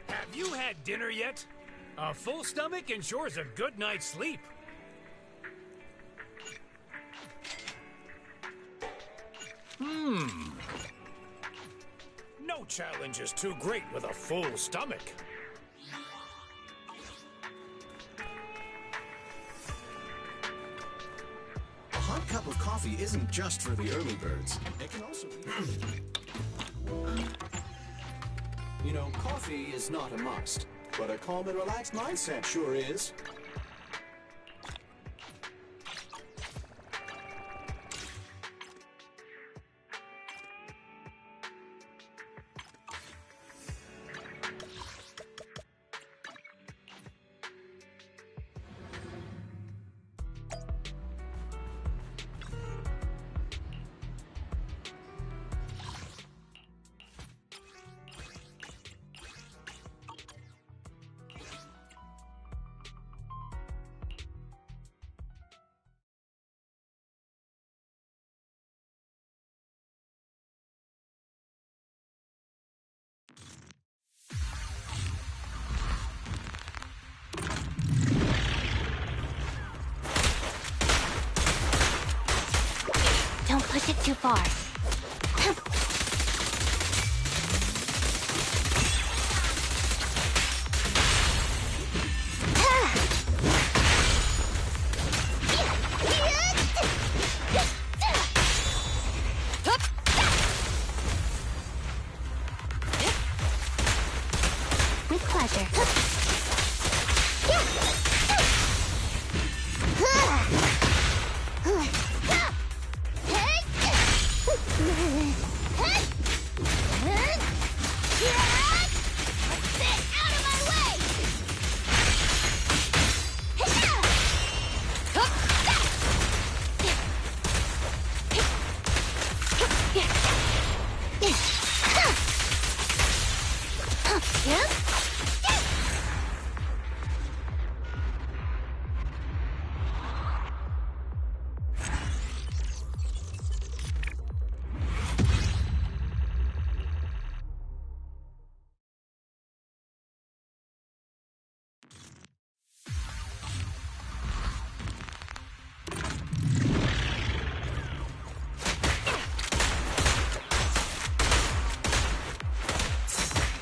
Have you had dinner yet? A full stomach ensures a good night's sleep. No challenge is too great with a full stomach. A hot cup of coffee isn't just for the early birds. It can also be... You know, coffee is not a must, but a calm and relaxed mindset sure is. Don't push it too far. With pleasure.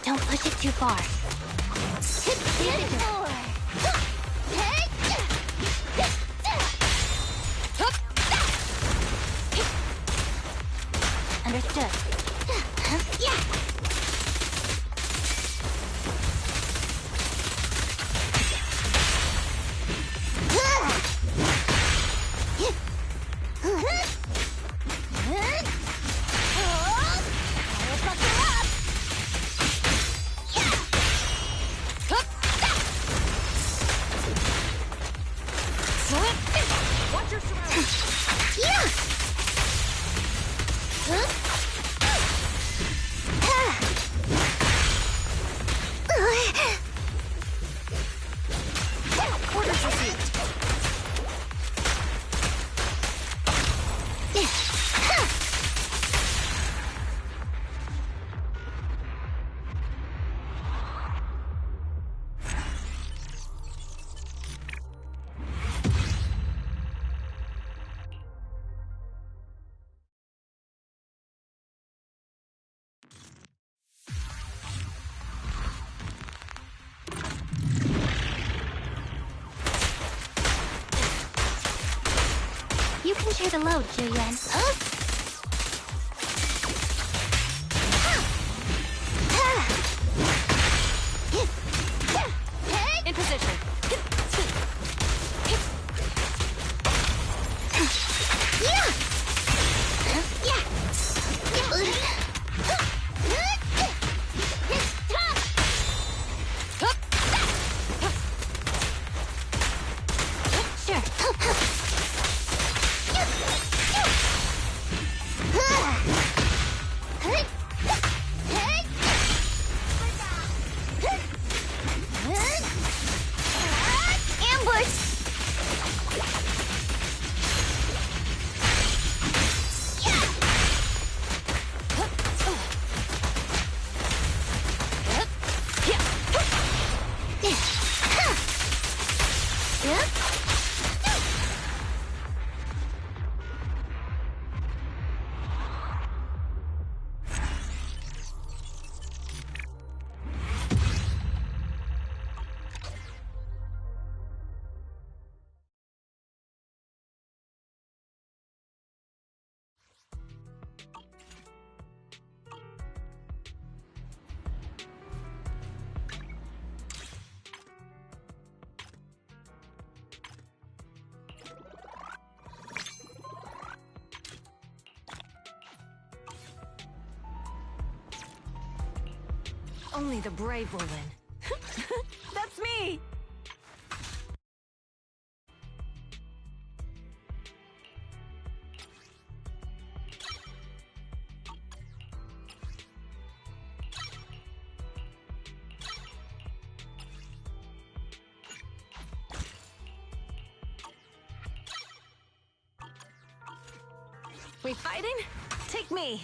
Don't push it too far. Understood. Watch your surroundings. Orders received. You can share the load, Julian. In position. Sure. Only the brave will win. That's me! We fighting? Take me!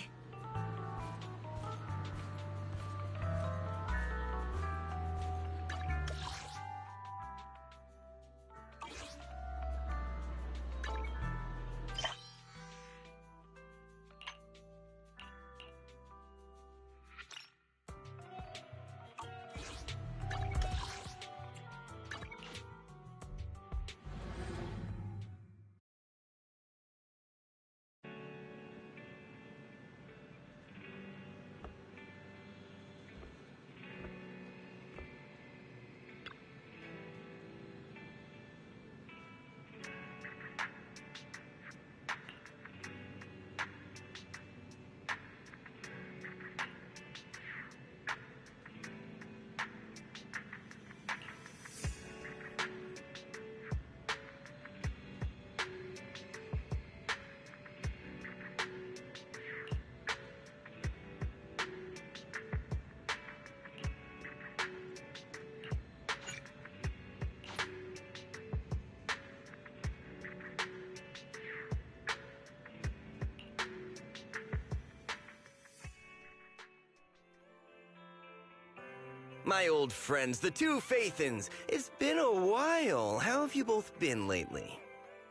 My old friends, the two Faithins. It's been a while. How have you both been lately?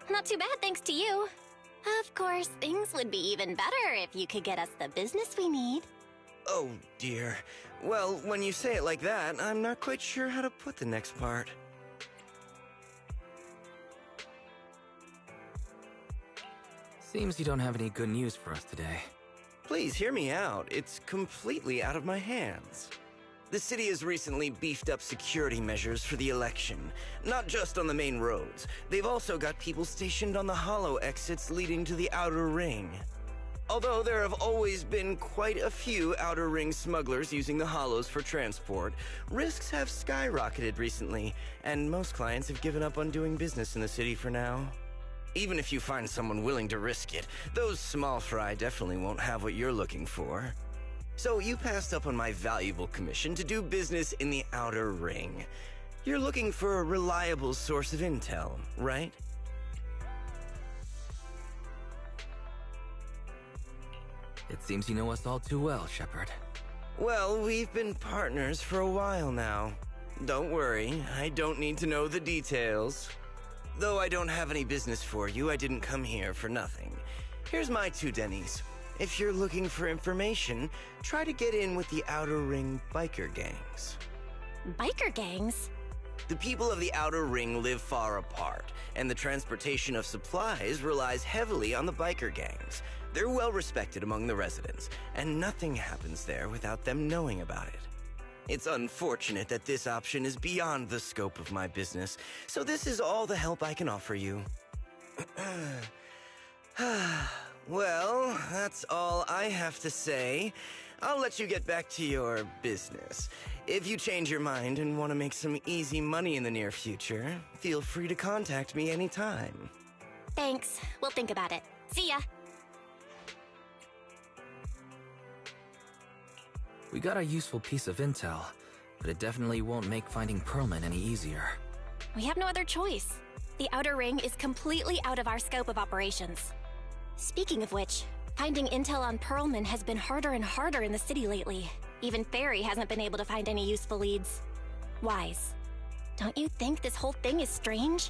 Not too bad, thanks to you. Of course, things would be even better if you could get us the business we need. Oh, dear. Well, when you say it like that, I'm not quite sure how to put the next part. Seems you don't have any good news for us today. Please hear me out. It's completely out of my hands. The city has recently beefed up security measures for the election, not just on the main roads. They've also got people stationed on the hollow exits leading to the outer ring. Although there have always been quite a few outer ring smugglers using the hollows for transport, risks have skyrocketed recently, and most clients have given up on doing business in the city for now. Even if you find someone willing to risk it, those small fry definitely won't have what you're looking for. So you passed up on my valuable commission to do business in the outer ring. You're looking for a reliable source of intel, right? It seems you know us all too well, Shepard. Well, we've been partners for a while now. Don't worry, I don't need to know the details. Though I don't have any business for you, I didn't come here for nothing. Here's my 2 Denny's. If you're looking for information, try to get in with the Outer Ring biker gangs. Biker gangs? The people of the Outer Ring live far apart, and the transportation of supplies relies heavily on the biker gangs. They're well respected among the residents, and nothing happens there without them knowing about it. It's unfortunate that this option is beyond the scope of my business, so this is all the help I can offer you. Well, that's all I have to say. I'll let you get back to your business. If you change your mind and want to make some easy money in the near future, feel free to contact me anytime. Thanks. We'll think about it. See ya. We got a useful piece of intel, but it definitely won't make finding Pearlman any easier. We have no other choice. The Outer Ring is completely out of our scope of operations. Speaking of which, finding intel on Pearlman has been harder and harder in the city lately. Even Ferry hasn't been able to find any useful leads. Wise, don't you think this whole thing is strange?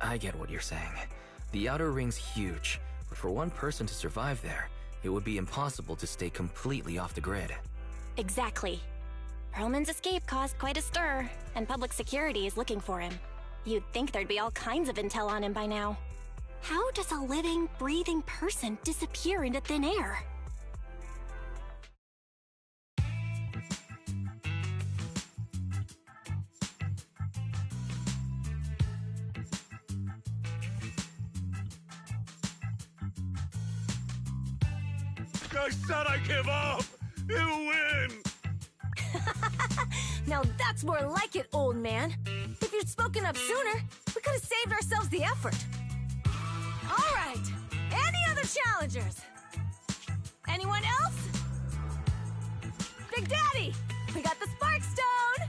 I get what you're saying. The Outer Ring's huge, but for one person to survive there, it would be impossible to stay completely off the grid. Exactly. Pearlman's escape caused quite a stir, and public security is looking for him. You'd think there'd be all kinds of intel on him by now. How does a living, breathing person disappear into thin air? I said I give up! You win! Now that's more like it, old man. If you'd spoken up sooner, we could have saved ourselves the effort. All right. Any other challengers? Anyone else? Big Daddy, we got the Spark Stone!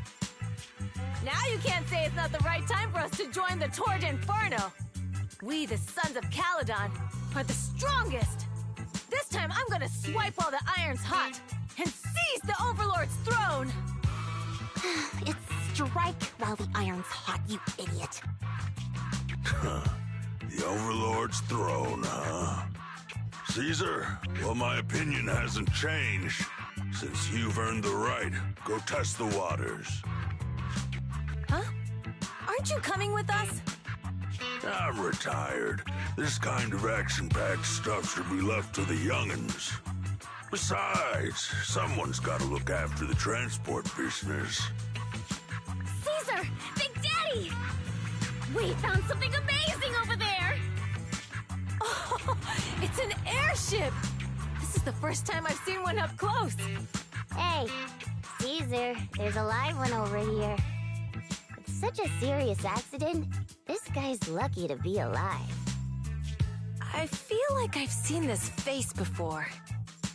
Now you can't say it's not the right time for us to join the Torrid Inferno. We, the Sons of Caledon, are the strongest. This time I'm gonna swipe while the iron's hot and seize the Overlord's throne! It's strike while the iron's hot, you idiot. The Overlord's throne, huh? Caesar, well, my opinion hasn't changed. Since you've earned the right, go test the waters. Huh? Aren't you coming with us? I'm retired. This kind of action-packed stuff should be left to the young'uns. Besides, someone's got to look after the transport business. Caesar! Big Daddy! We found something amazing over there! Oh, it's an airship! This is the first time I've seen one up close. Hey, Caesar, there's a live one over here. It's such a serious accident. This guy's lucky to be alive. I feel like I've seen this face before.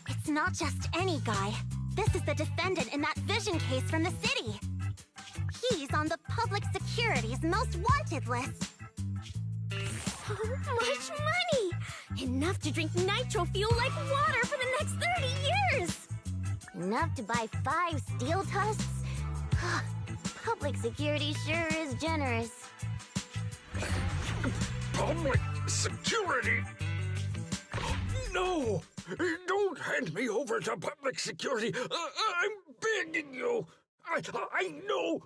It's not just any guy. This is the defendant in that vision case from the city. He's on the public security's most wanted list. So much money! Enough to drink nitro fuel like water for the next 30 years! Enough to buy 5 steel tusks? Public security sure is generous. Public security? No! Don't hand me over to public security! I'm begging you! I know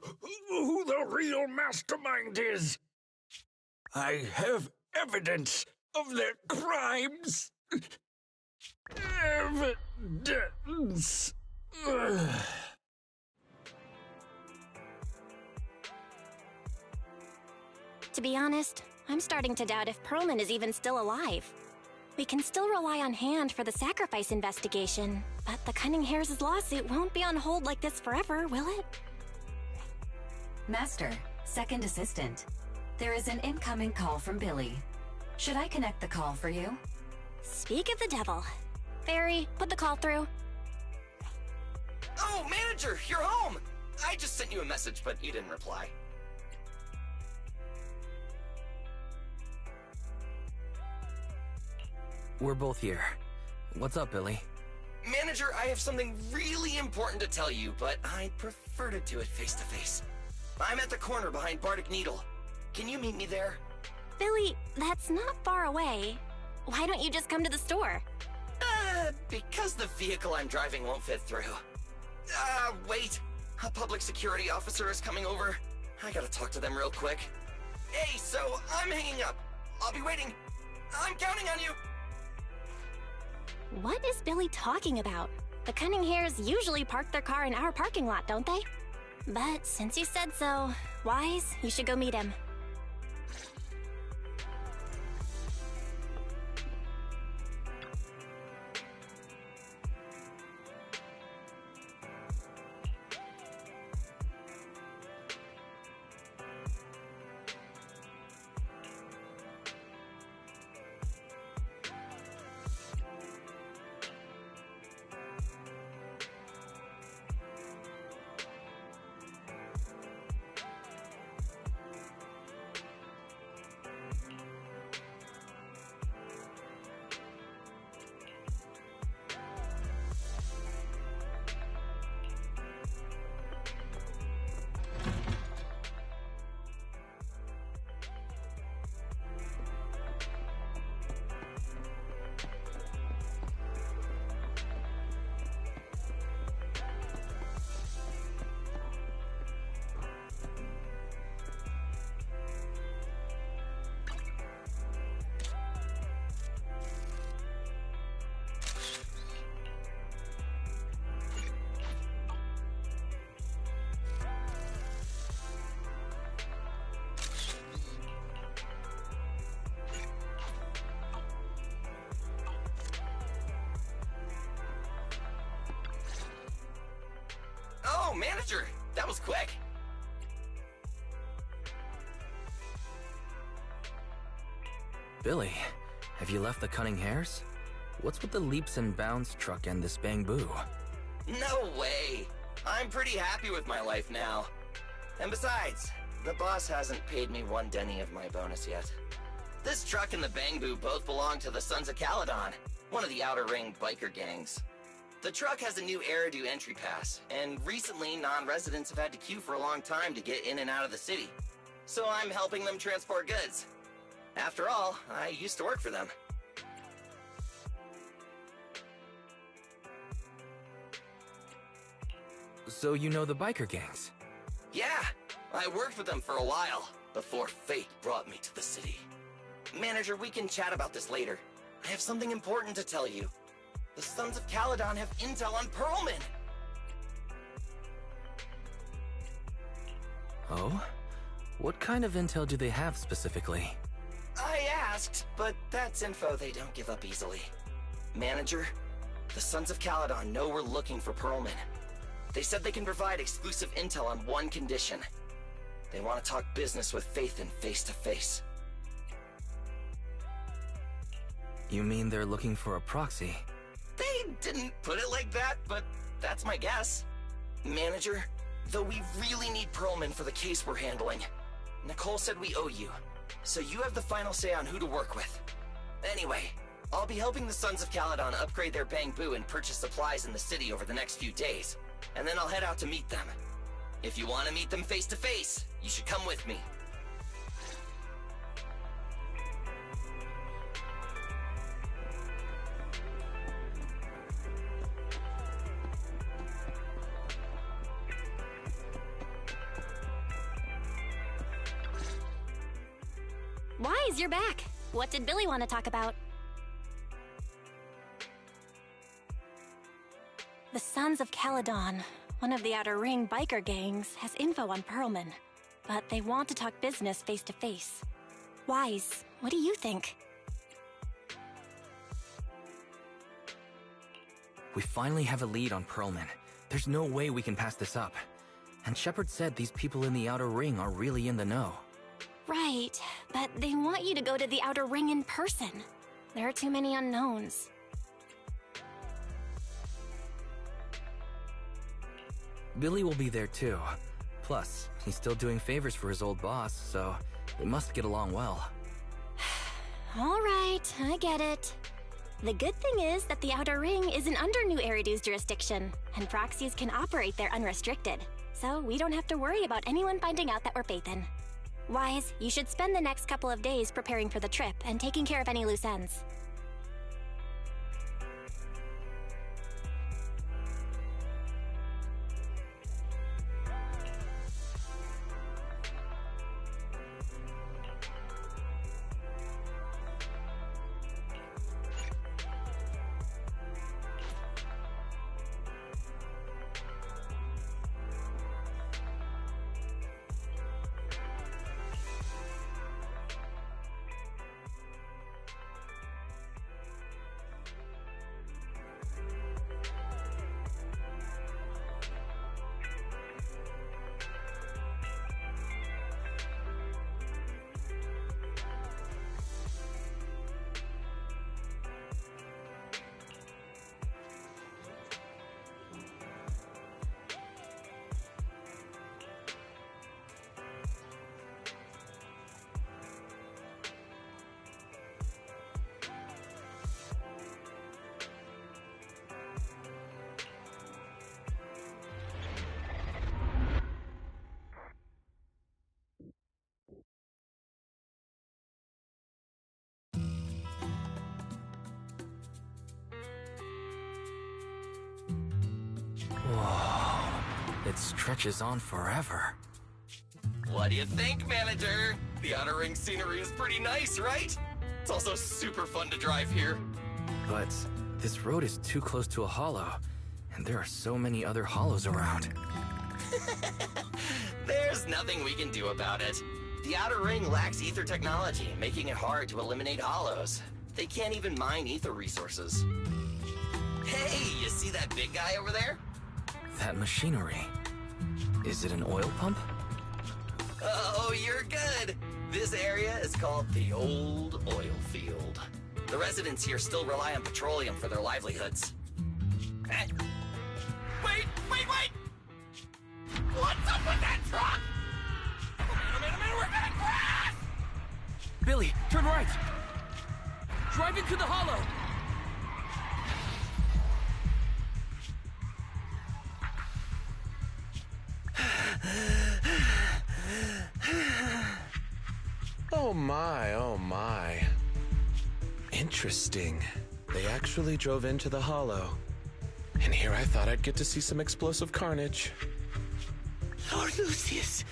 who the real mastermind is! I have evidence of their crimes! Evidence! To be honest, I'm starting to doubt if Perlman is even still alive. We can still rely on Hand for the sacrifice investigation, but the Cunning Hares' lawsuit won't be on hold like this forever, will it? Master, second assistant. There is an incoming call from Billy. Should I connect the call for you? Speak of the devil. Fairy, put the call through. Oh, manager, you're home! I just sent you a message, but you didn't reply. We're both here. What's up, Billy? Manager, I have something really important to tell you, but I'd prefer to do it face-to-face. I'm at the corner behind Bardic Needle. Can you meet me there? Billy, that's not far away. Why don't you just come to the store? Because the vehicle I'm driving won't fit through. Wait. A public security officer is coming over. I gotta talk to them real quick. Hey, so I'm hanging up. I'll be waiting. I'm counting on you. What is Billy talking about? The Cunning Hares usually park their car in our parking lot, don't they? But since you said so, Wise, you should go meet him. Wow, manager! That was quick! Billy, have you left the cunning hares? What's with the leaps and bounds truck and this bamboo? No way! I'm pretty happy with my life now. And besides, the boss hasn't paid me 1 denny of my bonus yet. This truck and the bamboo both belong to the Sons of Caledon, one of the Outer Ring biker gangs. The truck has a new Eridu entry pass, and recently non-residents have had to queue for a long time to get in and out of the city. So I'm helping them transport goods. After all, I used to work for them. So you know the biker gangs? Yeah, I worked with them for a while, before fate brought me to the city. Manager, we can chat about this later. I have something important to tell you. The Sons of Caledon have intel on Pearlman! Oh? What kind of intel do they have specifically? I asked, but that's info they don't give up easily. Manager, the Sons of Caledon know we're looking for Pearlman. They said they can provide exclusive intel on one condition. They want to talk business with Faith and face to face. You mean they're looking for a proxy? They didn't put it like that, but that's my guess. Manager, though we really need Pearlman for the case we're handling, Nicole said we owe you, so you have the final say on who to work with. Anyway, I'll be helping the Sons of Caledon upgrade their bamboo and purchase supplies in the city over the next few days, and then I'll head out to meet them. If you want to meet them face to face, you should come with me. Wise, you're back. What did Billy want to talk about? The Sons of Caledon, one of the Outer Ring biker gangs, has info on Pearlman, but they want to talk business face to face. Wise, what do you think? We finally have a lead on Pearlman. There's no way we can pass this up. And Shepard said these people in the Outer Ring are really in the know. Right, but they want you to go to the Outer Ring in person. There are too many unknowns. Billy will be there too. Plus, he's still doing favors for his old boss, so they must get along well. All right, I get it. The good thing is that the Outer Ring isn't under New Eridu's jurisdiction, and proxies can operate there unrestricted, so we don't have to worry about anyone finding out that we're Phaethan. Wise, you should spend the next couple of days preparing for the trip and taking care of any loose ends. It stretches on forever. What do you think, Manager? The Outer Ring scenery is pretty nice, right? It's also super fun to drive here. But this road is too close to a hollow, and there are so many other hollows around. There's nothing we can do about it. The Outer Ring lacks ether technology, making it hard to eliminate hollows. They can't even mine ether resources. Hey, you see that big guy over there? That machinery. Is it an oil pump? Oh, you're good. This area is called the Old Oil Field. The residents here still rely on petroleum for their livelihoods. Wait! What's up with that truck? A minute, we're gonna crash! Billy, turn right! Drive into the hollow! Oh my. Interesting. They actually drove into the hollow. And here I thought I'd get to see some explosive carnage. Lord Lucius,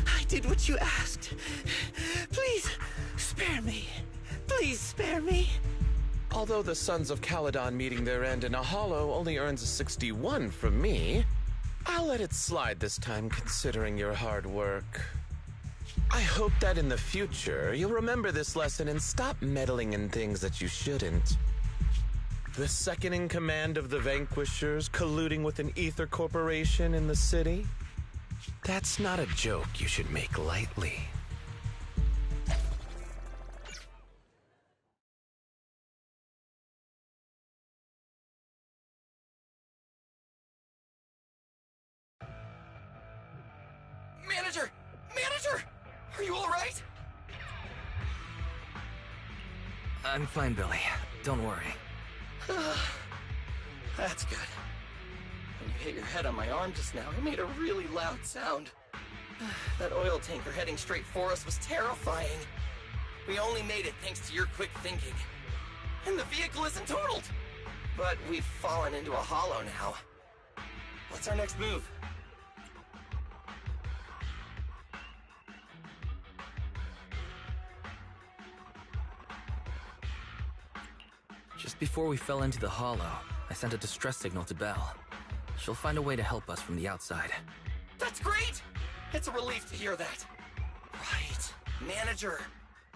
I did what you asked. Please, spare me. Please spare me. Although the Sons of Caledon meeting their end in a hollow only earns a 61 from me, I'll let it slide this time considering your hard work. I hope that in the future, you'll remember this lesson and stop meddling in things that you shouldn't. The second in command of the Vanquishers colluding with an ether corporation in the city? That's not a joke you should make lightly. Manager! Are you all right? I'm fine, Billy. Don't worry. That's good. When you hit your head on my arm just now, it made a really loud sound. That oil tanker heading straight for us was terrifying. We only made it thanks to your quick thinking. And the vehicle isn't totaled. But we've fallen into a hollow now. What's our next move? Just before we fell into the hollow, I sent a distress signal to Belle. She'll find a way to help us from the outside. That's great! It's a relief to hear that. Right. Manager,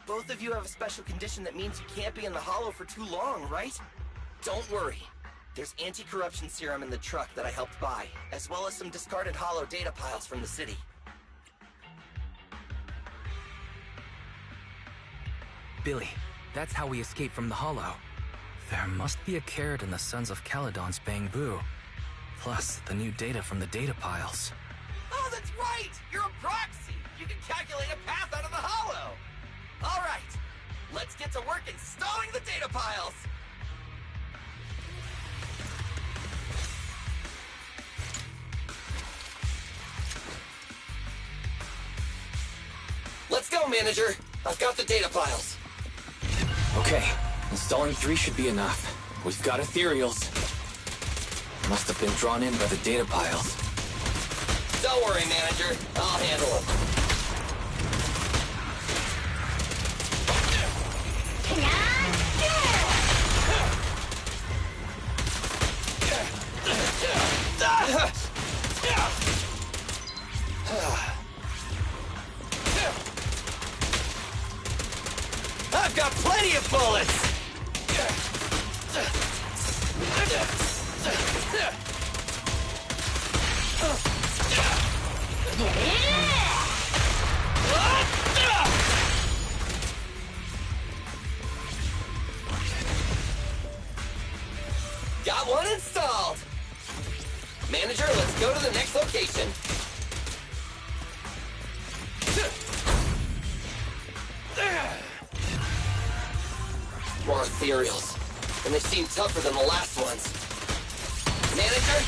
both of you have a special condition that means you can't be in the hollow for too long, right? Don't worry. There's anti-corruption serum in the truck that I helped buy, as well as some discarded hollow data piles from the city. Billy, that's how we escaped from the hollow. There must be a carrot in the Sons of Caledon's bamboo. Plus, the new data from the data piles. Oh, that's right! You're a proxy! You can calculate a path out of the hollow! All right, let's get to work installing the data piles! Let's go, Manager! I've got the data piles. Okay, installing 3 should be enough. We've got ethereals. Must have been drawn in by the data piles. Don't worry, Manager. I'll handle them. I've got plenty of bullets! Got one installed! Manager, let's go to the next location. More ethereals. And they seem tougher than the last ones. Manager,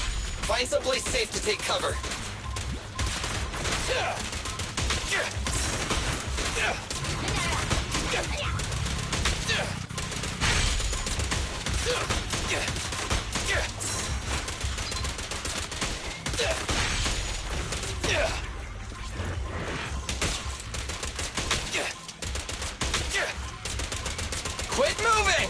find someplace safe to take cover. Quit moving!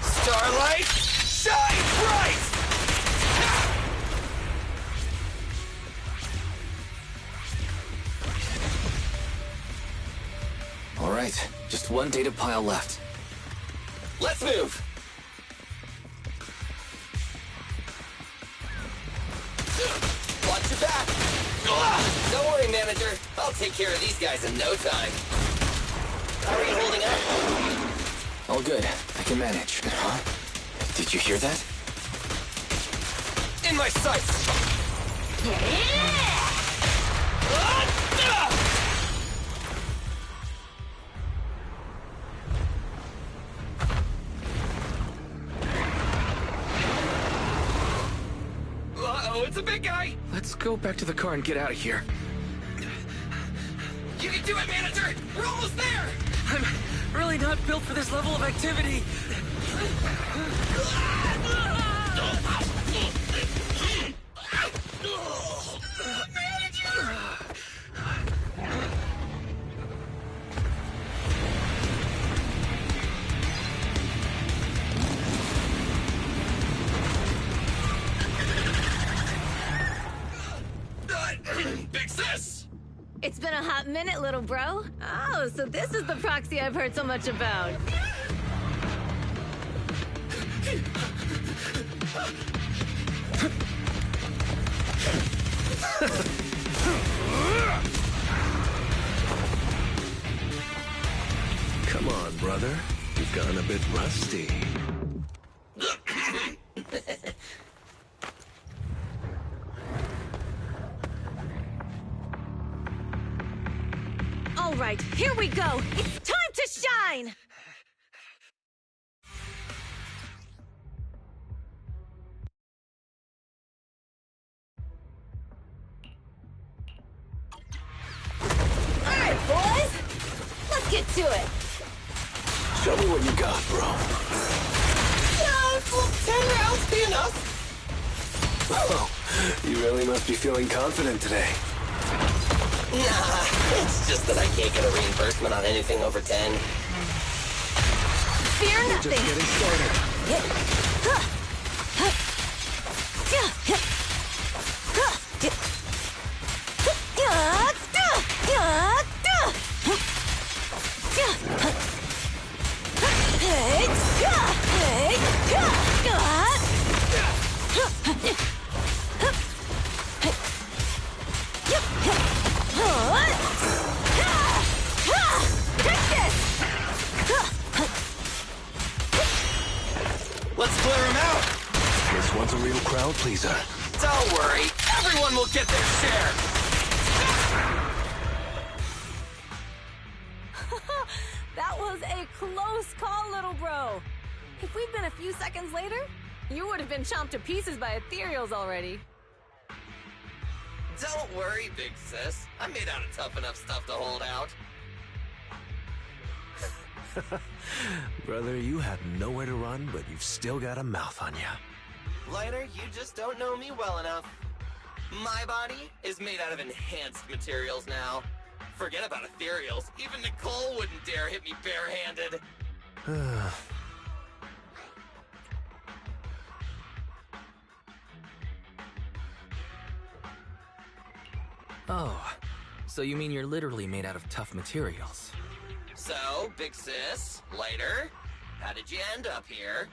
Starlight, shine bright! right, just one data pile left. Let's move! Watch your back! Don't worry, manager. I'll take care of these guys in no time. How are you holding up? All good. I can manage. Huh? Did you hear that? In my sights! Uh-oh, it's a big guy! Let's go back to the car and get out of here. You can do it, manager! We're almost there! I'm really not built for this level of activity. Big sis! It's been a hot minute, little bro. Oh, so this is the proxy I've heard so much about. Come on, brother. You've gotten a bit rusty. All right, here we go. It's time to shine! All right, boys. Let's get to it. Show me what you got, bro. Will 10 rounds be enough? Oh, you really must be feeling confident today. Nah, it's just that I can't get a reimbursement on anything over 10. Fear nothing. Just getting started. Let's clear him out! This one's a real crowd pleaser. Don't worry, everyone will get their share! That was a close call, little bro. If we'd been a few seconds later, you would have been chomped to pieces by ethereals already. Don't worry, big sis. I'm made out of tough enough stuff to hold out. Brother, you have nowhere to run, but you've still got a mouth on you. Lighter, you just don't know me well enough. My body is made out of enhanced materials now. Forget about ethereals. Even Nicole wouldn't dare hit me barehanded. Oh, so you mean you're literally made out of tough materials? So, big sis, Lighter, how did you end up here?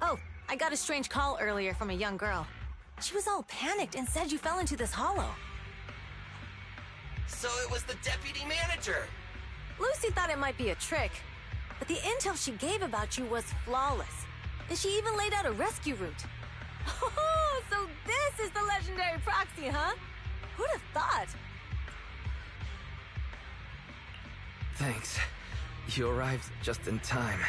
Oh, I got a strange call earlier from a young girl. She was all panicked and said you fell into this hollow. So it was the deputy manager. Lucy thought it might be a trick, but the intel she gave about you was flawless. And she even laid out a rescue route. Oh, so this is the legendary proxy, huh? Who'd have thought? Thanks. You arrived just in time.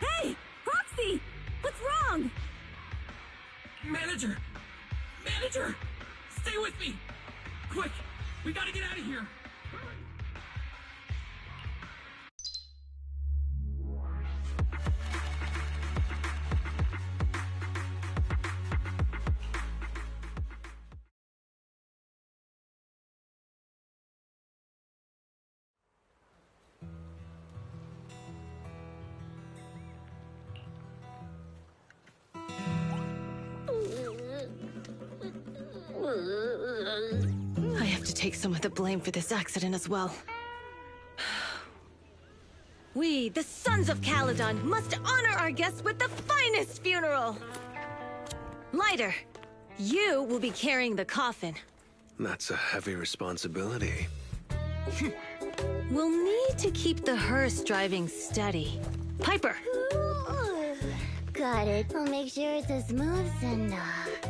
Hey! Proxy! What's wrong? Manager! Manager! Stay with me! Quick! We gotta get out of here! take some of the blame for this accident as well. We, the Sons of Caledon, must honor our guests with the finest funeral! Lighter, you will be carrying the coffin. That's a heavy responsibility. We'll need to keep the hearse driving steady. Piper! Got it. I'll make sure it's as smooth and,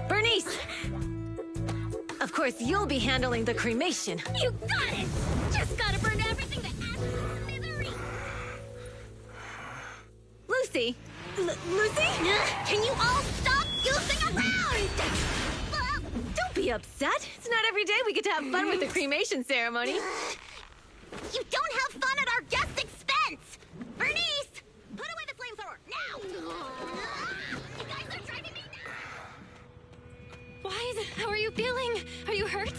Bernice! Of course, you'll be handling the cremation. You got it! Just gotta burn everything to ashes. Lucy? Lucy? Can you all stop goofing around? Don't be upset. It's not every day we get to have fun with the cremation ceremony. You don't have fun at our guest expense! Bernice! Put away the flamethrower, now! You guys are driving me nuts! Why is it? How are you feeling? Are you hurt?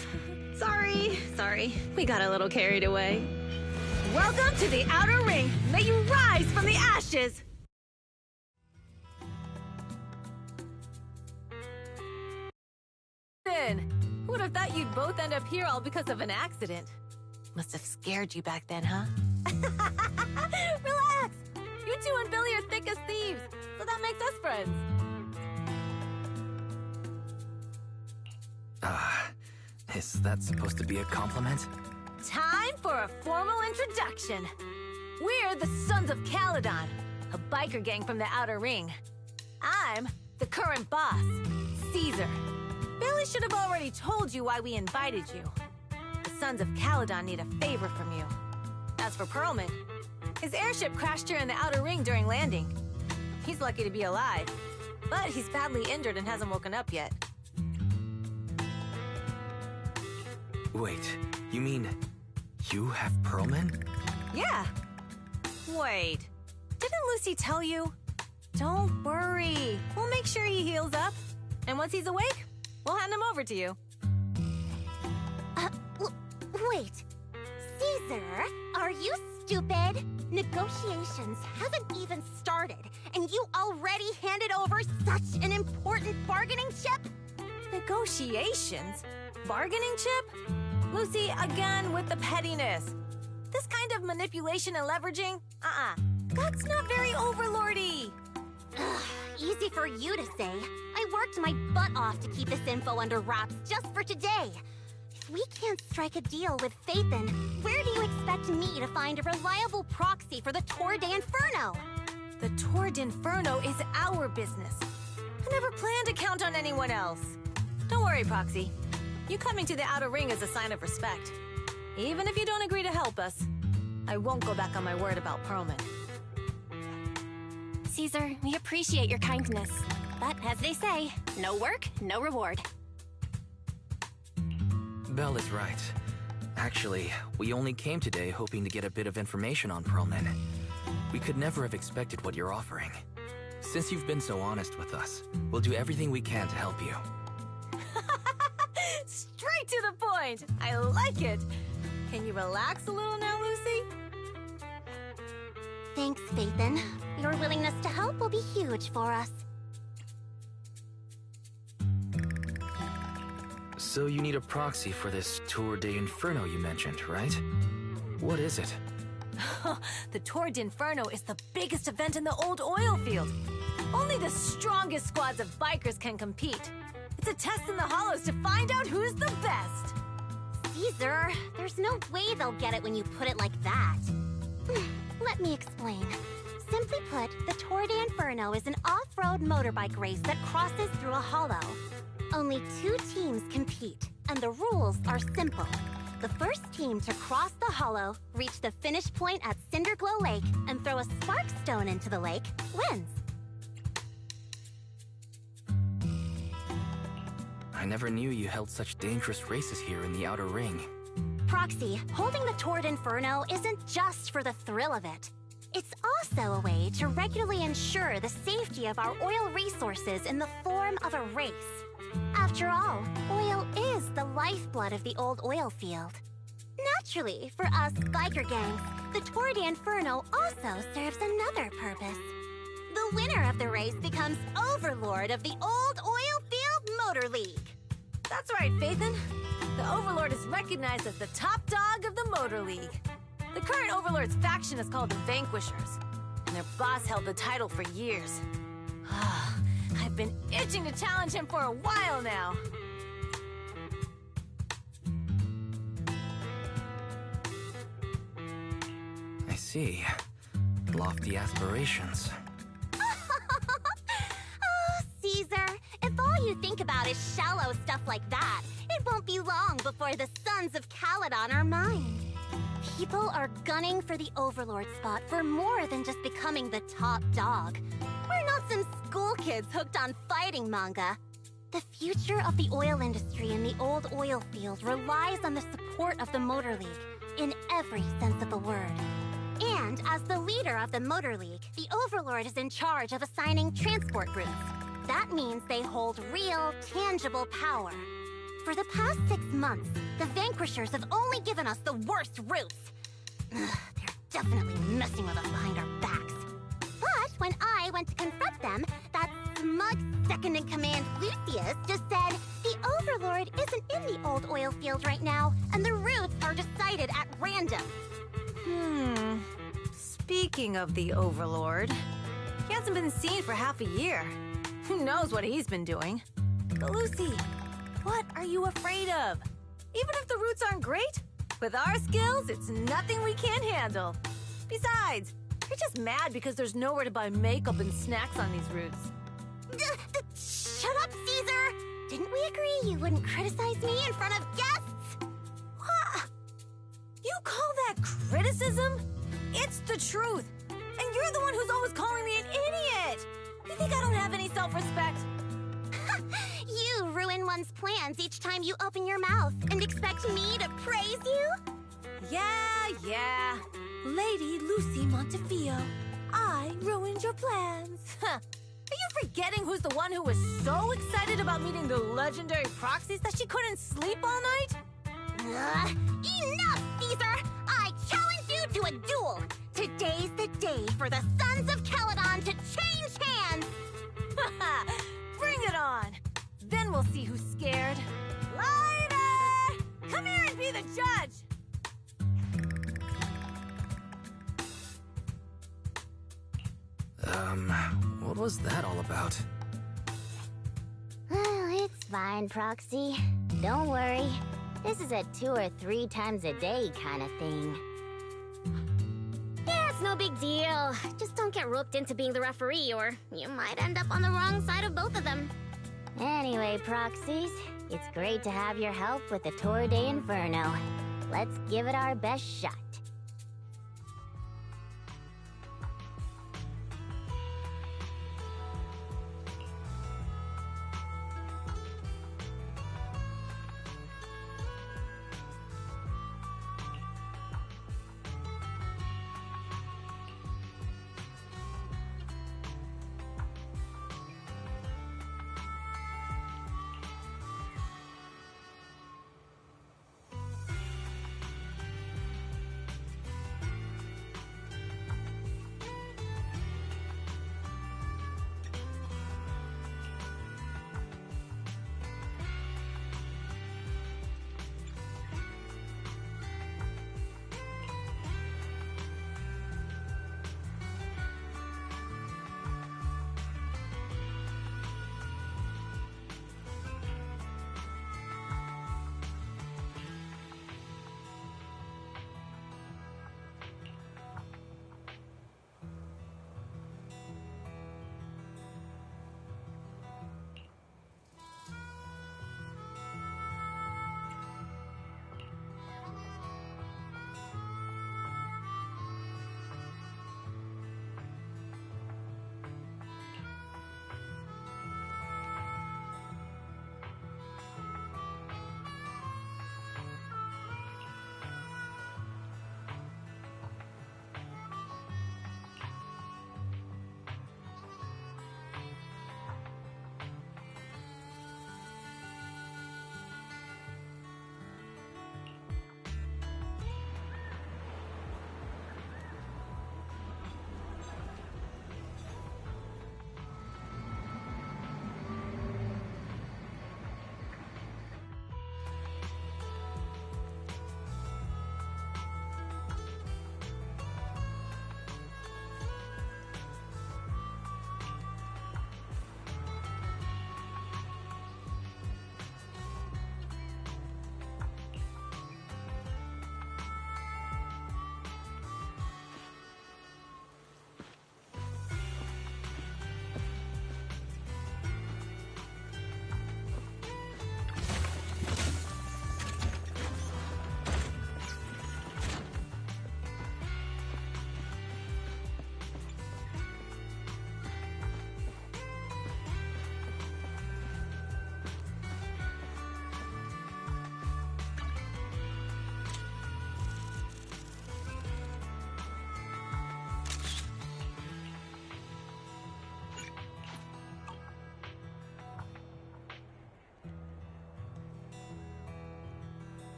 Sorry. We got a little carried away. Welcome to the Outer Ring. May you rise from the ashes! Who would have thought you'd both end up here all because of an accident? Must have scared you back then, huh? Relax! You two and Billy are thick as thieves, so that makes us friends. Is that supposed to be a compliment? Time for a formal introduction. We're the Sons of Caledon, a biker gang from the Outer Ring. I'm the current boss, Caesar. Billy should have already told you why we invited you. The Sons of Caledon need a favor from you. As for Pearlman, his airship crashed here in the Outer Ring during landing. He's lucky to be alive, but he's badly injured and hasn't woken up yet. Wait, you mean you have Pearlman? Yeah. Wait, didn't Lucy tell you? Don't worry, we'll make sure he heals up. And once he's awake, we'll hand him over to you. Wait. Caesar, are you stupid? Negotiations haven't even started, and you already handed over such an important bargaining chip? Negotiations? Bargaining chip? Lucy, again with the pettiness. This kind of manipulation and leveraging? That's not very overlordy. Easy for you to say. I worked my butt off to keep this info under wraps just for today. If we can't strike a deal with Phaethon, where do you expect me to find a reliable proxy for the Tour de Inferno? The Tour de Inferno is our business. I never planned to count on anyone else. Don't worry, Proxy. You coming to the Outer Ring is a sign of respect. Even if you don't agree to help us, I won't go back on my word about Pearlman. Caesar, we appreciate your kindness. But as they say, no work, no reward. Belle is right. Actually, we only came today hoping to get a bit of information on Pearlman. We could never have expected what you're offering. Since you've been so honest with us, we'll do everything we can to help you. Straight to the point! I like it! Can you relax a little now, Lucy? Thanks, Phaethon. Your willingness to help will be huge for us. So you need a proxy for this Tour de Inferno you mentioned, right? What is it? The Tour de Inferno is the biggest event in the old oil field. Only the strongest squads of bikers can compete. It's a test in the hollows to find out who's the best. Caesar, there's no way they'll get it when you put it like that. Let me explain. Simply put, the Tour de Inferno is an off-road motorbike race that crosses through a hollow. Only 2 teams compete, and the rules are simple. The first team to cross the hollow, reach the finish point at Cinderglow Lake, and throw a spark stone into the lake, wins. I never knew you held such dangerous races here in the Outer Ring. Proxy, holding the Tour de Inferno isn't just for the thrill of it. It's also a way to regularly ensure the safety of our oil resources in the form of a race. After all, oil is the lifeblood of the old oil field. Naturally, for us biker gangs, the Tour de Inferno also serves another purpose. The winner of the race becomes overlord of the old oil field motor league. That's right, Phaethon. The Overlord is recognized as the top dog of the Motor League. The current Overlord's faction is called the Vanquishers, and their boss held the title for years. I've been itching to challenge him for a while now. I see. Lofty aspirations. Oh, Caesar, if all you think about is shallow stuff like that, it won't be long before the sons of Caledon are mine. People are gunning for the Overlord spot for more than just becoming the top dog. We're not some school kids hooked on fighting manga. The future of the oil industry in the old oil field relies on the support of the Motor League, in every sense of the word. And as the leader of the Motor League, the Overlord is in charge of assigning transport routes. That means they hold real, tangible power. For the past 6 months, the Vanquishers have only given us the worst routes. They're definitely messing with us behind our backs. But when I went to confront them, that smug second-in-command Lucius just said, the Overlord isn't in the old oil field right now, and the routes are decided at random. Speaking of the Overlord, he hasn't been seen for half a year. Who knows what he's been doing? But Lucy, what are you afraid of? Even if the routes aren't great, with our skills, it's nothing we can't handle. Besides, you're just mad because there's nowhere to buy makeup and snacks on these routes. Shut up, Caesar! Didn't we agree you wouldn't criticize me in front of guests? What? You call that criticism? It's the truth. And you're the one who's always calling me an idiot. You think I don't have any self-respect? You ruin one's plans each time you open your mouth and expect me to praise you? Yeah. Lady Lucy Montefiore, I ruined your plans. Are you forgetting who's the one who was so excited about meeting the legendary proxies that she couldn't sleep all night? Enough, Caesar! I challenge you to a duel! Today's the day for the Sons of Caledon to change hands! Bring it on! Then we'll see who's scared. Lighter! Come here and be the judge! What was that all about? It's fine, Proxy. Don't worry. This is a 2 or 3 times a day kind of thing. Yeah, it's no big deal. Just don't get roped into being the referee, or you might end up on the wrong side of both of them. Anyway, Proxies, it's great to have your help with the Tour de Inferno. Let's give it our best shot.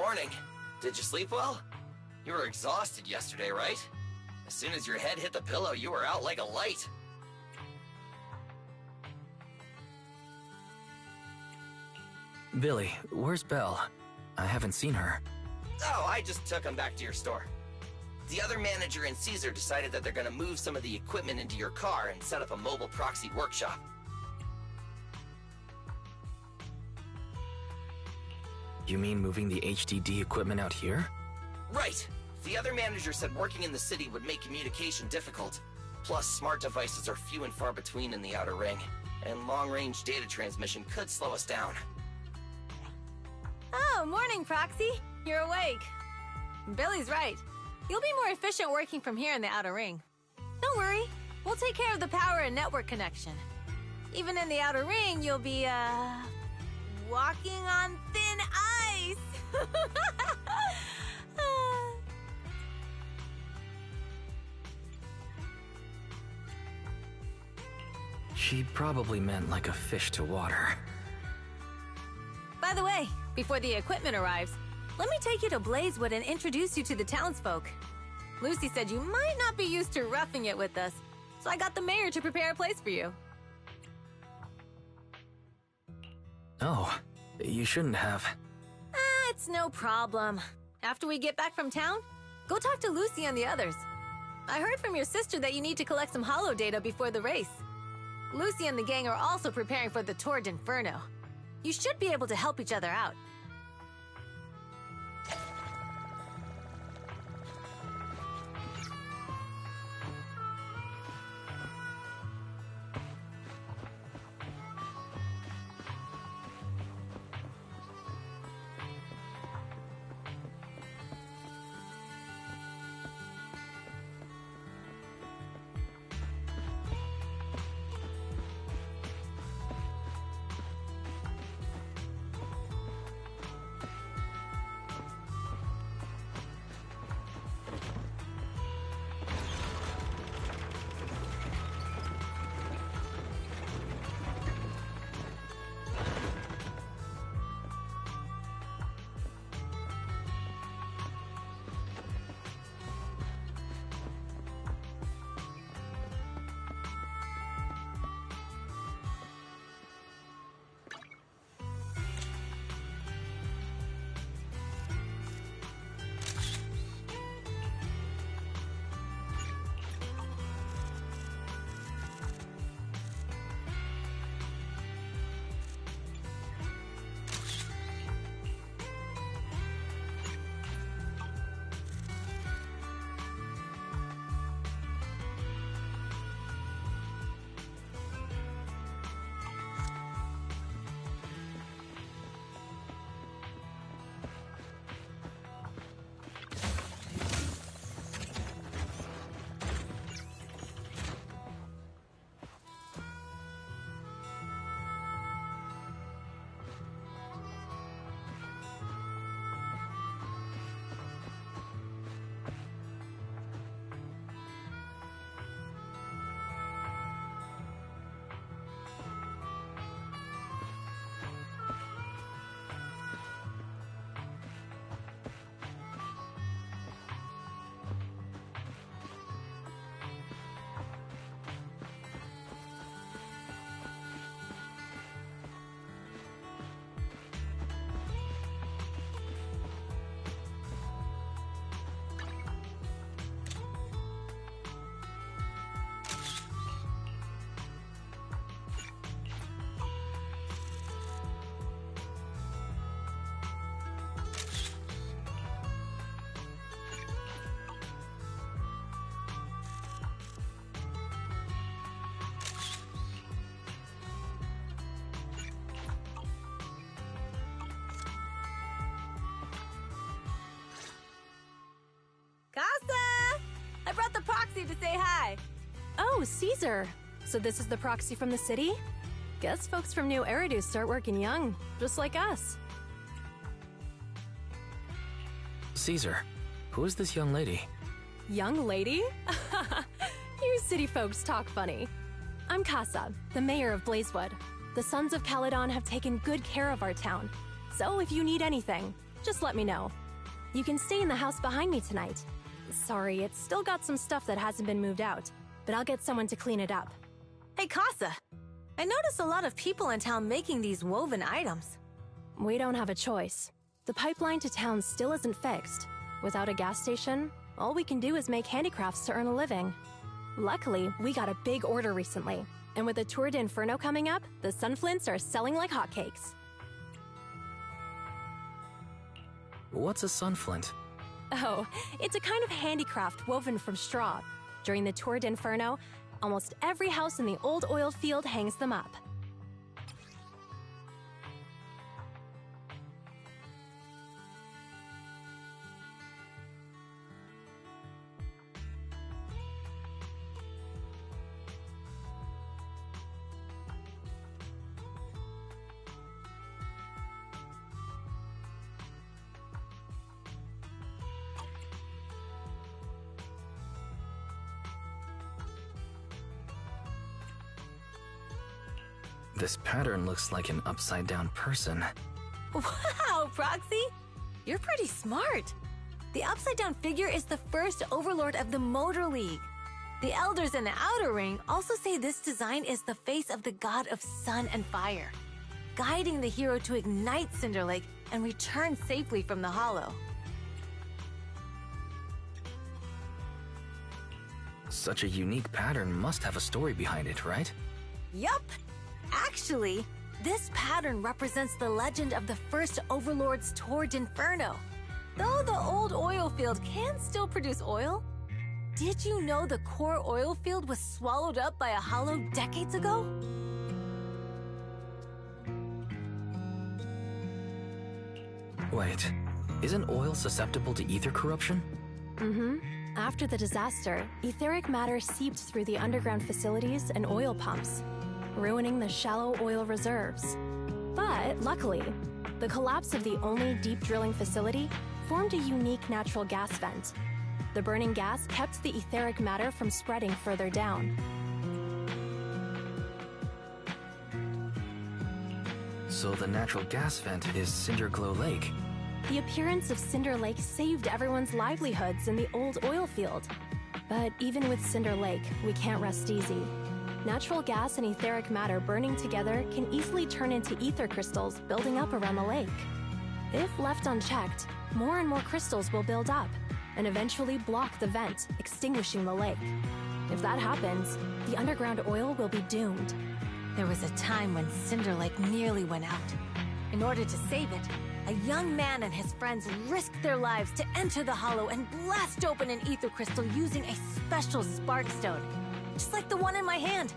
morning. Did you sleep well? You were exhausted yesterday, right? As soon as your head hit the pillow, you were out like a light. Billy, where's Belle? I haven't seen her. Oh, I just took him back to your store. The other manager and Caesar decided that they're gonna move some of the equipment into your car and set up a mobile proxy workshop. You mean moving the HDD equipment out here? Right! The other manager said working in the city would make communication difficult. Plus, smart devices are few and far between in the Outer Ring, and long-range data transmission could slow us down. Oh, morning, Proxy. You're awake. Billy's right. You'll be more efficient working from here in the Outer Ring. Don't worry. We'll take care of the power and network connection. Even in the Outer Ring, you'll be, walking on thin ice. She probably meant like a fish to water. By the way, before the equipment arrives, let me take you to Blazewood and introduce you to the townsfolk. Lucy said you might not be used to roughing it with us, so I got the mayor to prepare a place for you. Oh, you shouldn't have. It's no problem. After we get back from town, go talk to Lucy and the others. I heard from your sister that you need to collect some holo data before the race. Lucy and the gang are also preparing for the Tour d'Inferno. You should be able to help each other out. Casa! I brought the proxy to say hi. Oh, Caesar. So this is the proxy from the city? Guess folks from New Eridu start working young, just like us. Caesar, who is this young lady? Young lady? You city folks talk funny. I'm Casa, the mayor of Blazewood. The Sons of Caledon have taken good care of our town. So if you need anything, just let me know. You can stay in the house behind me tonight. Sorry, it's still got some stuff that hasn't been moved out, but I'll get someone to clean it up. Hey, Casa. I noticed a lot of people in town making these woven items. We don't have a choice. The pipeline to town still isn't fixed. Without a gas station, all we can do is make handicrafts to earn a living. Luckily, we got a big order recently, and with the Tour d'Inferno coming up, the sunflints are selling like hotcakes. What's a sunflint? Oh, it's a kind of handicraft woven from straw. During the Tour d'Inferno, almost every house in the old oil field hangs them up. This pattern looks like an upside-down person. Wow, Proxy! You're pretty smart. The upside-down figure is the first overlord of the Motor League. The elders in the Outer Ring also say this design is the face of the god of sun and fire, guiding the hero to ignite Cinder Lake and return safely from the Hollow. Such a unique pattern must have a story behind it, right? Yup! Actually, this pattern represents the legend of the first Overlord's Tour d'Inferno. Though the old oil field can still produce oil, did you know the core oil field was swallowed up by a hollow decades ago? Wait, isn't oil susceptible to ether corruption? Mm-hmm. After the disaster, etheric matter seeped through the underground facilities and oil pumps, ruining the shallow oil reserves. But luckily, the collapse of the only deep drilling facility formed a unique natural gas vent. The burning gas kept the etheric matter from spreading further down. So the natural gas vent is Cinderglow Lake. The appearance of Cinder Lake saved everyone's livelihoods in the old oil field. But even with Cinder Lake, we can't rest easy. Natural gas and etheric matter burning together can easily turn into ether crystals building up around the lake. If left unchecked, more and more crystals will build up and eventually block the vent, extinguishing the lake. If that happens, the underground oil will be doomed. There was a time when Cinder Lake nearly went out. In order to save it, a young man and his friends risked their lives to enter the hollow and blast open an ether crystal using a special spark stone, just like the one in my hand.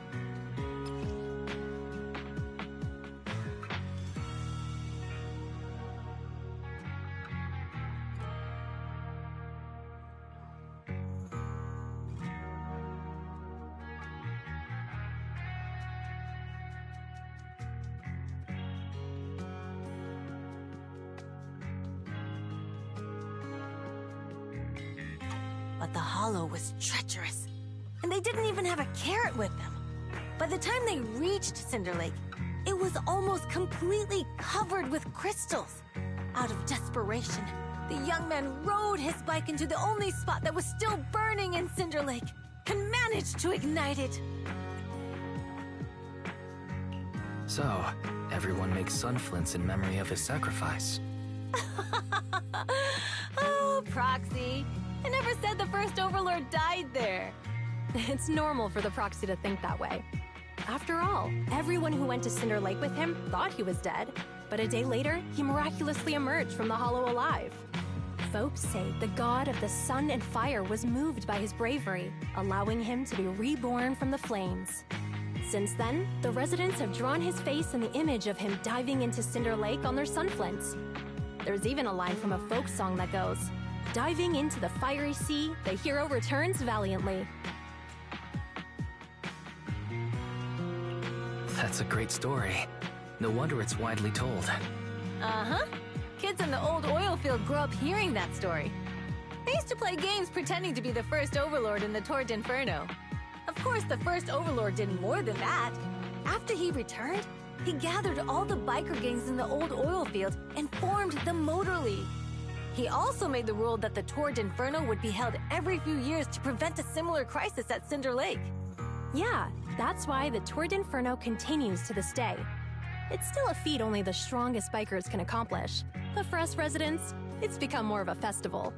But the hollow was treacherous, and they didn't even have a carrot with them. By the time they reached Cinder Lake, it was almost completely covered with crystals. Out of desperation, the young man rode his bike into the only spot that was still burning in Cinder Lake and managed to ignite it. So, everyone makes sunflints in memory of his sacrifice. Oh, Proxy. I never said the first Overlord died there. It's normal for the Proxy to think that way. After all, everyone who went to Cinder Lake with him thought he was dead, but a day later, he miraculously emerged from the hollow alive. Folks say the god of the sun and fire was moved by his bravery, allowing him to be reborn from the flames. Since then, the residents have drawn his face in the image of him diving into Cinder Lake on their sunflints. There's even a line from a folk song that goes, "Diving into the fiery sea, the hero returns valiantly." That's a great story. No wonder it's widely told. Uh-huh. Kids in the old oil field grew up hearing that story. They used to play games pretending to be the first Overlord in the Tour d'Inferno. Of course, the first Overlord did more than that. After he returned, he gathered all the biker gangs in the old oil field and formed the Motor League. He also made the rule that the Tord Inferno would be held every few years to prevent a similar crisis at Cinder Lake. Yeah, that's why the Tord Inferno continues to this day. It's still a feat only the strongest bikers can accomplish, but for us residents, it's become more of a festival.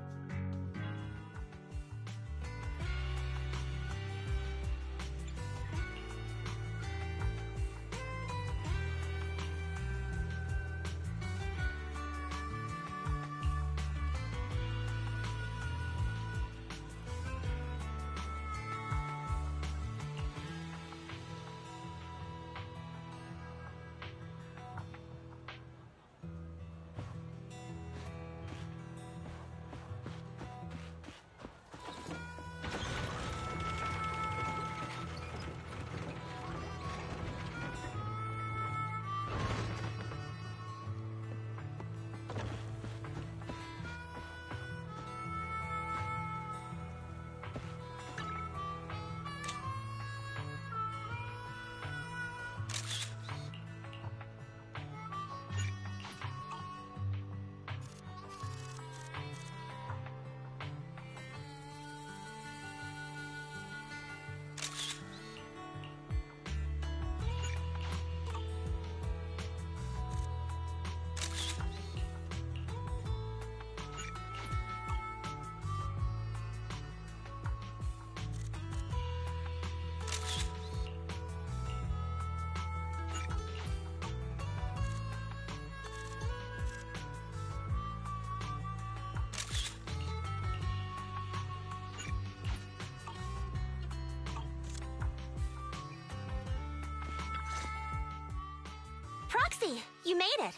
Proxy, you made it.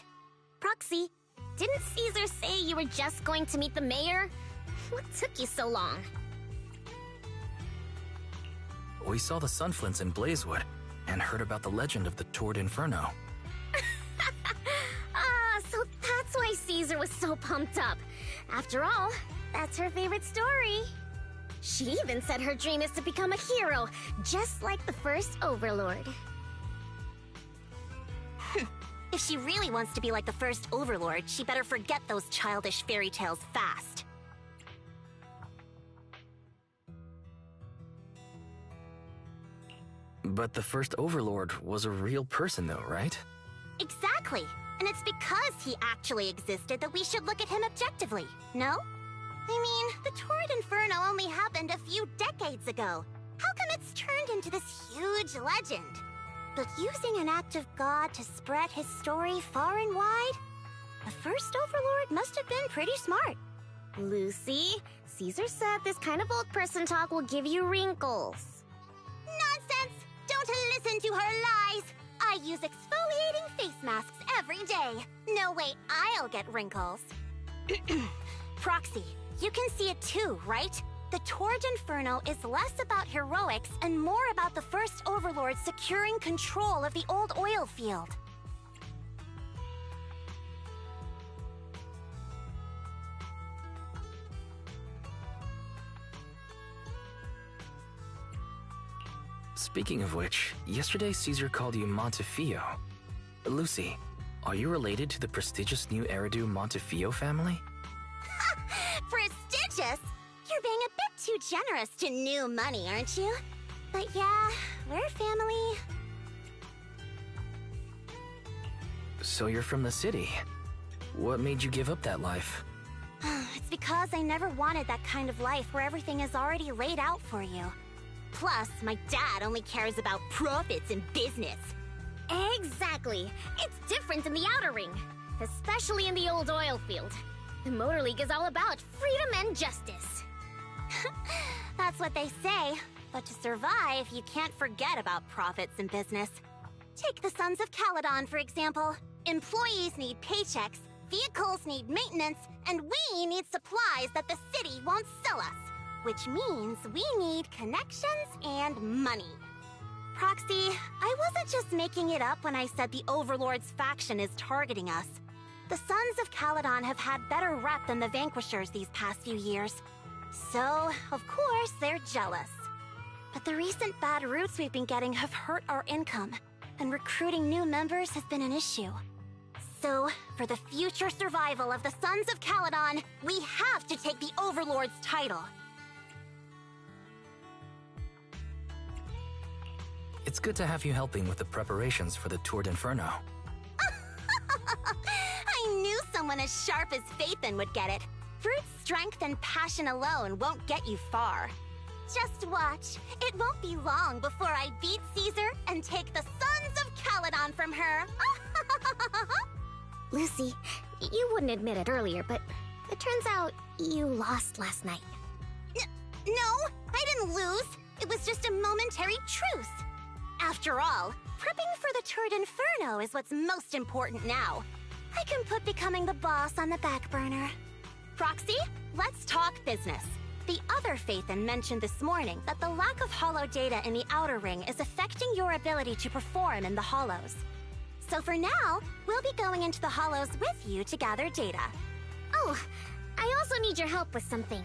Proxy, didn't Caesar say you were just going to meet the mayor? What took you so long? We saw the Sunflints in Blazewood and heard about the legend of the Tord Inferno. So that's why Caesar was so pumped up. After all, that's her favorite story. She even said her dream is to become a hero, just like the first Overlord. If she really wants to be like the first Overlord, she better forget those childish fairy tales fast. But the first Overlord was a real person though, right? Exactly. And it's because he actually existed that we should look at him objectively, no? I mean, the Tord Inferno only happened a few decades ago. How come it's turned into this huge legend? But using an act of God to spread his story far and wide? The first Overlord must have been pretty smart. Lucy, Caesar said this kind of old person talk will give you wrinkles. Nonsense! Don't listen to her lies! I use exfoliating face masks every day. No way I'll get wrinkles. Proxy, you can see it too, right? The Tord Inferno is less about heroics and more about the first Overlord securing control of the old oil field. Speaking of which, yesterday Caesar called you Montefiore. Lucy, are you related to the prestigious new Eridu Montefiore family? Prestigious? You're being a bit too generous to new money, aren't you? But yeah, we're family. So you're from the city. What made you give up that life? It's because I never wanted that kind of life where everything is already laid out for you. Plus, my dad only cares about profits and business. Exactly. It's different in the Outer Ring, especially in the old oil field. The Motor League is all about freedom and justice. That's what they say. But to survive, you can't forget about profits and business. Take the Sons of Caledon, for example. Employees need paychecks, vehicles need maintenance, and we need supplies that the city won't sell us. Which means we need connections and money. Proxy, I wasn't just making it up when I said the Overlord's faction is targeting us. The Sons of Caledon have had better rep than the Vanquishers these past few years. So, of course, they're jealous. But the recent bad routes we've been getting have hurt our income, and recruiting new members has been an issue. So, for the future survival of the Sons of Caledon, we have to take the Overlord's title. It's good to have you helping with the preparations for the Tour d'Inferno. I knew someone as sharp as Phaethon would get it. Brute strength and passion alone won't get you far. Just watch. It won't be long before I beat Caesar and take the Sons of Caledon from her. Lucy, you wouldn't admit it earlier, but it turns out you lost last night. No, I didn't lose. It was just a momentary truce. After all, prepping for the Tour d'Inferno is what's most important now. I can put becoming the boss on the back burner. Proxy, let's talk business. The other Phaethon mentioned this morning that the lack of hollow data in the Outer Ring is affecting your ability to perform in the Hollows. So for now, we'll be going into the Hollows with you to gather data. Oh, I also need your help with something.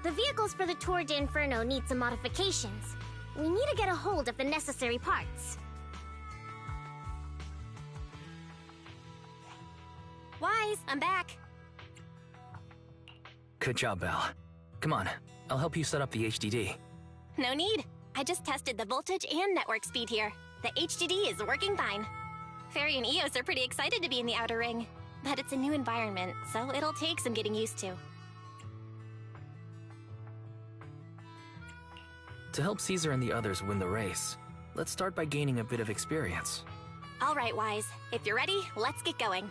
The vehicles for the Tour d'Inferno need some modifications. We need to get a hold of the necessary parts. Wise, I'm back. Good job, Belle. Come on, I'll help you set up the HDD. No need. I just tested the voltage and network speed here. The HDD is working fine. Fairy and Eos are pretty excited to be in the Outer Ring, but it's a new environment, so it'll take some getting used to. To help Caesar and the others win the race, let's start by gaining a bit of experience. All right, Wise. If you're ready, let's get going.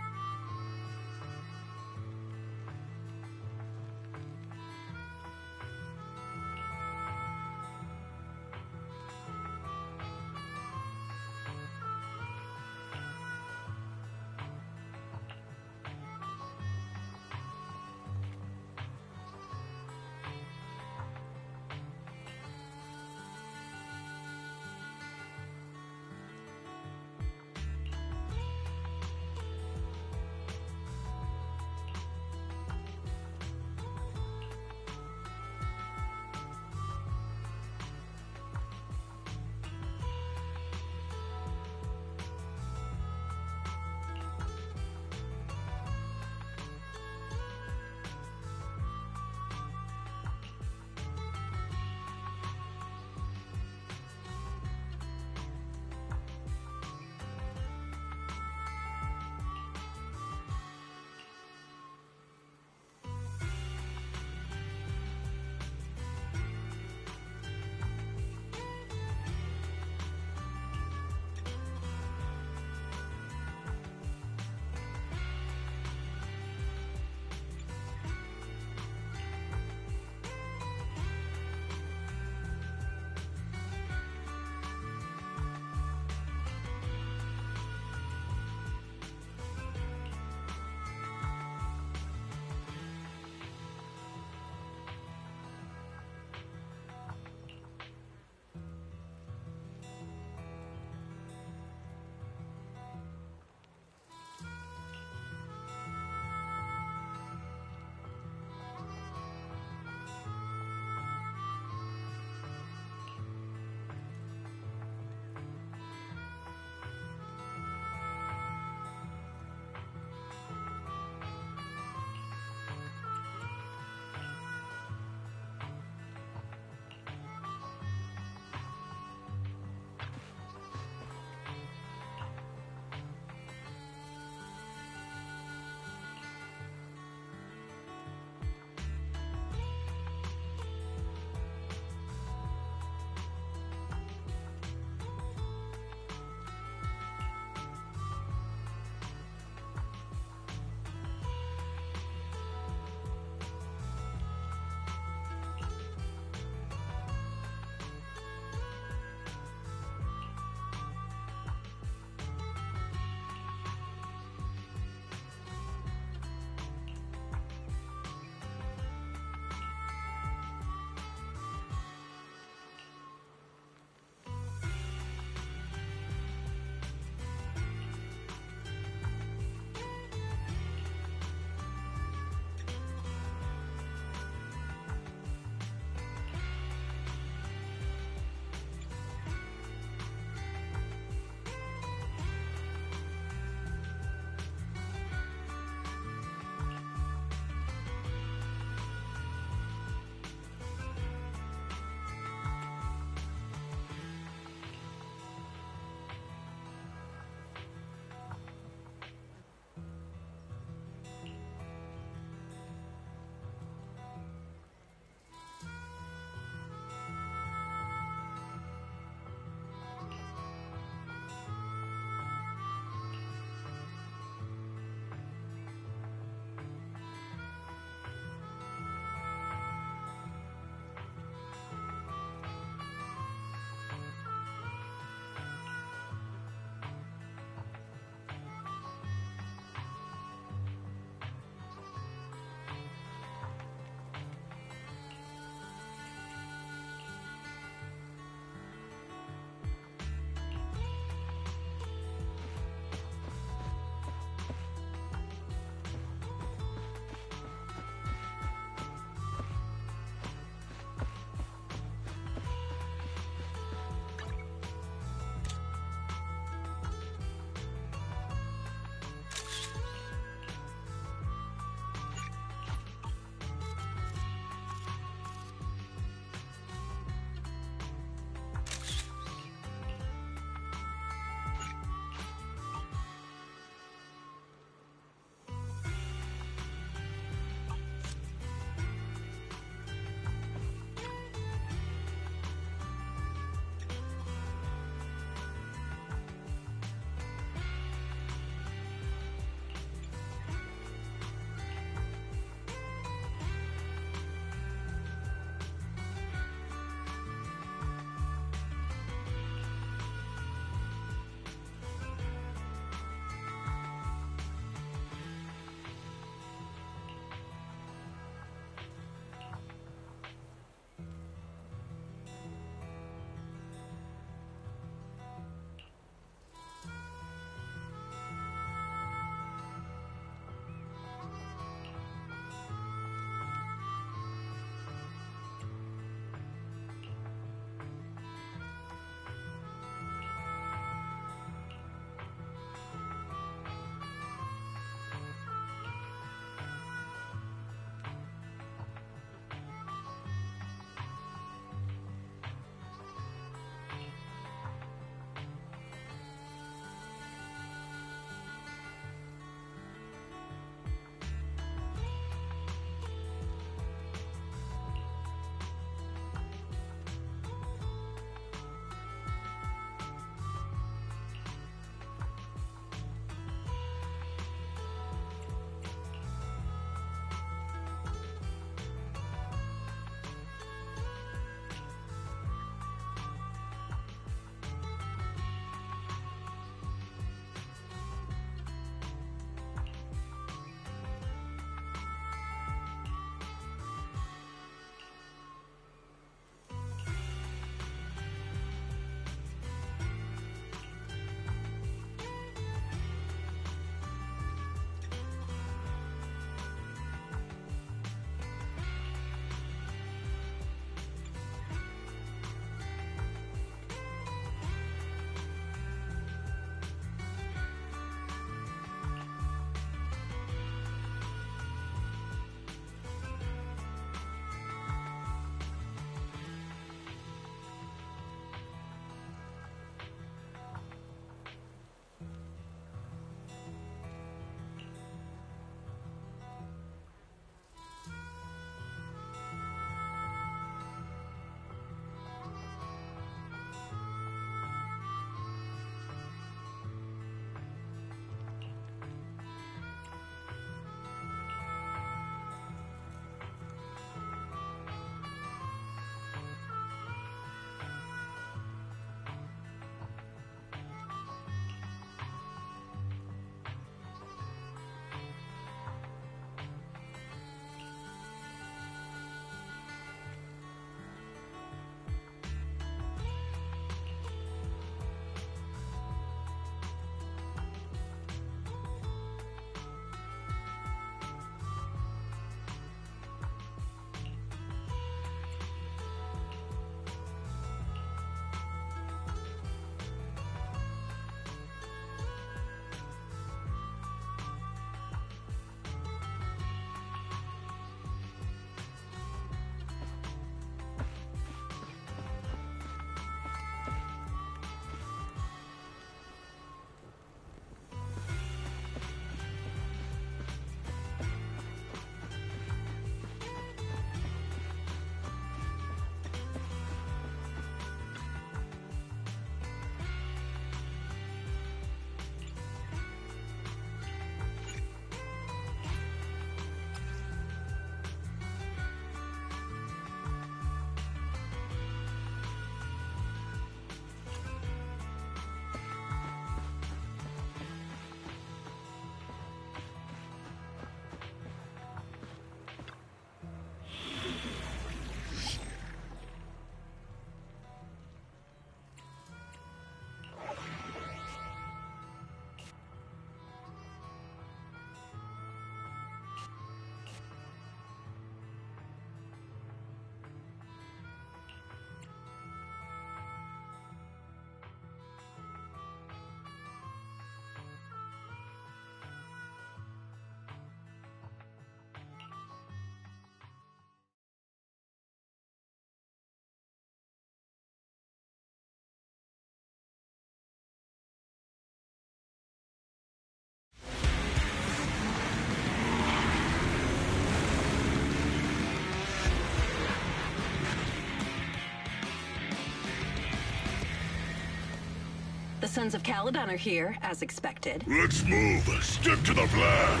Sons of Caledon are here, as expected. Let's move. Stick to the plan.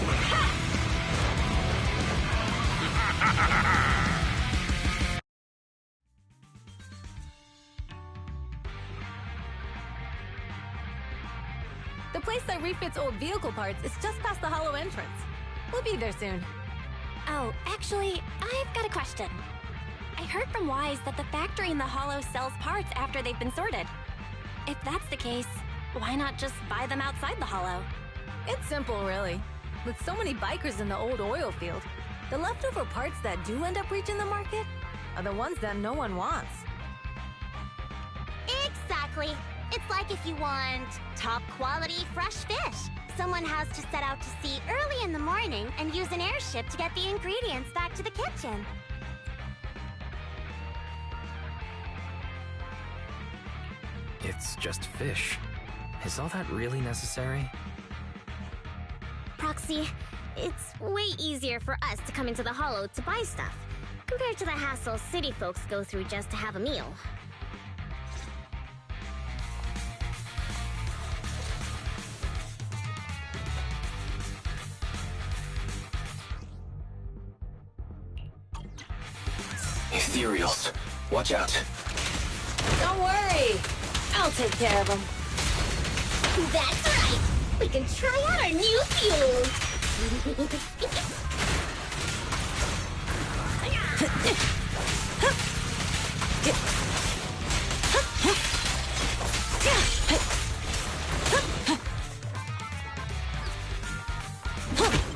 The place that refits old vehicle parts is just past the hollow entrance. We'll be there soon. Oh, actually, I've got a question. I heard from Wise that the factory in the hollow sells parts after they've been sorted. If that's the case, why not just buy them outside the hollow? It's simple, really. With so many bikers in the old oil field, the leftover parts that do end up reaching the market are the ones that no one wants. Exactly. It's like if you want top quality fresh fish. Someone has to set out to sea early in the morning and use an airship to get the ingredients back to the kitchen. It's just fish. Is all that really necessary? Proxy, it's way easier for us to come into the hollow to buy stuff, compared to the hassle city folks go through just to have a meal. Ethereals. Watch out. Don't worry. I'll take care of them. That's right! We can try out our new fuel!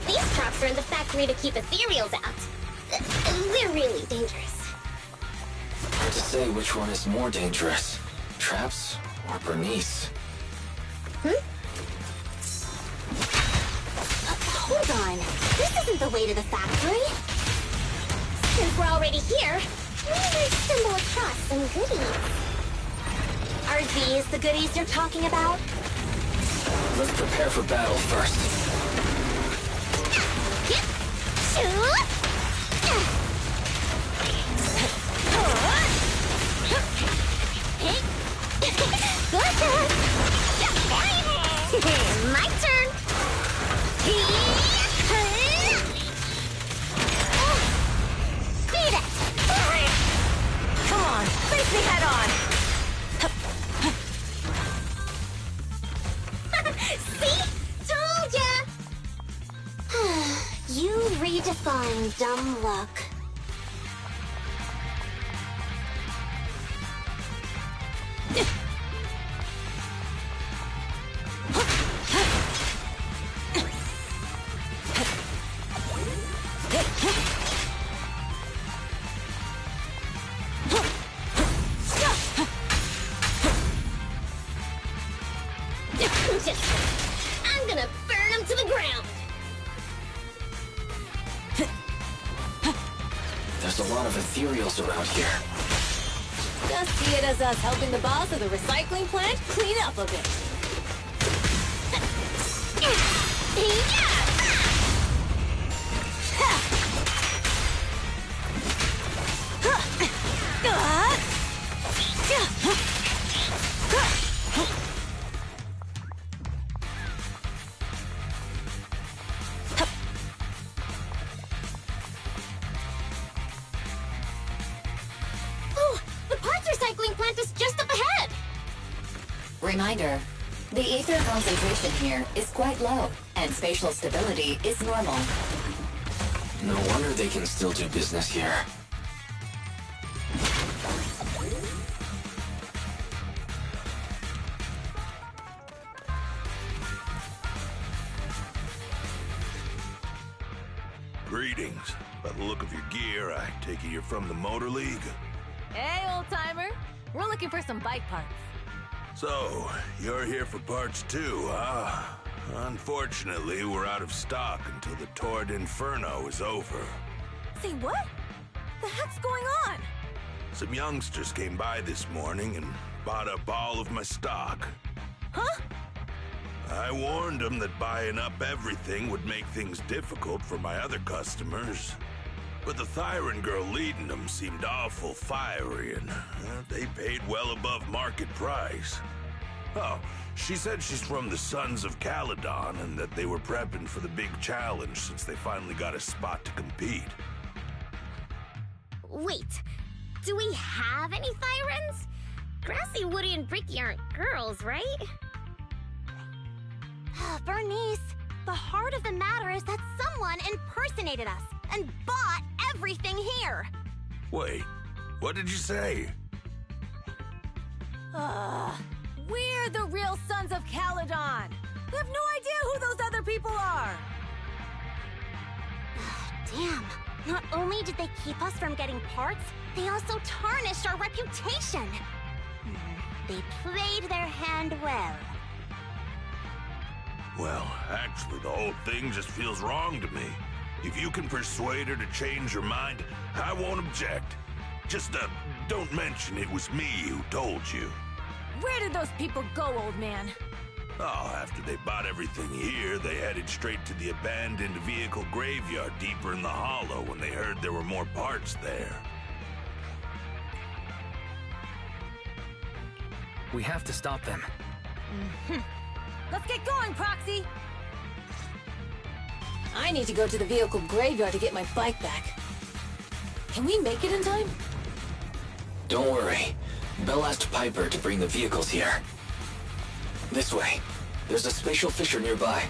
These traps are in the factory to keep ethereals out. They're really dangerous. Hard to say which one is more dangerous. Traps or Bernice? Hold on. This isn't the way to the factory. Since we're already here, we stumble across some goodies. Are these the goodies you're talking about? Let's prepare for battle first. My turn! Beat it! Come on, face me head on! See? Told ya! You redefine dumb luck. I'm gonna burn them to the ground! There's a lot of ethereals around here. Just see it as us helping the boss of the recycling plant clean up a bit. Oh, the parts recycling plant is just up ahead! Reminder, the ether concentration here is quite low, and spatial stability is normal. No wonder they can still do business here. Greetings. By the look of your gear, I take it you're from the Motor League? Hey, old-timer. We're looking for some bike parts. So, you're here for parts too, huh? Unfortunately, we're out of stock until the Torrid Inferno is over. Say what? The heck's going on? Some youngsters came by this morning and bought up all of my stock. Huh? I warned them that buying up everything would make things difficult for my other customers. But the Thyron girl leading them seemed awful fiery, and they paid well above market price. Oh, she said she's from the Sons of Caledon and that they were prepping for the big challenge since they finally got a spot to compete. Wait, do we have any Thyrans? Grassy, Woody, and Bricky aren't girls, right? Bernice, the heart of the matter is that someone impersonated us and bought everything here. Wait, what did you say? We're the real Sons of Caledon. We have no idea who those other people are. Damn. Not only did they keep us from getting parts, they also tarnished our reputation. They played their hand well. Well, actually, the whole thing just feels wrong to me. If you can persuade her to change her mind, I won't object. Just, don't mention it was me who told you. Where did those people go, old man? Oh, after they bought everything here, they headed straight to the abandoned vehicle graveyard deeper in the hollow when they heard there were more parts there. We have to stop them. Let's get going, Proxy! I need to go to the vehicle graveyard to get my bike back. Can we make it in time? Don't worry. Belle asked Piper to bring the vehicles here. This way. There's a spatial fissure nearby.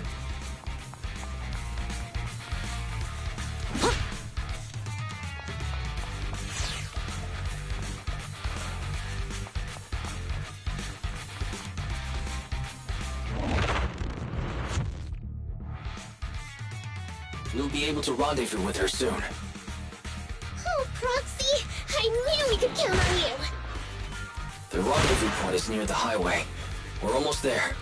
We'll be able to rendezvous with her soon. Oh, Proxy! I knew we could count on you! The rendezvous point is near the highway. We're almost there.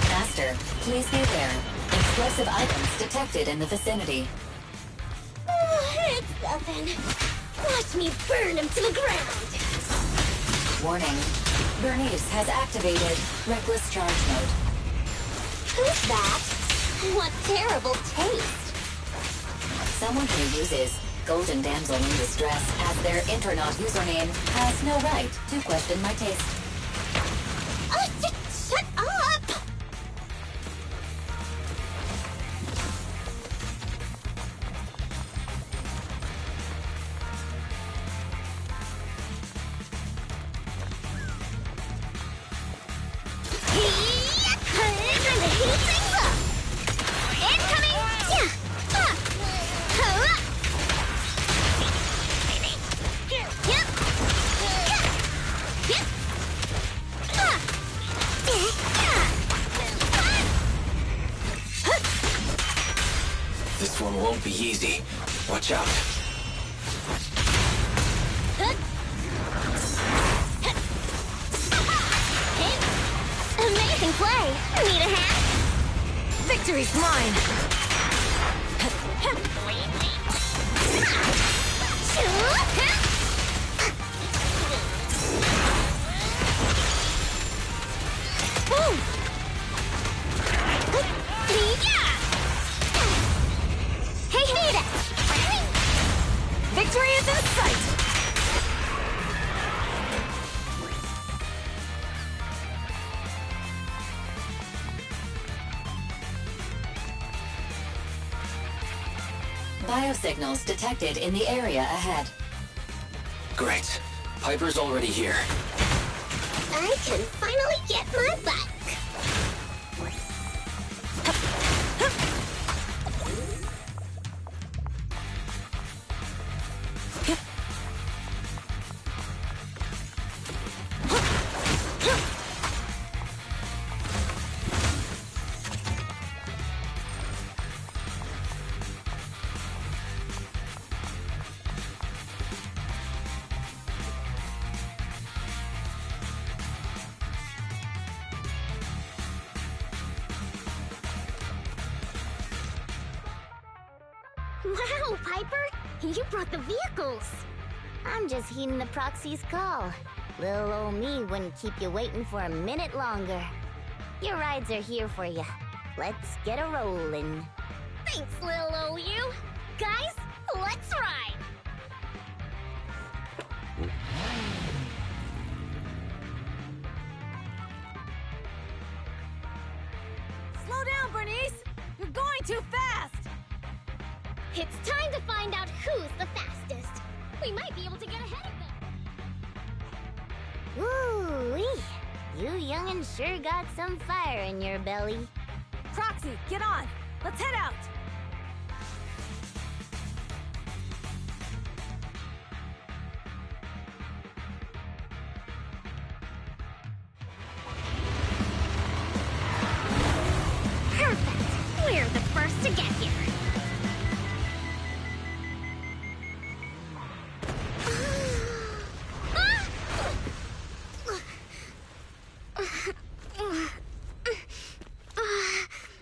Master, please be aware. Explosive items detected in the vicinity. Oh, it's nothing. Watch me burn him to the ground! Warning. Bernice has activated Reckless Charge Mode. Who's that? What terrible taste! Someone who uses Golden Damsel in Distress as their Intronaut username has no right to question my taste. Shut up! This one won't be easy. Watch out. Amazing play! Need a hand? Victory's mine! Victory is in sight! Biosignals detected in the area ahead. Great. Piper's already here. I can finally get my back. Wow, Piper! You brought the vehicles! I'm just heeding the proxy's call. Little old me wouldn't keep you waiting for a minute longer. Your rides are here for you. Let's get a rollin'. Thanks, little old you! Guys, let's ride! It's time to find out who's the fastest. We might be able to get ahead of them. Ooh-wee. You young'uns sure got some fire in your belly. Proxy, get on! Let's head out! Perfect! We're the first to get here.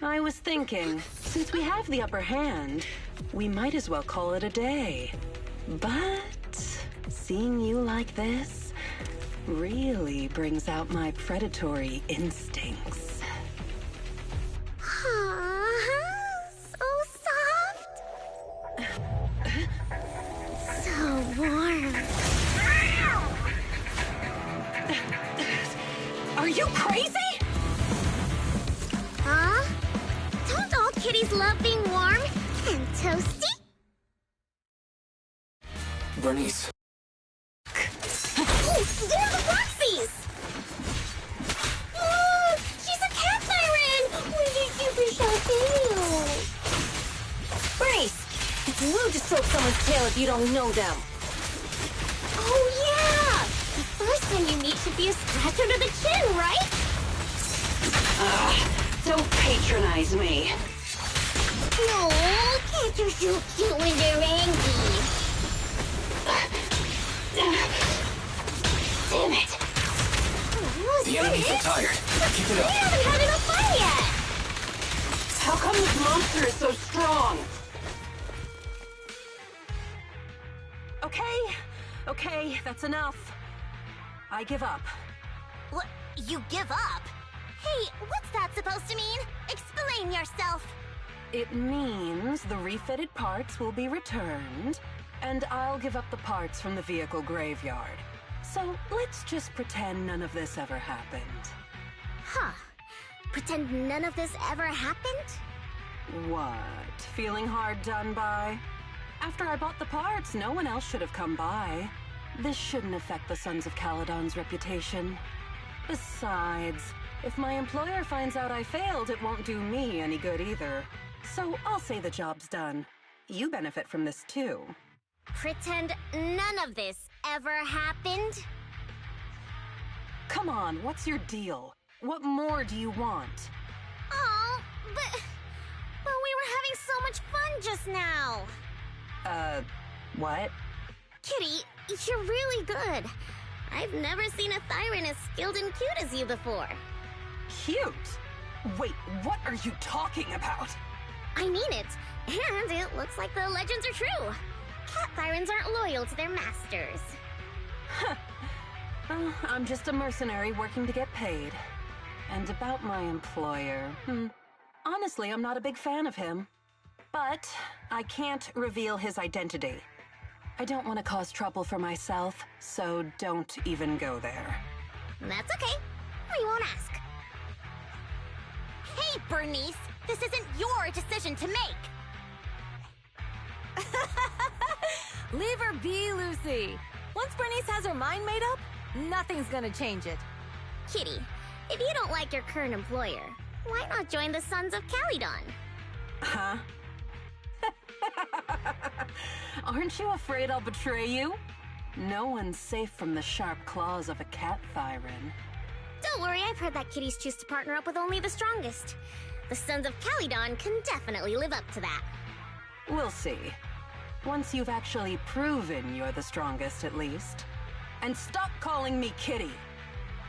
I was thinking, since we have the upper hand, we might as well call it a day. But seeing you like this really brings out my predatory instincts. So soft. So warm. Are you crazy? Huh? Don't all kitties love being warm and toasty? Bernice. Oh, they're the Roxies! She's a cat siren! We did super sharp. Bernice! It's rude to stroke someone's tail if you don't know them. Oh, yeah! The first time you meet should be a scratch under the chin, right? Don't patronize me. No, cats are so cute when they're angry. Damn it! The enemies are tired. Keep it We up. haven't had enough fun yet! How come this monster is so strong? Okay, that's enough. I give up. What? You give up? Hey, what's that supposed to mean? Explain yourself. It means the refitted parts will be returned, and I'll give up the parts from the vehicle graveyard. So let's just pretend none of this ever happened. Huh. Pretend none of this ever happened? What? Feeling hard done by? After I bought the parts, no one else should have come by. This shouldn't affect the Sons of Caledon's reputation. Besides, if my employer finds out I failed, it won't do me any good either. So I'll say the job's done. You benefit from this too. Pretend none of this ever happened? Come on, what's your deal? What more do you want? Oh, but we were having so much fun just now. What? Kitty, you're really good. I've never seen a Thyran as skilled and cute as you before. Cute? Wait, what are you talking about? I mean it, and it looks like the legends are true. Cat Thyrans aren't loyal to their masters. Well, I'm just a mercenary working to get paid. And about my employer, honestly, I'm not a big fan of him. But I can't reveal his identity. I don't want to cause trouble for myself, so don't even go there. That's okay. We won't ask. Hey, Bernice! This isn't your decision to make! Leave her be, Lucy. Once Bernice has her mind made up, nothing's gonna change it. Kitty, if you don't like your current employer, why not join the Sons of Caledon? Huh? Aren't you afraid I'll betray you? No one's safe from the sharp claws of a cat Thyran. Don't worry, I've heard that kitties choose to partner up with only the strongest. The Sons of Caledon can definitely live up to that. We'll see. Once you've actually proven you're the strongest, at least. And stop calling me Kitty.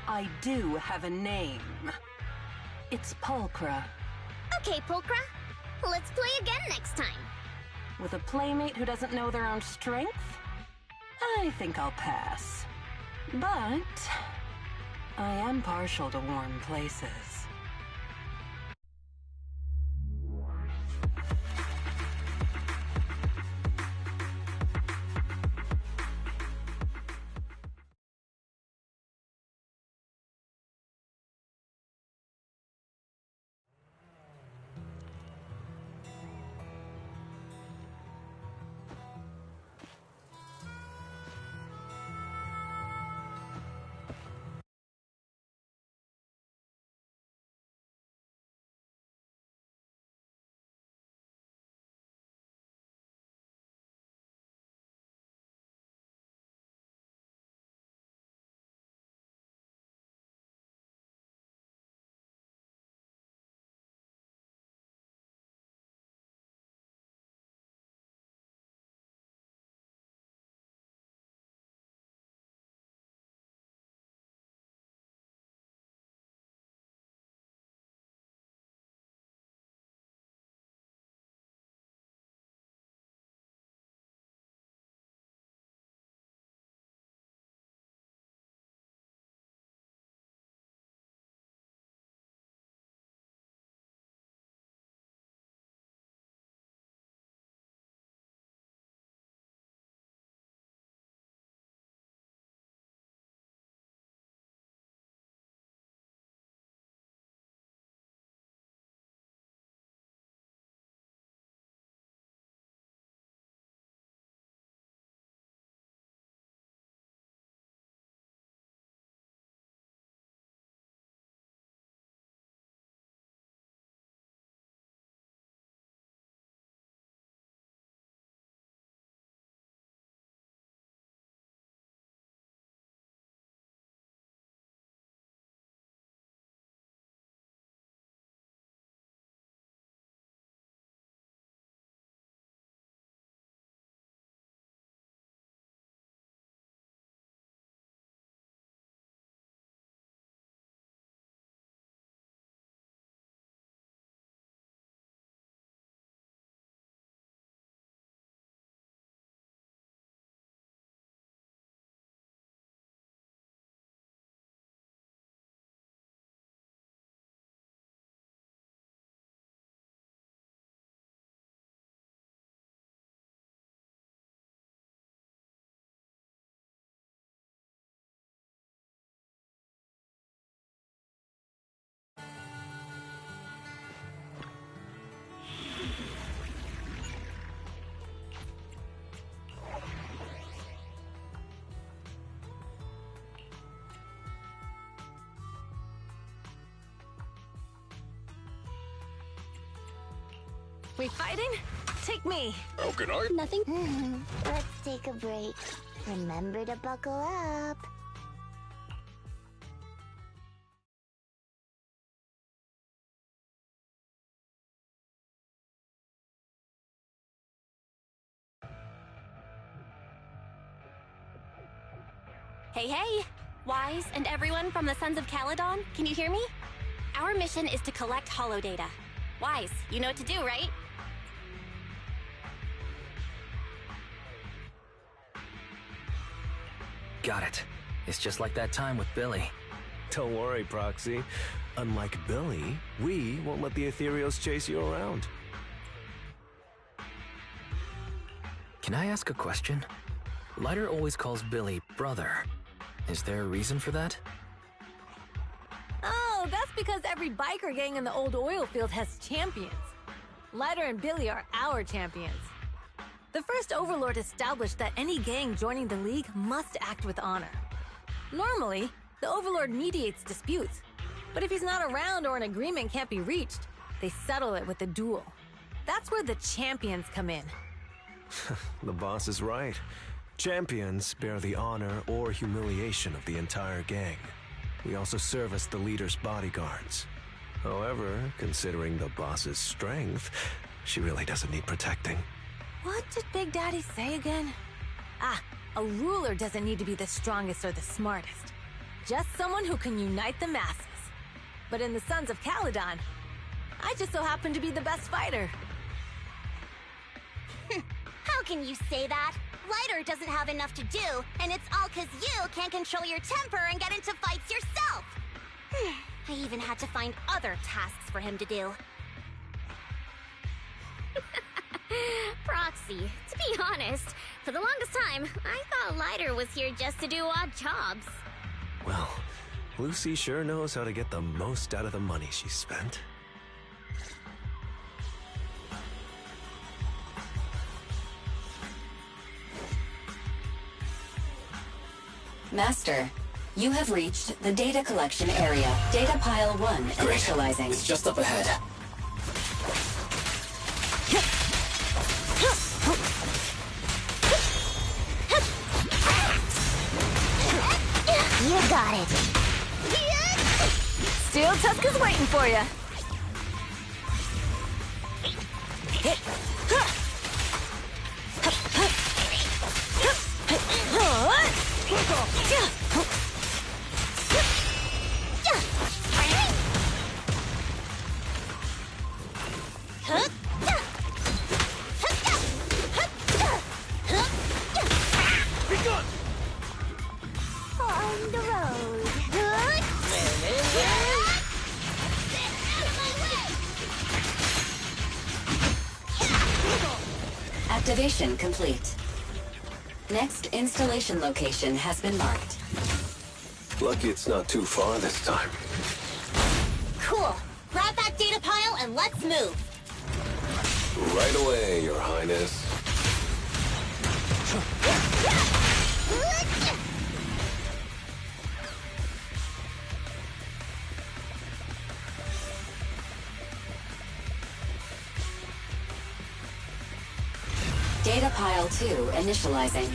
I do have a name. It's Pulchra. Okay, Pulchra. Let's play again next time. With a playmate who doesn't know their own strength? I think I'll pass. But I am partial to warm places. We fighting? Take me. How can I? Nothing. Let's take a break. Remember to buckle up. Hey, hey! Wise and everyone from the Sons of Caledon, can you hear me? Our mission is to collect holo data. Wise, you know what to do, right? Got it. It's just like that time with Billy. Don't worry, Proxy. Unlike Billy, we won't let the ethereals chase you around. Can I ask a question? Lighter always calls Billy brother. Is there a reason for that? Oh, that's because every biker gang in the old oil field has champions. Lighter and Billy are our champions. The first Overlord established that any gang joining the League must act with honor. Normally, the Overlord mediates disputes, but if he's not around or an agreement can't be reached, they settle it with a duel. That's where the champions come in. The boss is right. Champions bear the honor or humiliation of the entire gang. We also serve as the leader's bodyguards. However, considering the boss's strength, she really doesn't need protecting. What did Big Daddy say again? Ah, a ruler doesn't need to be the strongest or the smartest. Just someone who can unite the masses. But in the Sons of Caledon, I just so happen to be the best fighter. How can you say that? Lighter doesn't have enough to do, and it's all 'cause you can't control your temper and get into fights yourself. I even had to find other tasks for him to do. Proxy, to be honest, for the longest time, I thought Lighter was here just to do odd jobs. Well, Lucy sure knows how to get the most out of the money she spent. Master, you have reached the data collection area. Data pile 1 initializing. It's just up ahead. You got it. Steel Tusk is waiting for you. On the road. Activation complete. Next installation location has been marked. Lucky it's not too far this time. Cool. Grab that data pile and let's move. Right away, Your Highness. Data pile 2 initializing.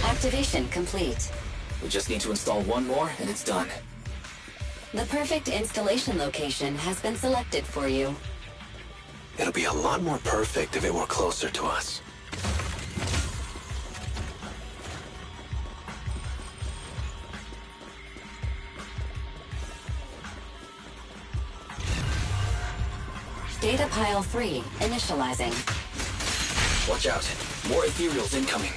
Activation complete. We just need to install one more and it's done. The perfect installation location has been selected for you. It'll be a lot more perfect if it were closer to us. Data pile 3 initializing. Watch out. More ethereals incoming.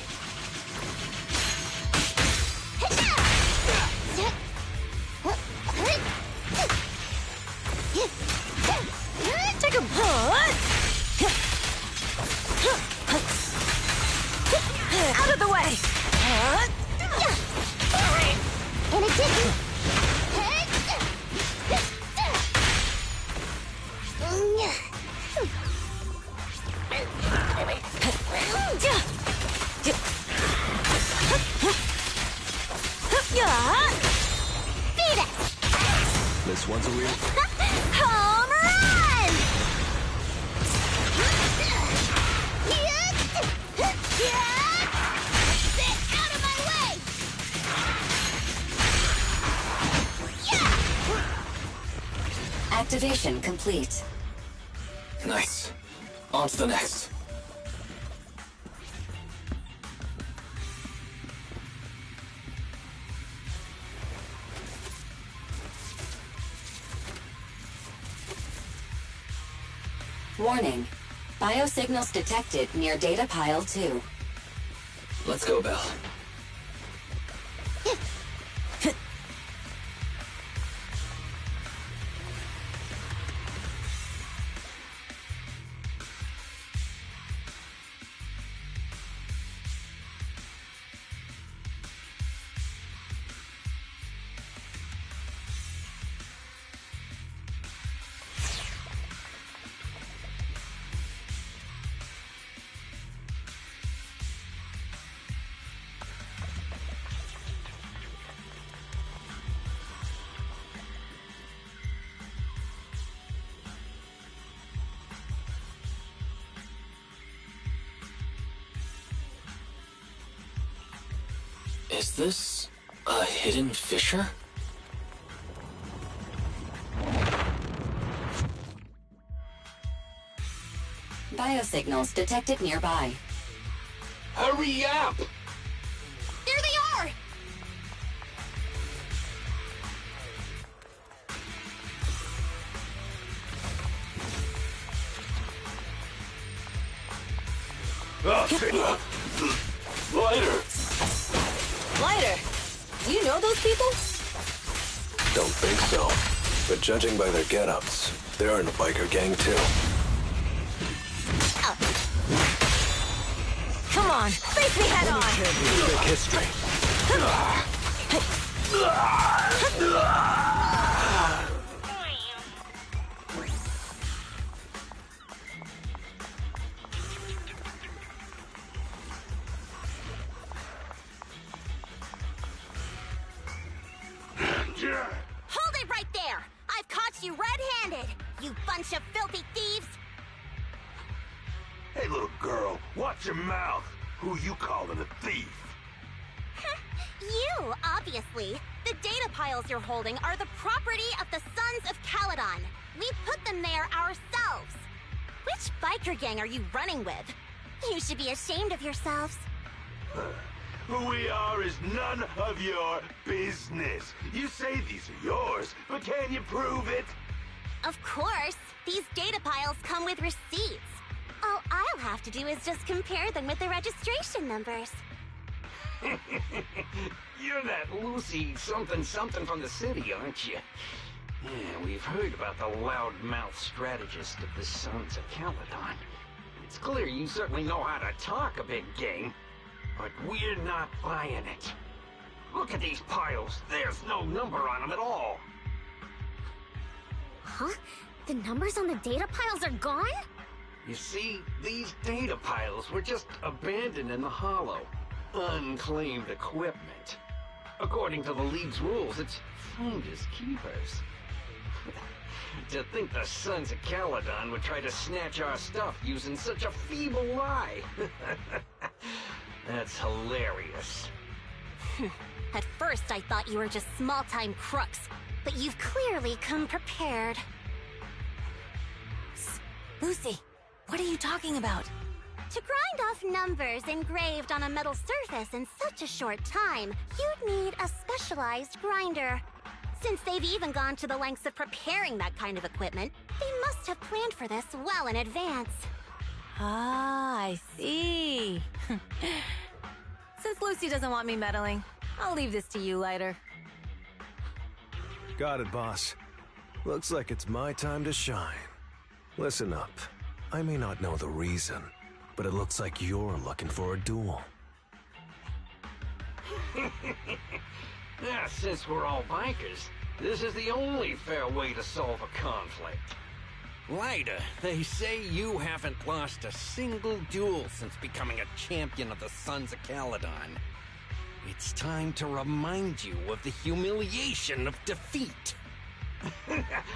Take a punt! Out of the way! In addition... once a week? Home run! Sit out of my way! Activation complete. Nice. On to the next. Warning. Biosignals detected near data pile 2. Let's go, Belle. Is this a hidden fissure? Biosignals detected nearby. Hurry up! There they are! Lighter! Lighter, do you know those people? Don't think so. But judging by their get-ups, they're in a biker gang too. Come on, face me head on! Champions make history. Hold it right there! I've caught you red-handed, you bunch of filthy thieves! Hey, little girl, watch your mouth. Who you calling a thief? You, obviously. The data piles you're holding are the property of the Sons of Caledon. We put them there ourselves. Which biker gang are you running with? You should be ashamed of yourselves. Who we are is none of your business. You say these are yours, but can you prove it? Of course. These data piles come with receipts. All I'll have to do is just compare them with the registration numbers. You're that Lucy something from the city, aren't you? Yeah, we've heard about the loudmouth strategist of the Sons of Caledon. It's clear you certainly know how to talk a big game, but we're not buying it. Look at these piles. There's no number on them at all. Huh? The numbers on the data piles are gone? You see, these data piles were just abandoned in the hollow. Unclaimed equipment. According to the League's rules, it's finders keepers. To think the Sons of Caledon would try to snatch our stuff using such a feeble lie. That's hilarious. At first I thought you were just small-time crooks, but you've clearly come prepared. Lucy, what are you talking about? To grind off numbers engraved on a metal surface in such a short time, you'd need a specialized grinder. Since they've even gone to the lengths of preparing that kind of equipment, they must have planned for this well in advance. Ah, I see. Since Lucy doesn't want me meddling, I'll leave this to you, Lighter. Got it, boss. Looks like it's my time to shine. Listen up. I may not know the reason, but it looks like you're looking for a duel. Since we're all bikers, this is the only fair way to solve a conflict. Lighter, they say you haven't lost a single duel since becoming a champion of the Sons of Caledon. It's time to remind you of the humiliation of defeat.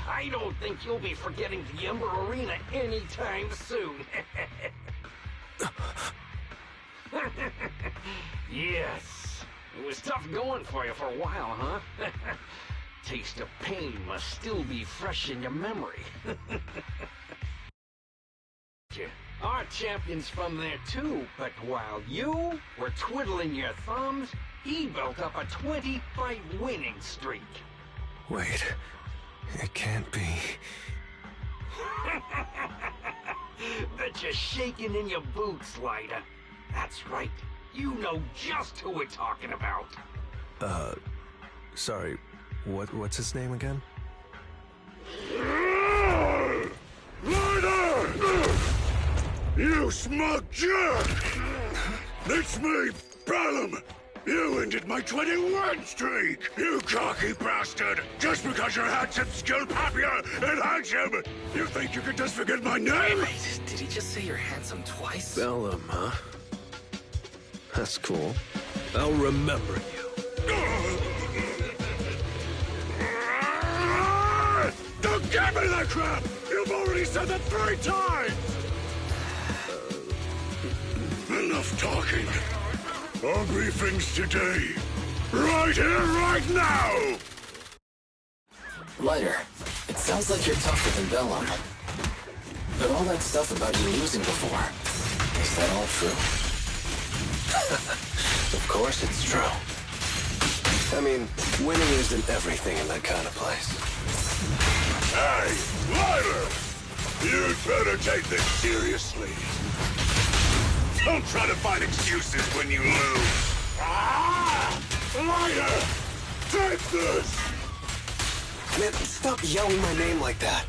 I don't think you'll be forgetting the Ember Arena anytime soon. Yes, it was tough going for you for a while, huh? Taste of pain must still be fresh in your memory. Our champion's from there too, but while you were twiddling your thumbs, he built up a 20-fight winning streak. Wait, it can't be. Bet you're shaking in your boots, Lighter. That's right. You know just who we're talking about. Sorry, what's his name again? Lighter! You smug jerk! It's me, Bellum! You ended my 20-win streak! You cocky bastard! Just because you're handsome, skilled, happier, and handsome! You think you can just forget my name? Wait, did he just say you're handsome twice? Bellum, huh? That's cool. I'll remember you. Don't give me that crap! You've already said that 3 times! Enough talking. I'll brief things today. Right here, right now! Lighter, it sounds like you're tougher than Bellum. But all that stuff about you losing before, is that all true? Of course it's true. I mean, winning isn't everything in that kind of place. Hey, Lighter! You'd better take this seriously. Don't try to find excuses when you lose. Lighter! Take this! Man, stop yelling my name like that.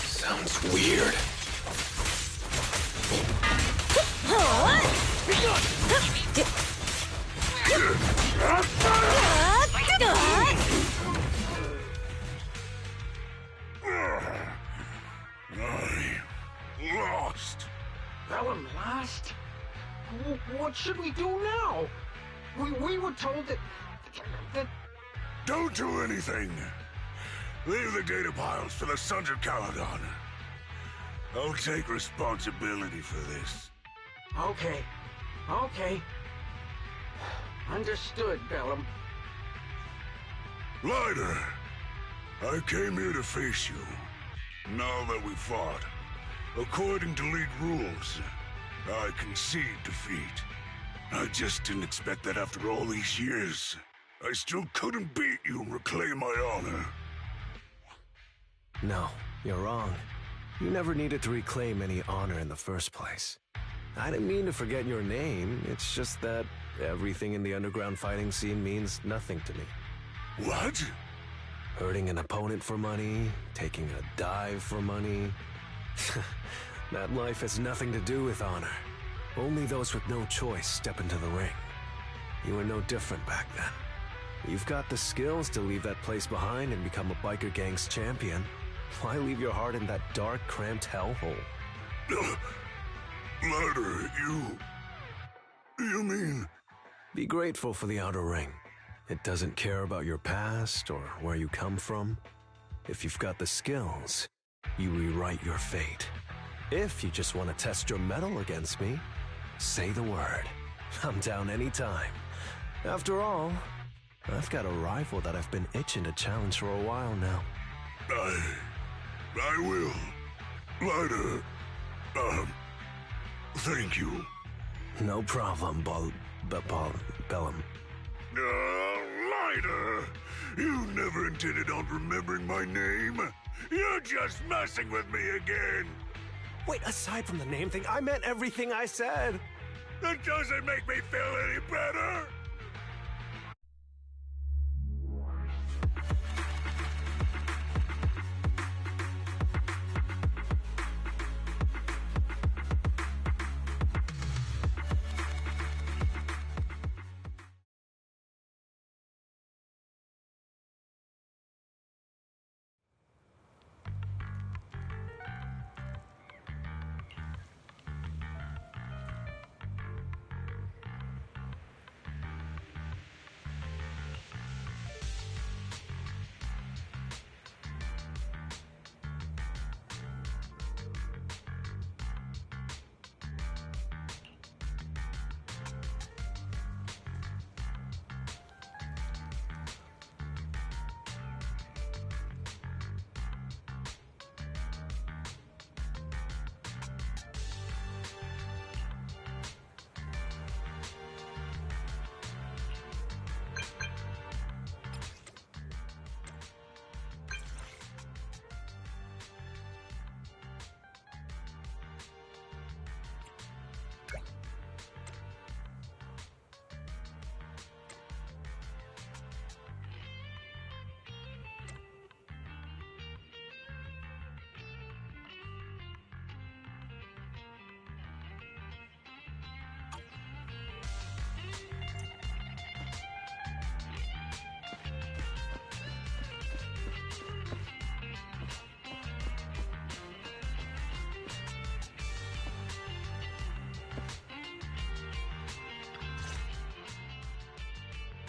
Sounds weird. I lost. Bellum lost? What should we do now? We were told that... Don't do anything. Leave the data piles for the Sons of Caledon. I'll take responsibility for this. Okay. Understood, Bellum. Lighter, I came here to face you. Now that we fought, according to League rules, I concede defeat. I just didn't expect that after all these years, I still couldn't beat you and reclaim my honor. No, you're wrong. You never needed to reclaim any honor in the first place. I didn't mean to forget your name, it's just that everything in the underground fighting scene means nothing to me. What? Hurting an opponent for money, taking a dive for money. That life has nothing to do with honor. Only those with no choice step into the ring. You were no different back then. You've got the skills to leave that place behind and become a biker gang's champion. Why leave your heart in that dark, cramped hellhole? Lighter, you mean... Be grateful for the outer ring. It doesn't care about your past or where you come from. If you've got the skills, you rewrite your fate. If you just want to test your mettle against me, say the word. I'm down anytime. After all, I've got a rival that I've been itching to challenge for a while now. I will. Lighter, thank you. No problem, Bellum. Lighter! You never intended on remembering my name. You're just messing with me again. Wait, aside from the name thing, I meant everything I said. That doesn't make me feel any better.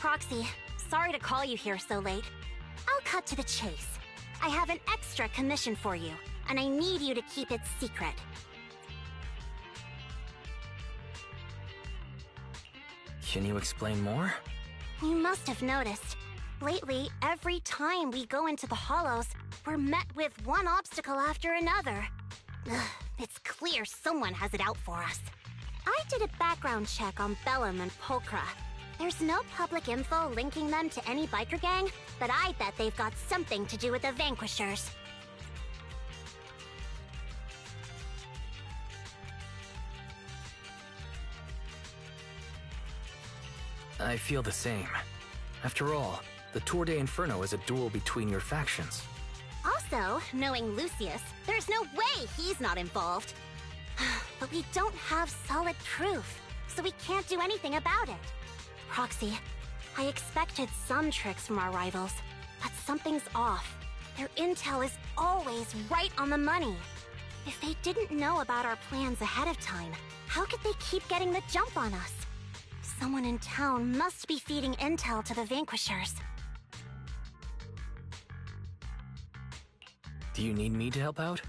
Proxy, sorry to call you here so late. I'll cut to the chase. I have an extra commission for you, and I need you to keep it secret. Can you explain more? You must have noticed. Lately, every time we go into the Hollows, we're met with one obstacle after another. Ugh, it's clear someone has it out for us. I did a background check on Bellum and Pulchra. There's no public info linking them to any biker gang, but I bet they've got something to do with the Vanquishers. I feel the same. After all, the Tour de Inferno is a duel between your factions. Also, knowing Lucius, there's no way he's not involved. But we don't have solid proof, so we can't do anything about it. Proxy, I expected some tricks from our rivals, but something's off. Their intel is always right on the money. If they didn't know about our plans ahead of time, how could they keep getting the jump on us? Someone in town must be feeding intel to the Vanquishers. Do you need me to help out?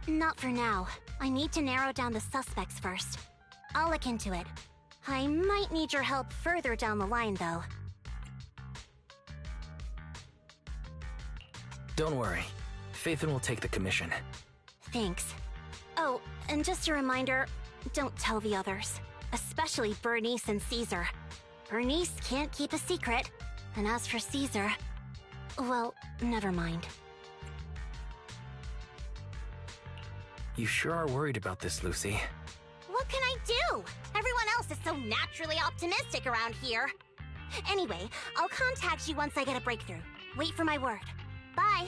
Not for now. I need to narrow down the suspects first. I'll look into it. I might need your help further down the line, though. Don't worry. Phaethon will take the commission. Thanks. Oh, and just a reminder, don't tell the others. Especially Bernice and Caesar. Bernice can't keep a secret. And as for Caesar, well, never mind. You sure are worried about this, Lucy. What can I do? Everyone else is so naturally optimistic around here. Anyway, I'll contact you once I get a breakthrough. Wait for my word. Bye.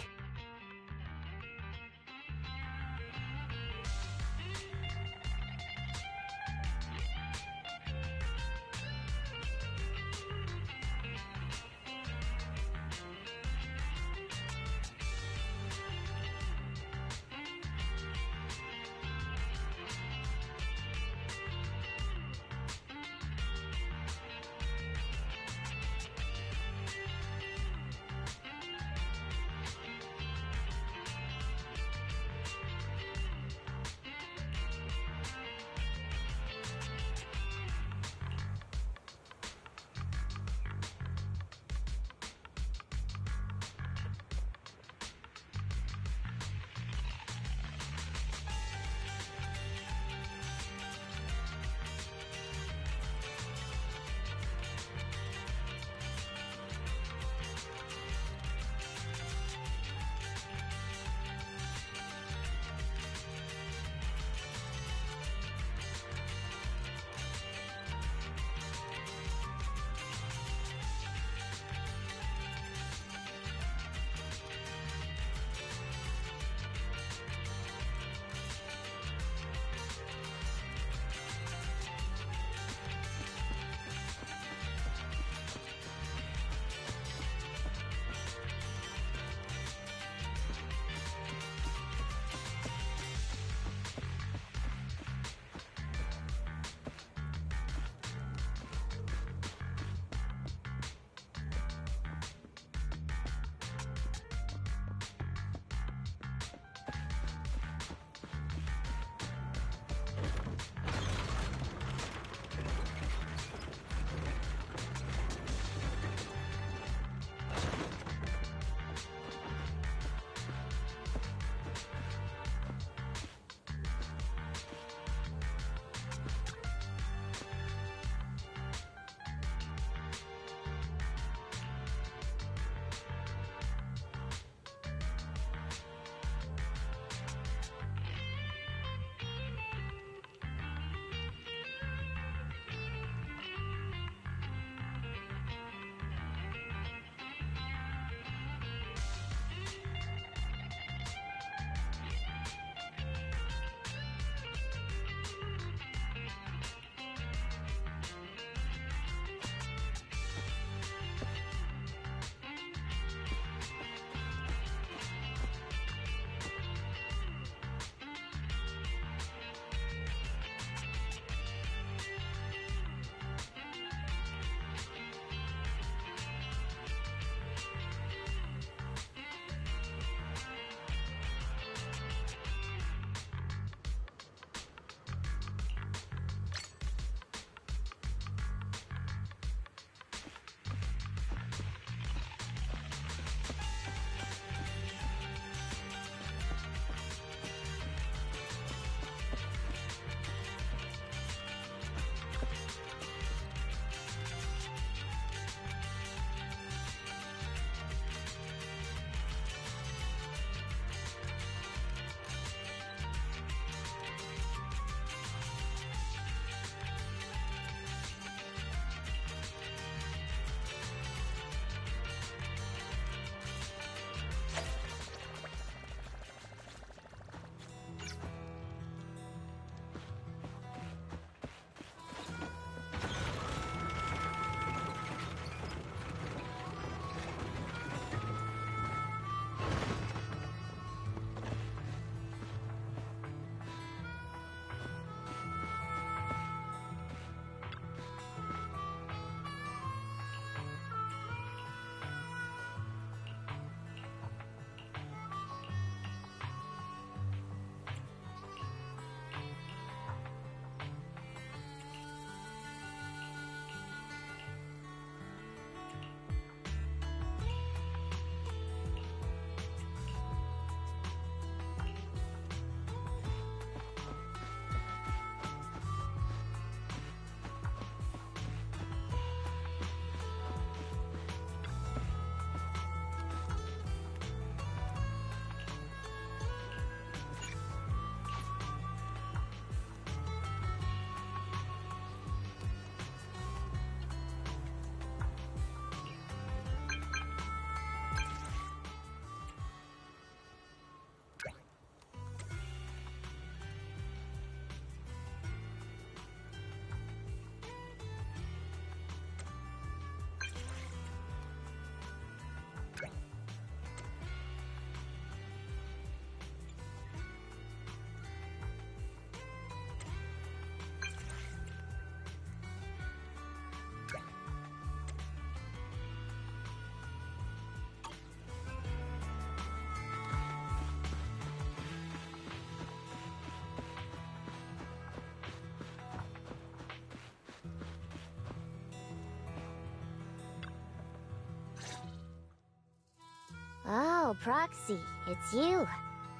Oh, Proxy, it's you.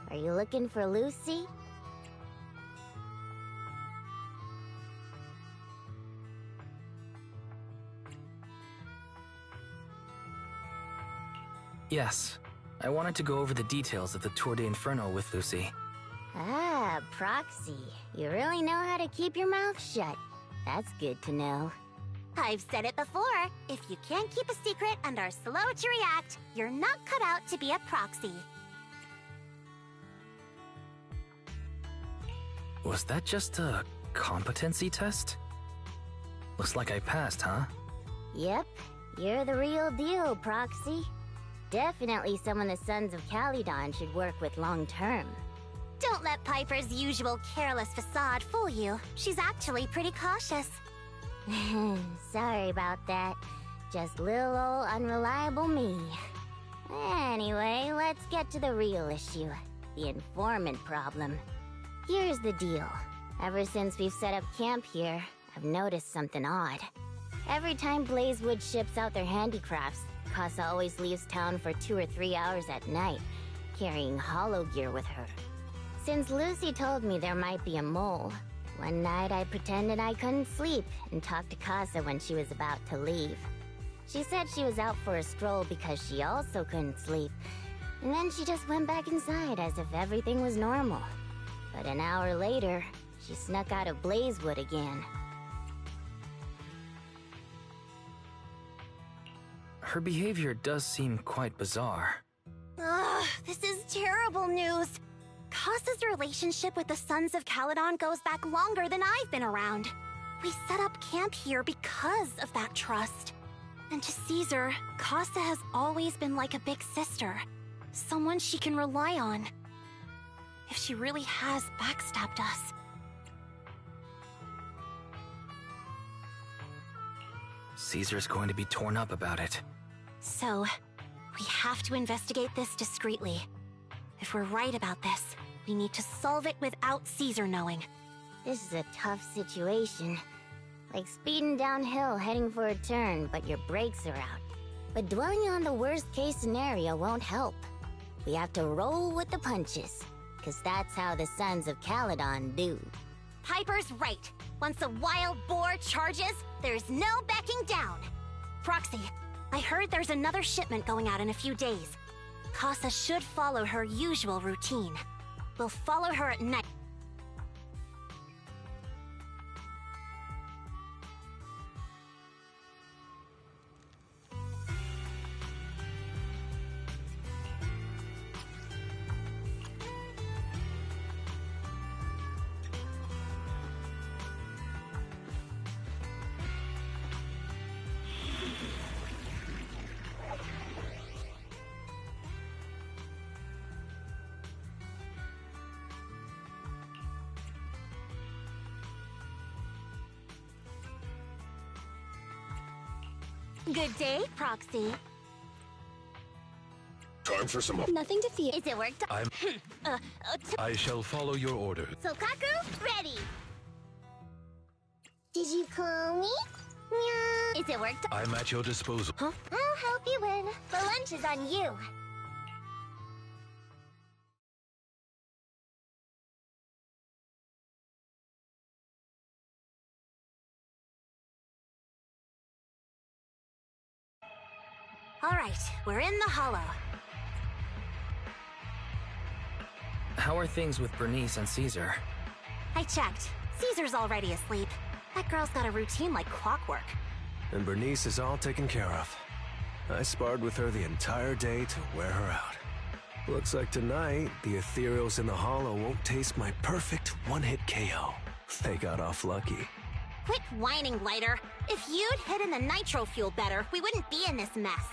Are you looking for Lucy? Yes. I wanted to go over the details of the Tour de Inferno with Lucy. Ah, Proxy. You really know how to keep your mouth shut. That's good to know. I've said it before. If you can't keep a secret and are slow to react, you're not cut out to be a proxy. Was that just a competency test? Looks like I passed, huh? Yep, you're the real deal, Proxy. Definitely someone the Sons of Caledon should work with long-term. Don't let Piper's usual careless facade fool you. She's actually pretty cautious. Sorry about that. Just little old unreliable me. Anyway, let's get to the real issue. The informant problem. Here's the deal. Ever since we've set up camp here, I've noticed something odd. Every time Blazewood ships out their handicrafts, Casa always leaves town for 2 or 3 hours at night, carrying hollow gear with her. Since Lucy told me there might be a mole, one night I pretended I couldn't sleep and talked to Casa when she was about to leave. She said she was out for a stroll because she also couldn't sleep, and then she just went back inside as if everything was normal. But an hour later, she snuck out of Blazewood again. Her behavior does seem quite bizarre. Ugh, this is terrible news. Casa's relationship with the Sons of Caledon goes back longer than I've been around. We set up camp here because of that trust. And to Caesar, Casa has always been like a big sister. Someone she can rely on. If she really has backstabbed us. Caesar's going to be torn up about it. So, we have to investigate this discreetly. If we're right about this, we need to solve it without Caesar knowing. This is a tough situation. Like speeding downhill heading for a turn, but your brakes are out. But dwelling on the worst-case scenario won't help. We have to roll with the punches, because that's how the Sons of Caledon do. Piper's right. Once a wild boar charges, there's no backing down. Proxy, I heard there's another shipment going out in a few days. Casa should follow her usual routine. We'll follow her at night. Good day, Proxy. Time for some... Nothing to fear. Is it work I'm... I shall follow your order. Sokaku, ready. Did you call me? Meow. Is it work I'm at your disposal. Huh? I'll help you win. The lunch is on you. All right, we're in the hollow. How are things with Bernice and Caesar? I checked. Caesar's already asleep. That girl's got a routine like clockwork. And Bernice is all taken care of. I sparred with her the entire day to wear her out. Looks like tonight, the ethereals in the hollow won't taste my perfect one-hit KO. They got off lucky. Quit whining, Lighter. If you'd hidden the nitro fuel better, we wouldn't be in this mess.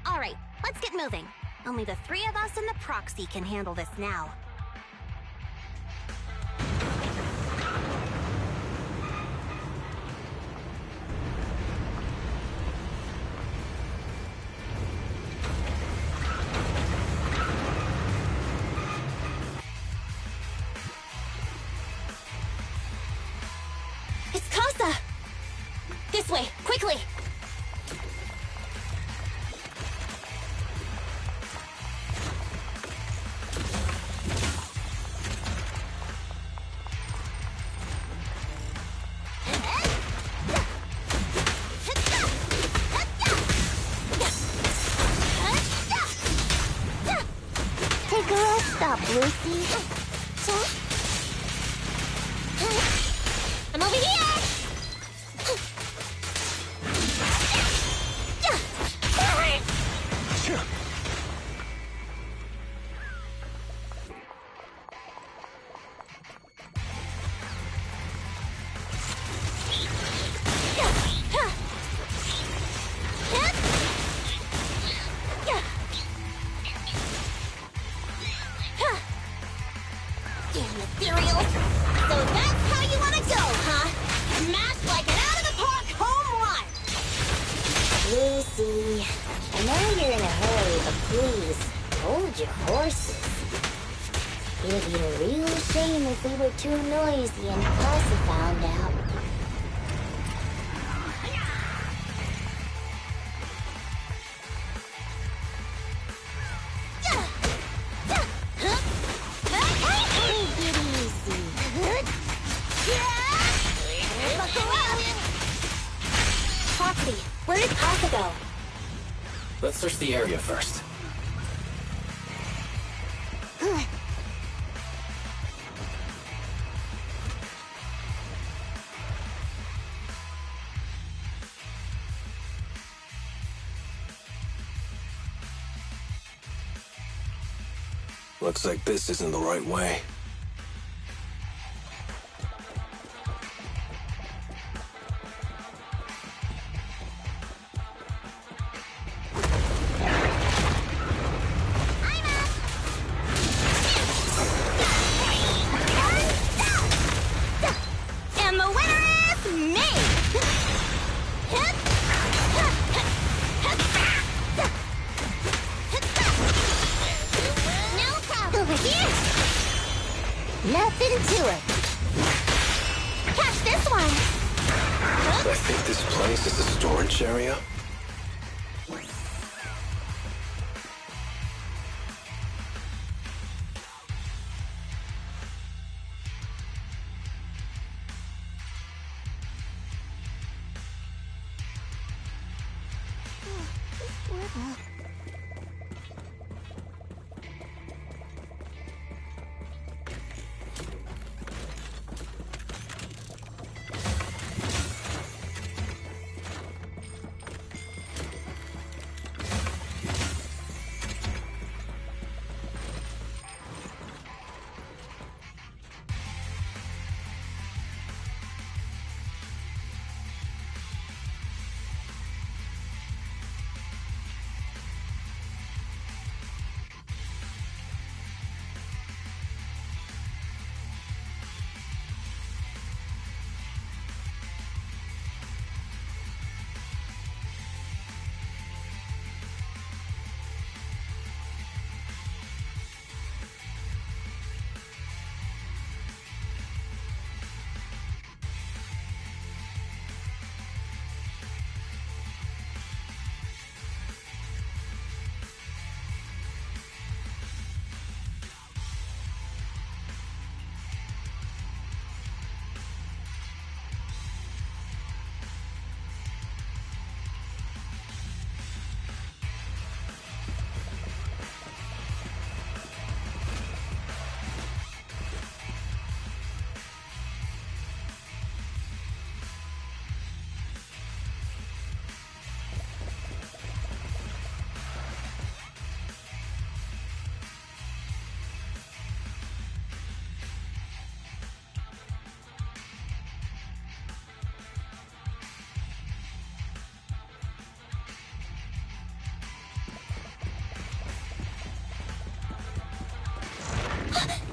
All right, let's get moving. Only the 3 of us and the Proxy can handle this now. It's Casa! This way, quickly! Lucy? I'm over here! Damn ethereal! So that's how you want to go, huh? Smash like an out-of-the-park home run! Lucy, I know you're in a hurry, but please, hold your horses. It'd be a real shame if we were too noisy and Casa found out. Proxy, where did Casa go? Let's search the area first. Looks like this isn't the right way. And the winner is me! No problem. Over here! Nothing to it. Catch this one! I think this place is a storage area.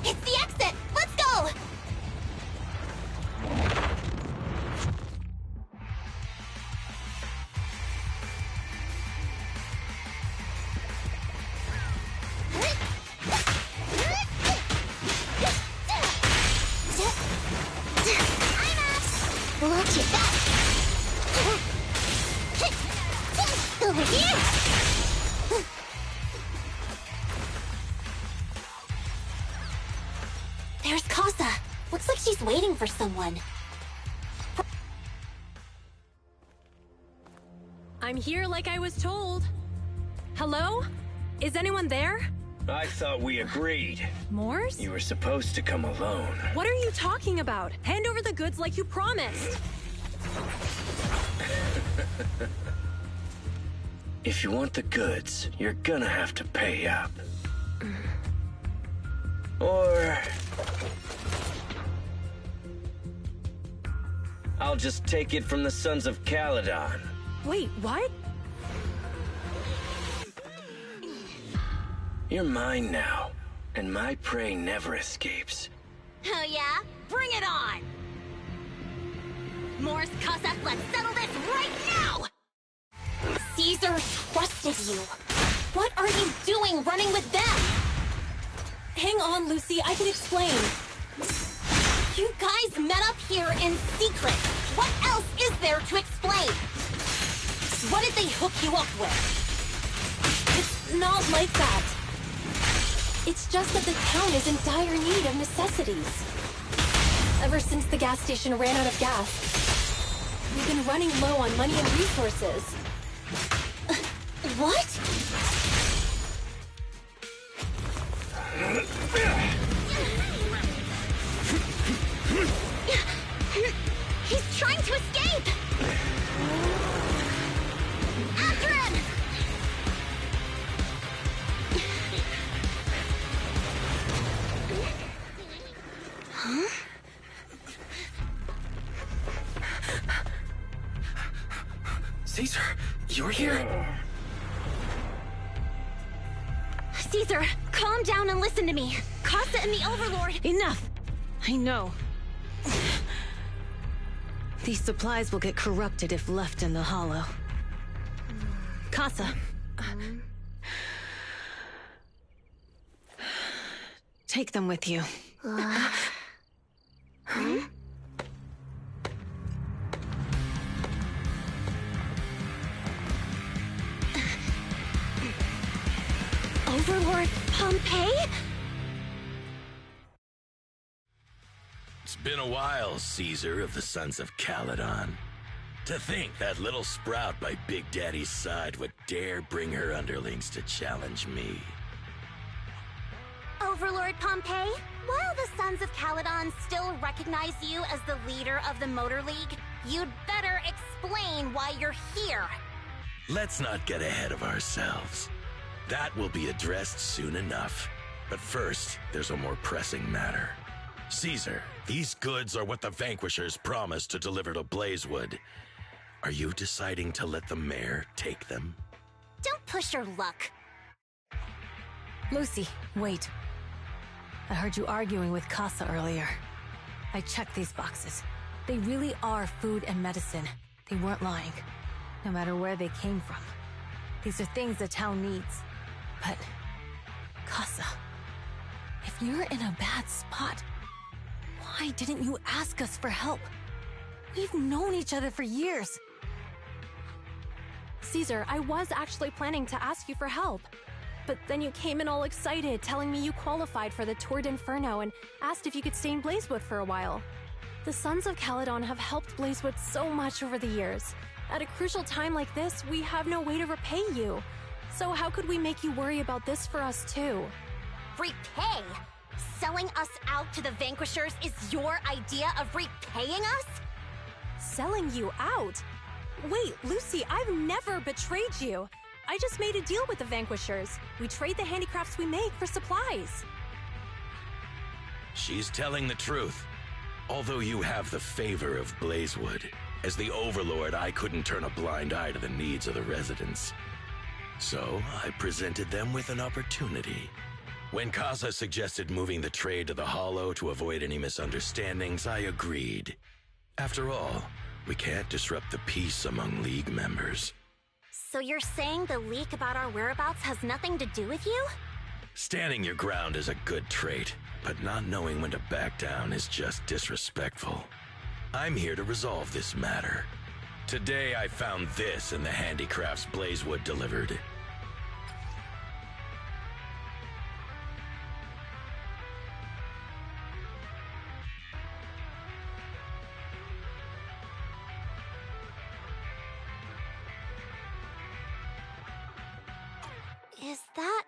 It's the exit! Let's go! Watch your back! Over here! There's Casa. Looks like she's waiting for someone. I'm here like I was told. Hello? Is anyone there? I thought we agreed. Morse? You were supposed to come alone. What are you talking about? Hand over the goods like you promised. If you want the goods, you're gonna have to pay up. Or... I'll just take it from the Sons of Caledon. Wait, what? You're mine now, and my prey never escapes. Oh yeah? Bring it on! Morse, Casa, let's settle this right now! Caesar trusted you. What are you doing running with them? Hang on, Lucy, I can explain. You guys met up here in secret. What else is there to explain? What did they hook you up with? It's not like that. It's just that the town is in dire need of necessities. Ever since the gas station ran out of gas, we've been running low on money and resources. What? He's trying to escape! After him! Huh? Caesar, you're here? Caesar, calm down and listen to me. Casa and the Overlord... Enough! I know. These supplies will get corrupted if left in the hollow. Casa. Take them with you. Overlord Pompeii? It's been a while, Caesar of the Sons of Caledon. To think that little sprout by Big Daddy's side would dare bring her underlings to challenge me. Overlord Pompeii, while the Sons of Caledon still recognize you as the leader of the Motor League, you'd better explain why you're here. Let's not get ahead of ourselves. That will be addressed soon enough. But first, there's a more pressing matter. Caesar, these goods are what the Vanquishers promised to deliver to Blazewood. Are you deciding to let the mayor take them? Don't push your luck. Lucy, wait. I heard you arguing with Casa earlier. I checked these boxes. They really are food and medicine. They weren't lying, no matter where they came from. These are things the town needs. But, Casa, if you're in a bad spot, why didn't you ask us for help? We've known each other for years. Caesar, I was actually planning to ask you for help. But then you came in all excited, telling me you qualified for the Tour d'Inferno and asked if you could stay in Blazewood for a while. The Sons of Caledon have helped Blazewood so much over the years. At a crucial time like this, we have no way to repay you. So how could we make you worry about this for us too? Repay? Selling us out to the Vanquishers is your idea of repaying us? Selling you out? Wait, Lucy, I've never betrayed you. I just made a deal with the Vanquishers. We trade the handicrafts we make for supplies. She's telling the truth. Although you have the favor of Blazewood, as the Overlord, I couldn't turn a blind eye to the needs of the residents. So, I presented them with an opportunity. When Casa suggested moving the trade to the Hollow to avoid any misunderstandings, I agreed. After all, we can't disrupt the peace among League members. So you're saying the leak about our whereabouts has nothing to do with you? Standing your ground is a good trait, but not knowing when to back down is just disrespectful. I'm here to resolve this matter. Today I found this in the handicrafts Blazewood delivered. Is that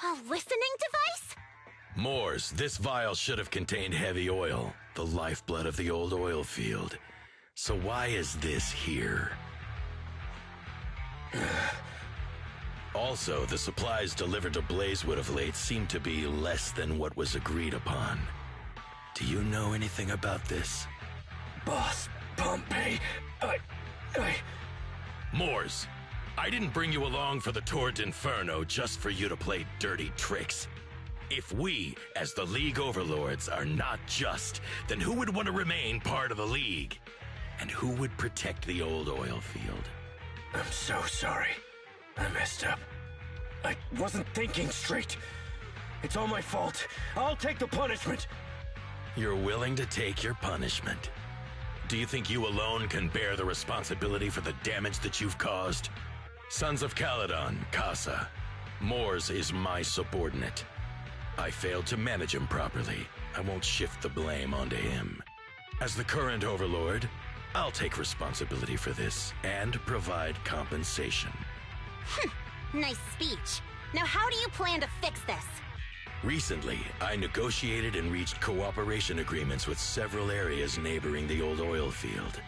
A listening device? Moors, this vial should have contained heavy oil, the lifeblood of the old oil field. So why is this here? Also, the supplies delivered to Blazewood of late seem to be less than what was agreed upon. Do you know anything about this? Boss, Pompey, Moors, I didn't bring you along for the Tour d'Inferno just for you to play dirty tricks. If we, as the League Overlords, are not just, then who would want to remain part of the League? And who would protect the old oil field? I'm so sorry. I messed up. I wasn't thinking straight. It's all my fault. I'll take the punishment. You're willing to take your punishment. Do you think you alone can bear the responsibility for the damage that you've caused? Sons of Caledon, Casa. Moors is my subordinate. I failed to manage him properly. I won't shift the blame onto him. As the current overlord, I'll take responsibility for this and provide compensation. Nice speech. Now how do you plan to fix this? Recently, I negotiated and reached cooperation agreements with several areas neighboring the old oil field.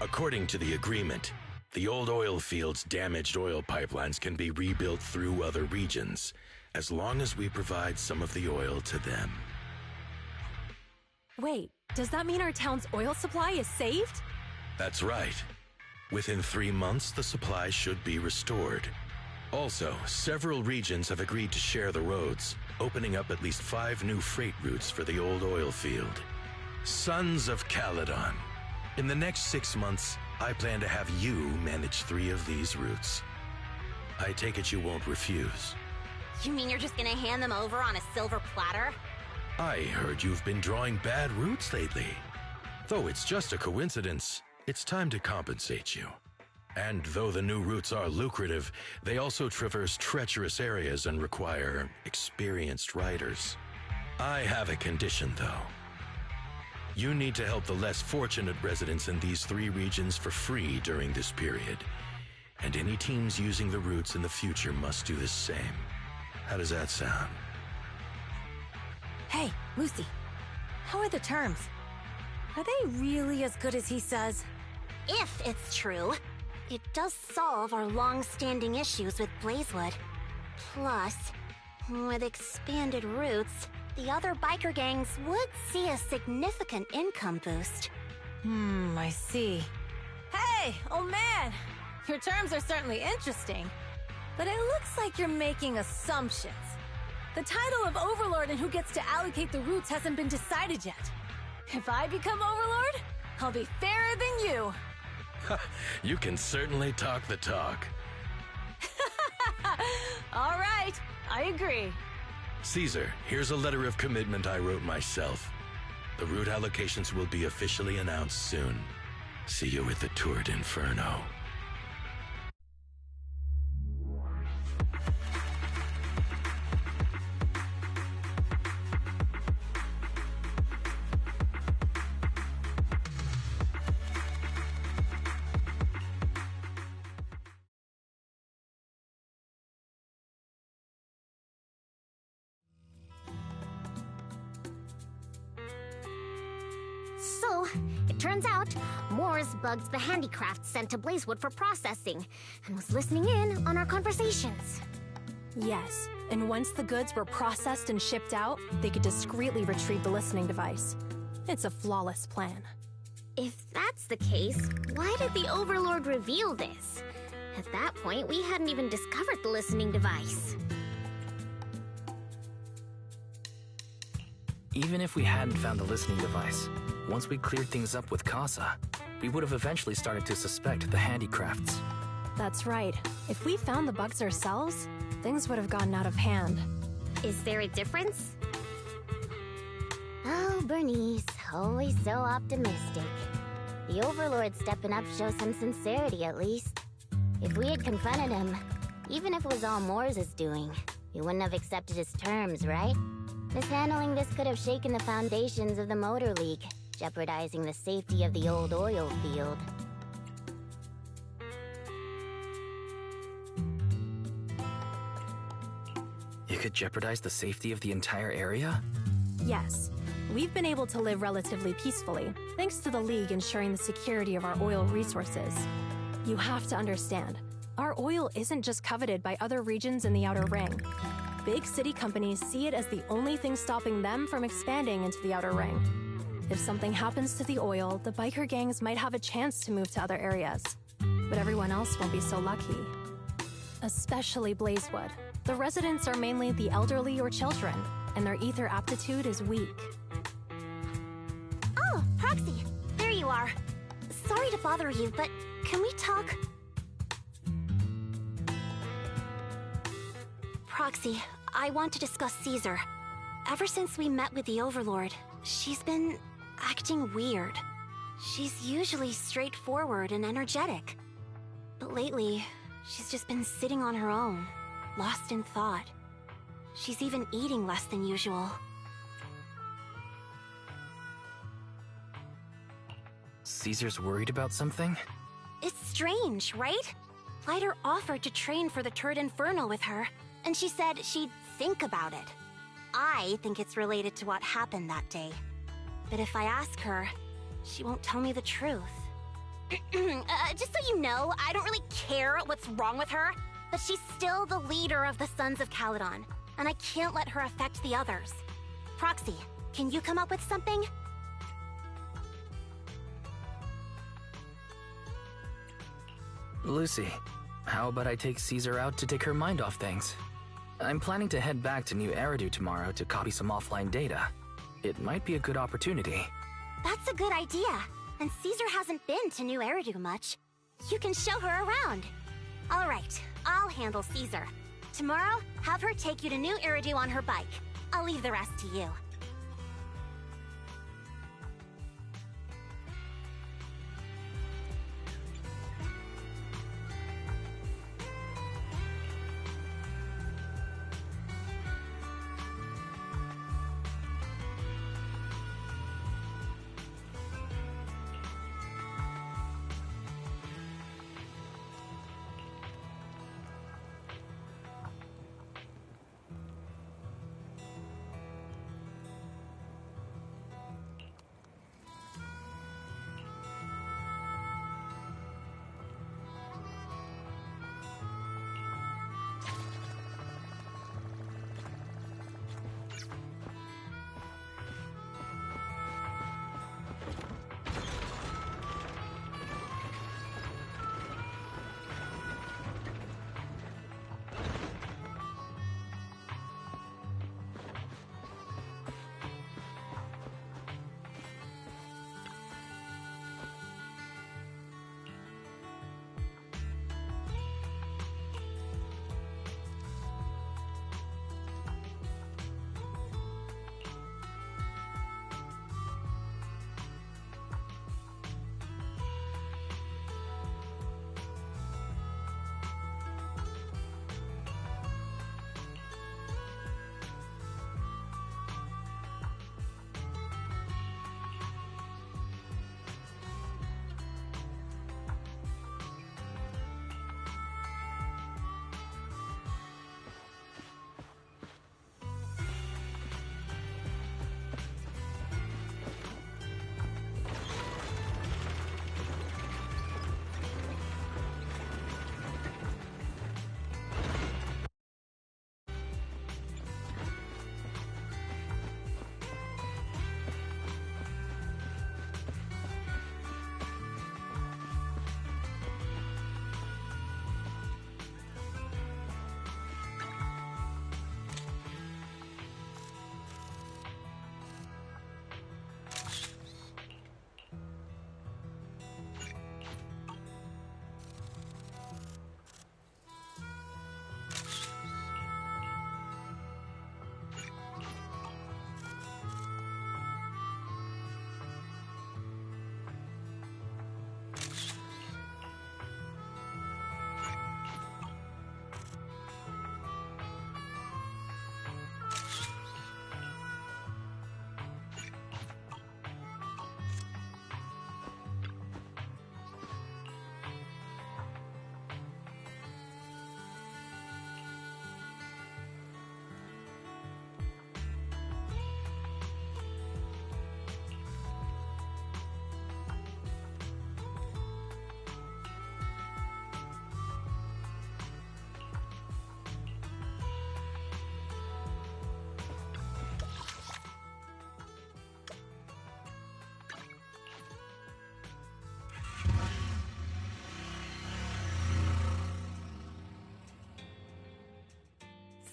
According to the agreement, the old oil field's damaged oil pipelines can be rebuilt through other regions, as long as we provide some of the oil to them. Wait, does that mean our town's oil supply is saved? That's right. Within 3 months, the supply should be restored. Also, several regions have agreed to share the roads, opening up at least 5 new freight routes for the old oil field. Sons of Caledon. In the next 6 months, I plan to have you manage 3 of these routes. I take it you won't refuse. You mean you're just gonna hand them over on a silver platter? I heard you've been drawing bad routes lately. Though it's just a coincidence, it's time to compensate you. And though the new routes are lucrative, they also traverse treacherous areas and require experienced riders. I have a condition, though. You need to help the less fortunate residents in these 3 regions for free during this period. And any teams using the routes in the future must do the same. How does that sound? Hey, Lucy. How are the terms? Are they really as good as he says? If it's true, it does solve our long-standing issues with Blazewood. Plus, with expanded routes, the other biker gangs would see a significant income boost. I see. Hey, old man! Your terms are certainly interesting, but it looks like you're making assumptions. The title of Overlord and who gets to allocate the routes hasn't been decided yet. If I become Overlord, I'll be fairer than you. You can certainly talk the talk. All right, I agree. Caesar, here's a letter of commitment I wrote myself. The route allocations will be officially announced soon. See you at the Tour d'Inferno. So, it turns out, Moores bugged the handicrafts sent to Blazewood for processing, and was listening in on our conversations. Yes, and once the goods were processed and shipped out, they could discreetly retrieve the listening device. It's a flawless plan. If that's the case, why did the Overlord reveal this? At that point, we hadn't even discovered the listening device. Even if we hadn't found the listening device, once we cleared things up with Casa, we would have eventually started to suspect the handicrafts. That's right. If we found the bugs ourselves, things would have gotten out of hand. Is there a difference? Oh, Bernice, always so optimistic. The Overlord stepping up shows some sincerity, at least. If we had confronted him, even if it was all Moores' doing, he wouldn't have accepted his terms, right? Mishandling this could have shaken the foundations of the Motor League, jeopardizing the safety of the old oil field. It could jeopardize the safety of the entire area? Yes. We've been able to live relatively peacefully, thanks to the League ensuring the security of our oil resources. You have to understand, our oil isn't just coveted by other regions in the Outer Ring. Big city companies see it as the only thing stopping them from expanding into the Outer Ring. If something happens to the oil, the biker gangs might have a chance to move to other areas. But everyone else won't be so lucky. Especially Blazewood. The residents are mainly the elderly or children, and their ether aptitude is weak. Oh, Proxy, there you are. Sorry to bother you, but can we talk? Proxy, I want to discuss Caesar. Ever since we met with the Overlord, she's been acting weird. She's usually straightforward and energetic. But lately, she's just been sitting on her own, lost in thought. She's even eating less than usual. Caesar's worried about something? It's strange, right? Lighter offered to train for the Turd Inferno with her, and she said she'd think about it. I think it's related to what happened that day. But if I ask her, she won't tell me the truth. Just so you know, I don't really care what's wrong with her, but she's still the leader of the Sons of Caledon, and I can't let her affect the others. Proxy, can you come up with something? Lucy, how about I take Caesar out to take her mind off things? I'm planning to head back to New Eridu tomorrow to copy some offline data. It might be a good opportunity. That's a good idea. And Caesar hasn't been to New Eridu much. You can show her around. All right, I'll handle Caesar. Tomorrow, have her take you to New Eridu on her bike. I'll leave the rest to you.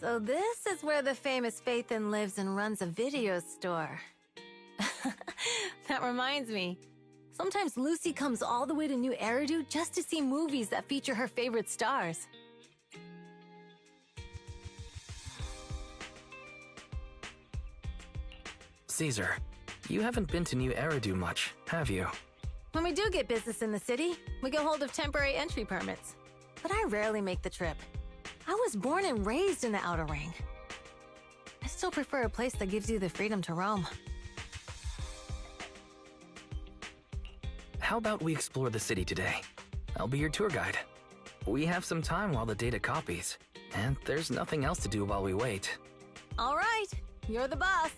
So this is where the famous Faithin lives and runs a video store. That reminds me. Sometimes Lucy comes all the way to New Eridu just to see movies that feature her favorite stars. Caesar, you haven't been to New Eridu much, have you? When we do get business in the city, we get hold of temporary entry permits. But I rarely make the trip. I was born and raised in the Outer Ring. I still prefer a place that gives you the freedom to roam. How about we explore the city today? I'll be your tour guide. We have some time while the data copies, and there's nothing else to do while we wait. All right, you're the boss.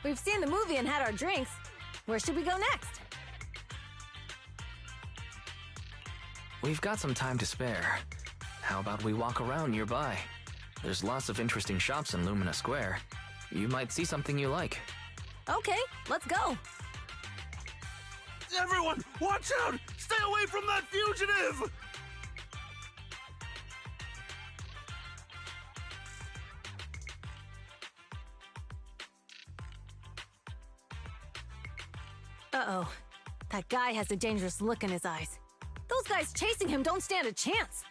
We've seen the movie and had our drinks. Where should we go next? We've got some time to spare. How about we walk around nearby? There's lots of interesting shops in Lumina Square. You might see something you like. Okay, let's go. Everyone, watch out! Stay away from that fugitive! Uh-oh. That guy has a dangerous look in his eyes. Those guys chasing him don't stand a chance.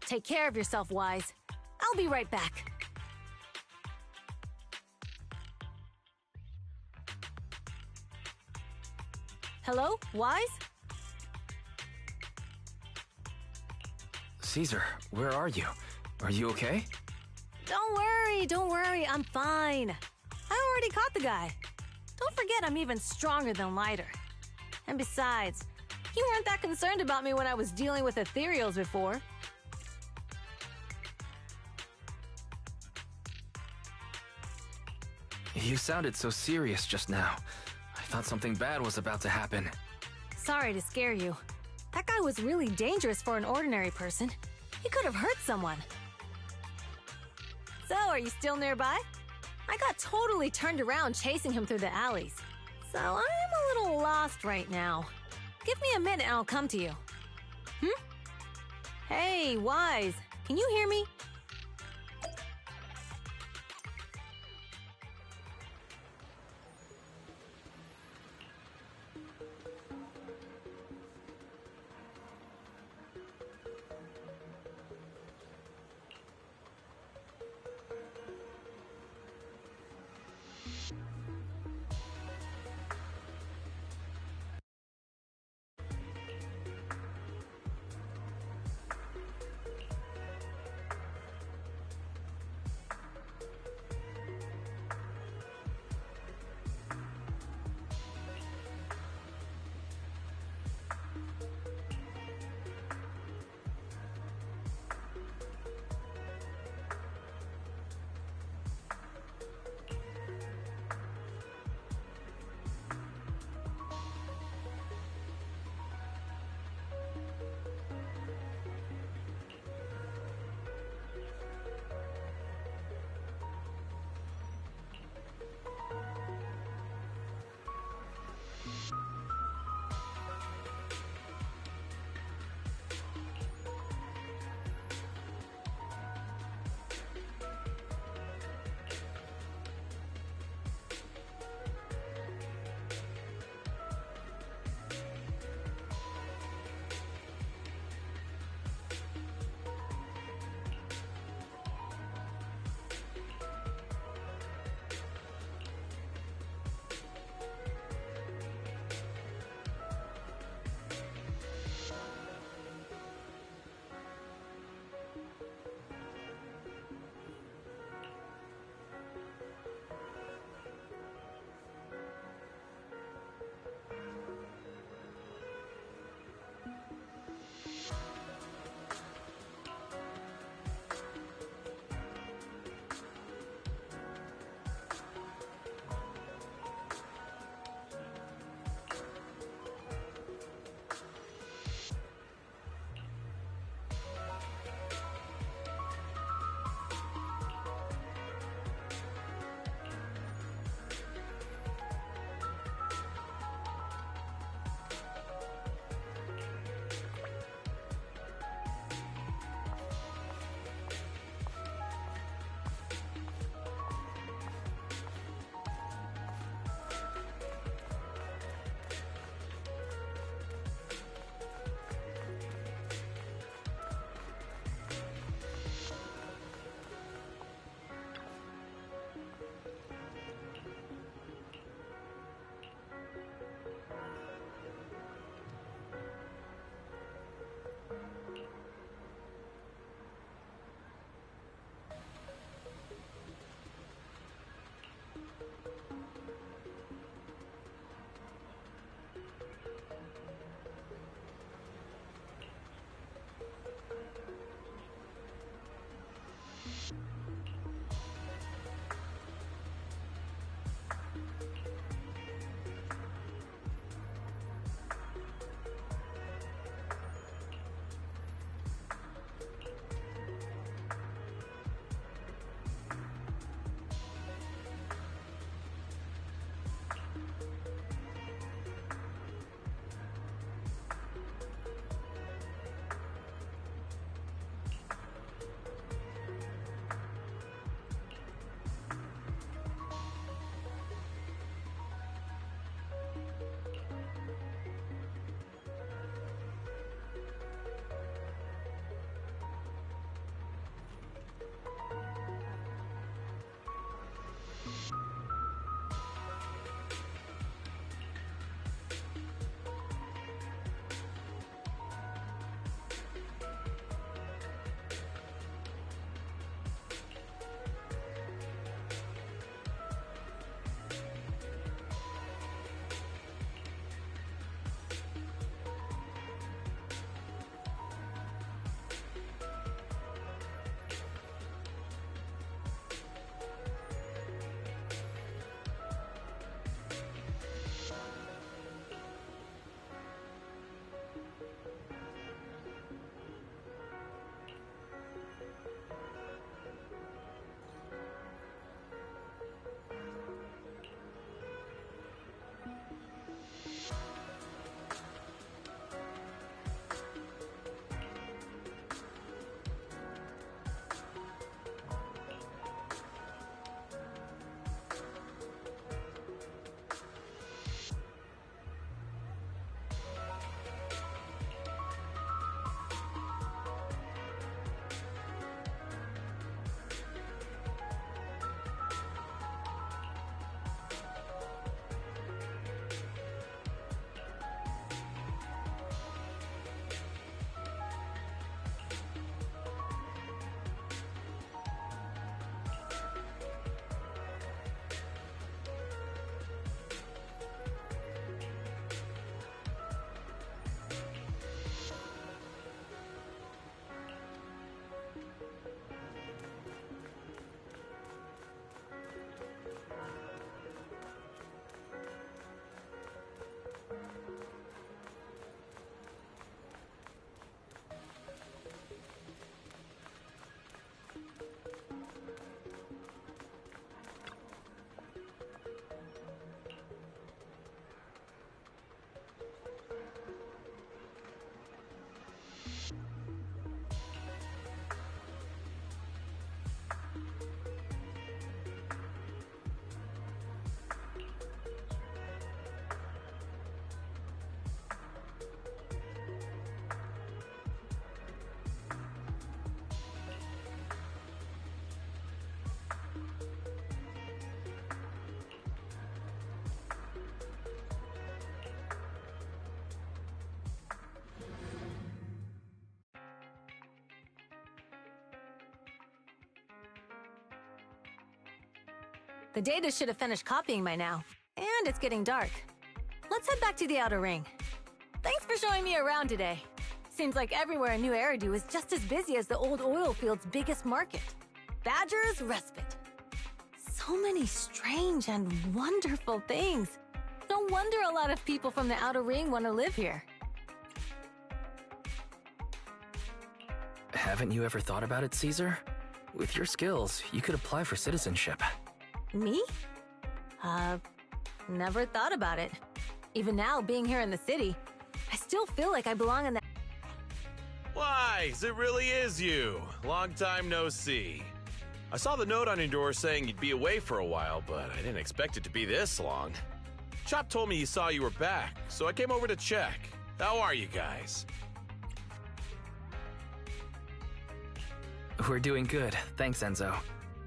Take care of yourself, Wise. I'll be right back. Hello, Wise? Caesar, where are you? Are you okay? Don't worry, I'm fine. I already caught the guy. Don't forget I'm even stronger than Lighter. And besides, you weren't that concerned about me when I was dealing with ethereals before. You sounded so serious just now. I thought something bad was about to happen. Sorry to scare you. That guy was really dangerous for an ordinary person. He could have hurt someone. So, are you still nearby? I got totally turned around chasing him through the alleys. So, I'm a little lost right now. Give me a minute and I'll come to you. Hey, Wise, can you hear me? The data should have finished copying by now, and it's getting dark. Let's head back to the outer ring. Thanks for showing me around today. Seems like everywhere in New Eridu is just as busy as the old oil field's biggest market. Badger's Respite. So many strange and wonderful things. No wonder a lot of people from the outer ring want to live here. Haven't you ever thought about it, Caesar? With your skills, you could apply for citizenship. Me? Never thought about it. Even now, being here in the city, I still feel like I belong in the— Wise, it really is you. Long time no see. I saw the note on your door saying you'd be away for a while, but I didn't expect it to be this long. Chop told me he saw you were back, so I came over to check. How are you guys? We're doing good, thanks, Enzo.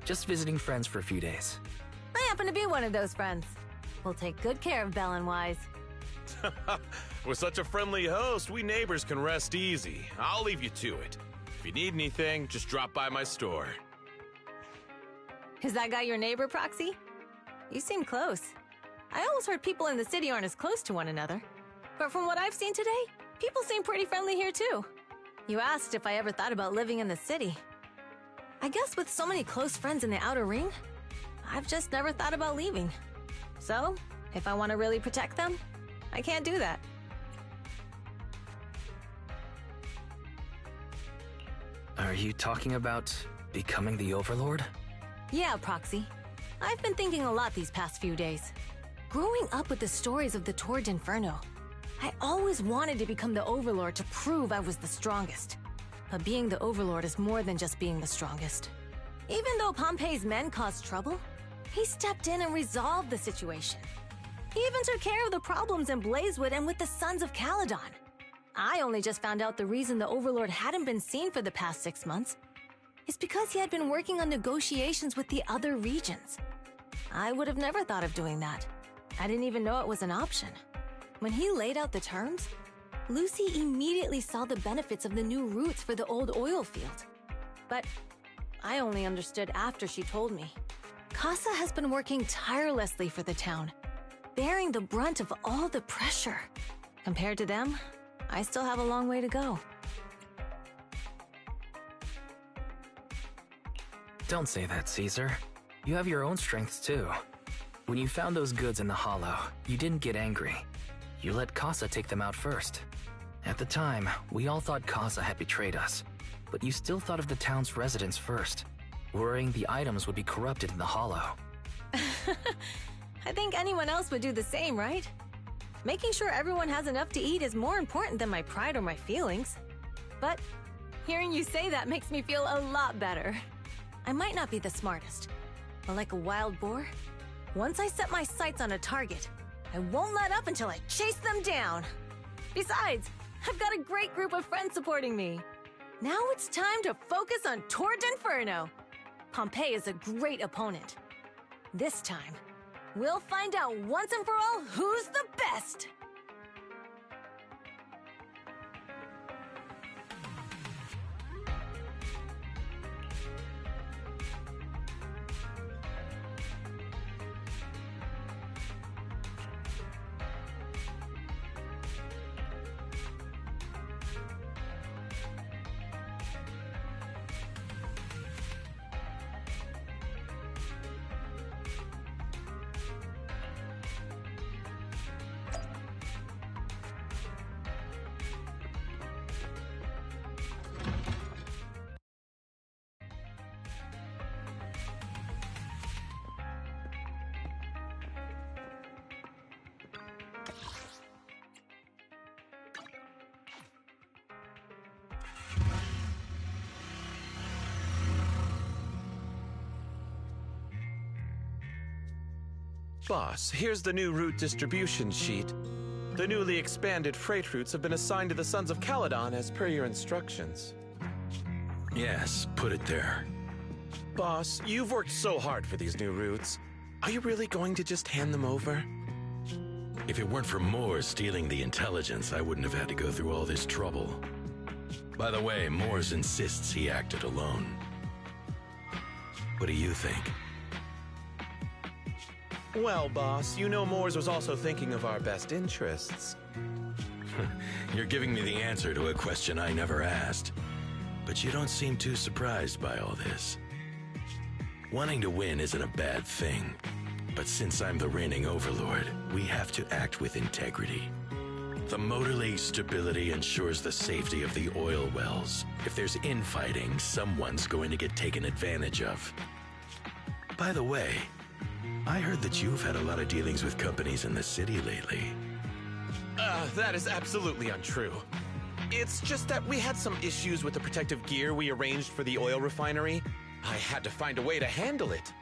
Just visiting friends for a few days. I happen to be one of those friends. We'll take good care of Belle and Wise. With such a friendly host, we neighbors can rest easy. I'll leave you to it. If you need anything, just drop by my store. Is that guy your neighbor, Proxy? You seem close. I always heard people in the city aren't as close to one another. But from what I've seen today, people seem pretty friendly here too. You asked if I ever thought about living in the city. I guess with so many close friends in the outer ring, I've just never thought about leaving. So, if I want to really protect them, I can't do that. Are you talking about becoming the Overlord? Yeah, Proxy. I've been thinking a lot these past few days. Growing up with the stories of the Torrid Inferno, I always wanted to become the Overlord to prove I was the strongest. But being the Overlord is more than just being the strongest. Even though Pompey's men caused trouble, he stepped in and resolved the situation. He even took care of the problems in Blazewood and with the Sons of Caledon. I only just found out the reason the Overlord hadn't been seen for the past 6 months is because he had been working on negotiations with the other regions. I would have never thought of doing that. I didn't even know it was an option. When he laid out the terms, Lucy immediately saw the benefits of the new routes for the old oil field. But I only understood after she told me. Casa has been working tirelessly for the town, bearing the brunt of all the pressure. Compared to them, I still have a long way to go. Don't say that, Caesar. You have your own strengths too. When you found those goods in the hollow, you didn't get angry. You let Casa take them out first. At the time, we all thought Casa had betrayed us, but you still thought of the town's residents first, worrying the items would be corrupted in the hollow. I think anyone else would do the same, right? Making sure everyone has enough to eat is more important than my pride or my feelings. But hearing you say that makes me feel a lot better. I might not be the smartest, but like a wild boar, once I set my sights on a target, I won't let up until I chase them down. Besides, I've got a great group of friends supporting me. Now it's time to focus on Torrid Inferno. Pompey is a great opponent. This time, we'll find out once and for all who's the best! Boss, here's the new route distribution sheet. The newly expanded freight routes have been assigned to the Sons of Caledon as per your instructions. Yes, put it there. Boss, you've worked so hard for these new routes. Are you really going to just hand them over? If it weren't for Moore stealing the intelligence, I wouldn't have had to go through all this trouble. By the way, Moores insists he acted alone. What do you think? Well, boss, you know Moores was also thinking of our best interests. You're giving me the answer to a question I never asked. But you don't seem too surprised by all this. Wanting to win isn't a bad thing. But since I'm the reigning overlord, we have to act with integrity. The motor lake's stability ensures the safety of the oil wells. If there's infighting, someone's going to get taken advantage of. By the way, I heard that you've had a lot of dealings with companies in the city lately. That is absolutely untrue. It's just that we had some issues with the protective gear we arranged for the oil refinery. I had to find a way to handle it.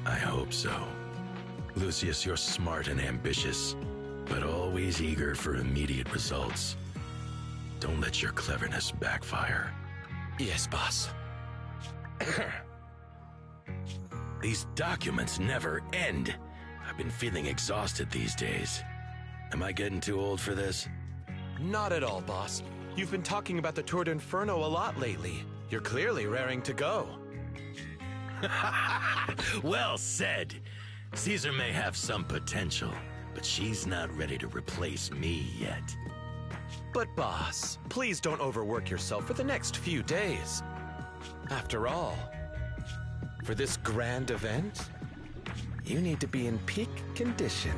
I hope so. Lucius, you're smart and ambitious, but always eager for immediate results. Don't let your cleverness backfire. Yes, boss. These documents never end. I've been feeling exhausted these days. Am I getting too old for this? Not at all, boss. You've been talking about the Tour d'Inferno a lot lately. You're clearly raring to go. Well said. Caesar may have some potential, but she's not ready to replace me yet. But boss, please don't overwork yourself for the next few days. After all, for this grand event, you need to be in peak condition.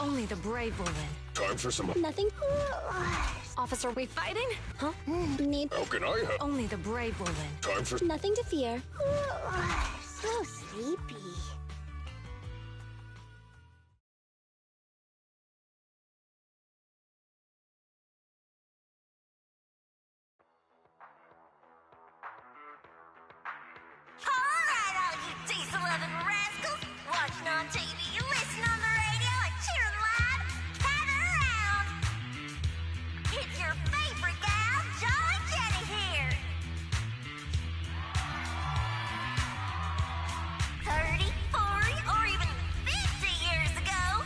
Only the brave will win. Time for some... Nothing. Officer, we fighting? Huh? Need... How can I help? Only the brave will win. Time for... Nothing to fear. So sleepy. Alright, all you diesel-loving rascals! Watching on TV, you listen on the radio, and cheering live! Gather around! It's your favorite gal, Jolly Jenny here! 30, 40, or even 50 years ago,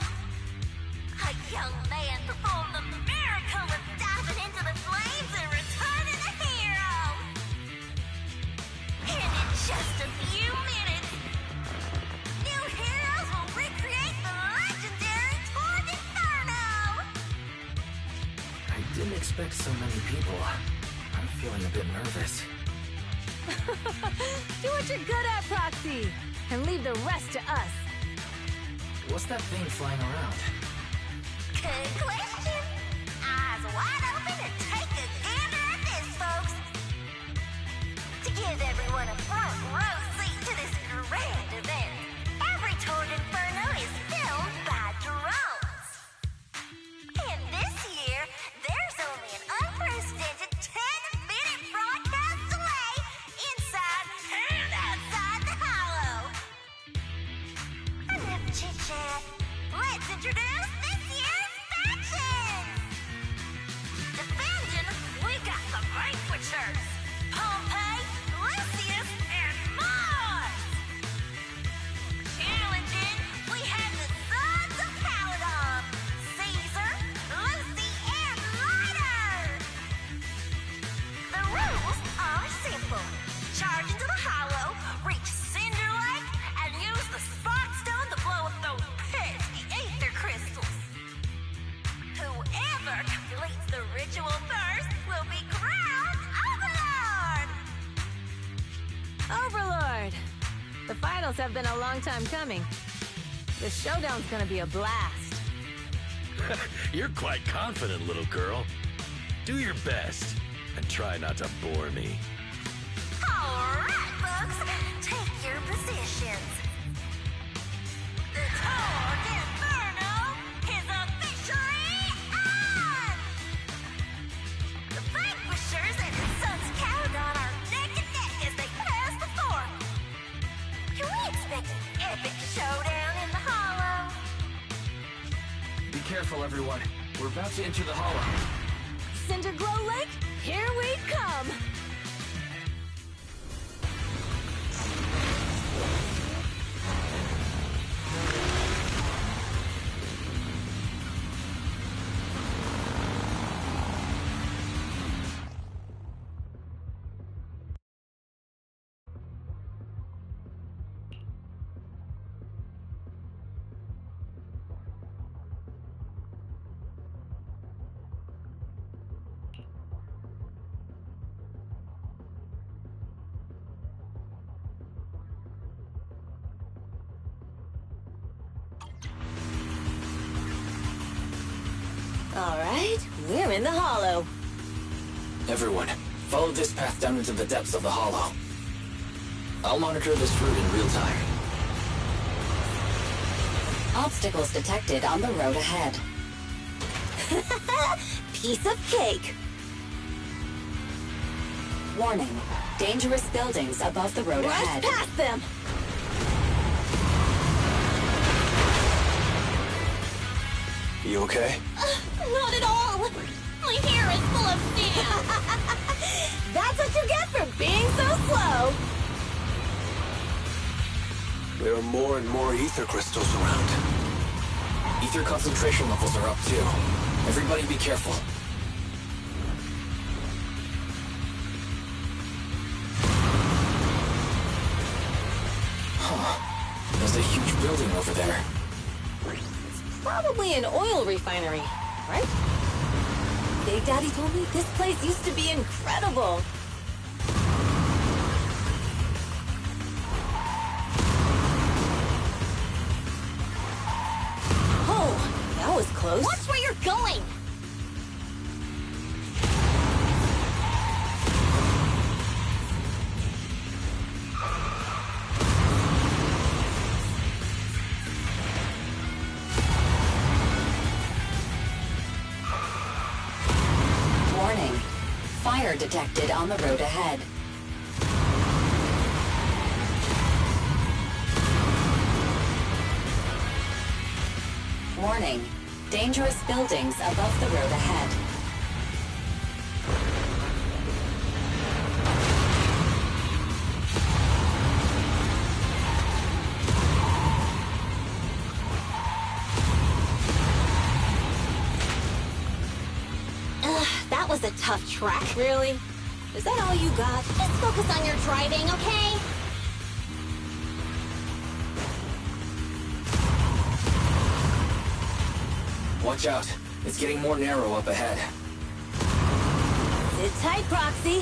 a young man performed the miracle of diving into the flames and returning a hero! And in just a few minutes, new heroes will recreate the legendary Tour d'Inferno! I didn't expect so many people. I'm feeling a bit nervous. Do what you're good at, Proxy, and leave the rest to us. What's that thing flying around? Good question. Eyes wide open and take a gander at this, folks. To give everyone a front row seat to this grand event, every Tour d'Inferno is filmed by drone. titles have been a long time coming. The showdown's gonna be a blast. You're quite confident, little girl. Do your best, and try not to bore me. All right, folks, take your positions. The Tord Inferno is officially on! The Vanquishers and his sons Caladon are neck and neck as they pass the form. Can we expect an epic showdown in the Hollow? Be careful, everyone. We're about to enter the Hollow. Cinderglow Lake, here we come! All right, we're in the Hollow. Everyone, follow this path down into the depths of the Hollow. I'll monitor this route in real time. Obstacles detected on the road ahead. Piece of cake. Warning. Dangerous buildings above the road ahead. Rush past them! You okay? Not at all! My hair is full of sand! That's what you get for being so slow! There are more and more ether crystals around. Ether concentration levels are up too. Everybody be careful. Huh. There's a huge building over there. Probably an oil refinery, right? Big Daddy told me this place used to be incredible. Oh, that was close. Watch where you're going! Warning. Fire detected on the road ahead. Warning. Dangerous buildings above the road ahead. That was a tough track. Really? Is that all you got? Just focus on your driving, okay? Watch out. It's getting more narrow up ahead. Sit tight, Proxy.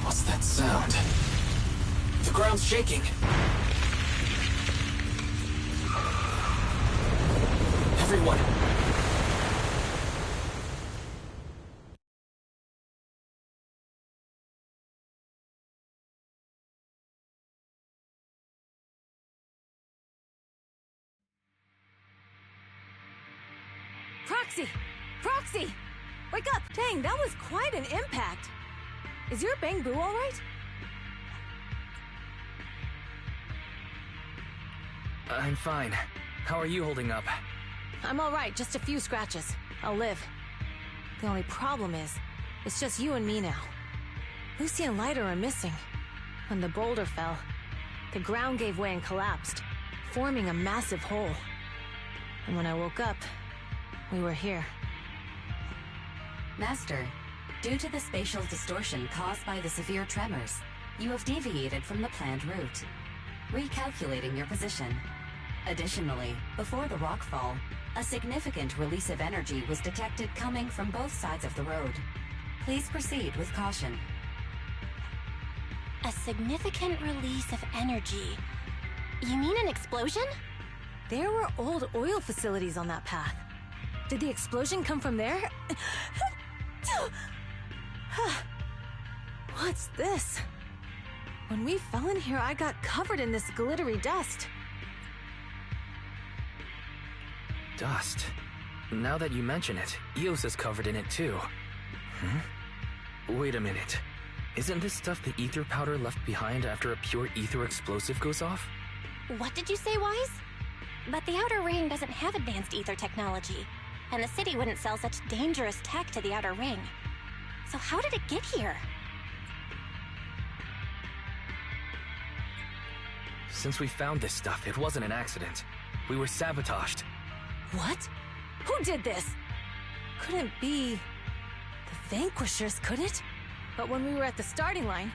What's that sound? The ground's shaking. Everyone! Proxy! Proxy! Wake up! Dang, that was quite an impact. Is your bang boo all right? I'm fine. How are you holding up? I'm all right, just a few scratches. I'll live. The only problem is, it's just you and me now. Lucy and Lighter are missing. When the boulder fell, the ground gave way and collapsed, forming a massive hole. And when I woke up, we were here. Master, due to the spatial distortion caused by the severe tremors, you have deviated from the planned route. Recalculating your position. Additionally, before the rockfall, a significant release of energy was detected coming from both sides of the road. Please proceed with caution. A significant release of energy. You mean an explosion? There were old oil facilities on that path. Did the explosion come from there? What's this? When we fell in here, I got covered in this glittery dust. Dust? Now that you mention it, Eos is covered in it too. Wait a minute. Isn't this stuff the ether powder left behind after a pure ether explosive goes off? What did you say, Wise? But the Outer Ring doesn't have advanced ether technology, and the city wouldn't sell such dangerous tech to the Outer Ring. So how did it get here? Since we found this stuff, it wasn't an accident. We were sabotaged. What? Who did this? Couldn't be the Vanquishers, could it? But when we were at the starting line,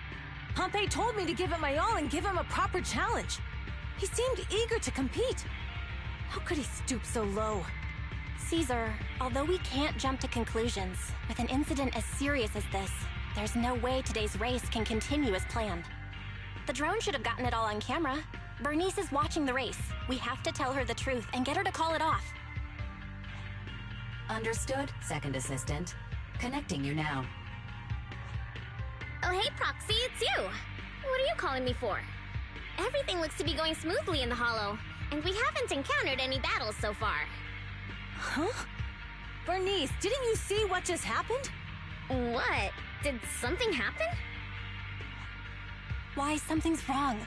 Pompey told me to give it my all and give him a proper challenge. He seemed eager to compete. How could he stoop so low? Caesar, although we can't jump to conclusions, with an incident as serious as this, there's no way today's race can continue as planned. The drone should have gotten it all on camera. Bernice is watching the race. We have to tell her the truth and get her to call it off. Understood, Second Assistant. Connecting you now. Oh, hey, Proxy, it's you. What are you calling me for? Everything looks to be going smoothly in the Hollow, and we haven't encountered any battles so far. Huh? Bernice, didn't you see what just happened? What? Did something happen? Why, something's wrong.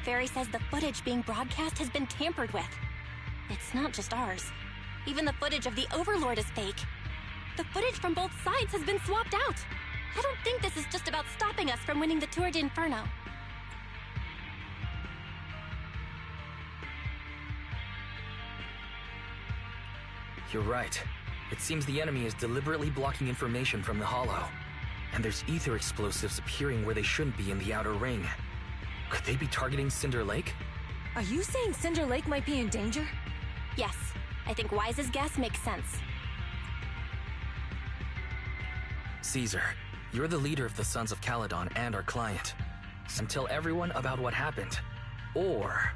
Fairy says the footage being broadcast has been tampered with. It's not just ours. Even the footage of the Overlord is fake. The footage from both sides has been swapped out. I don't think this is just about stopping us from winning the Tour d'Inferno. You're right. It seems the enemy is deliberately blocking information from the Hollow. And there's ether explosives appearing where they shouldn't be in the Outer Ring. Could they be targeting Cinder Lake? Are you saying Cinder Lake might be in danger? Yes, I think Wise's guess makes sense. Caesar, you're the leader of the Sons of Caledon and our client. So tell everyone about what happened. Or...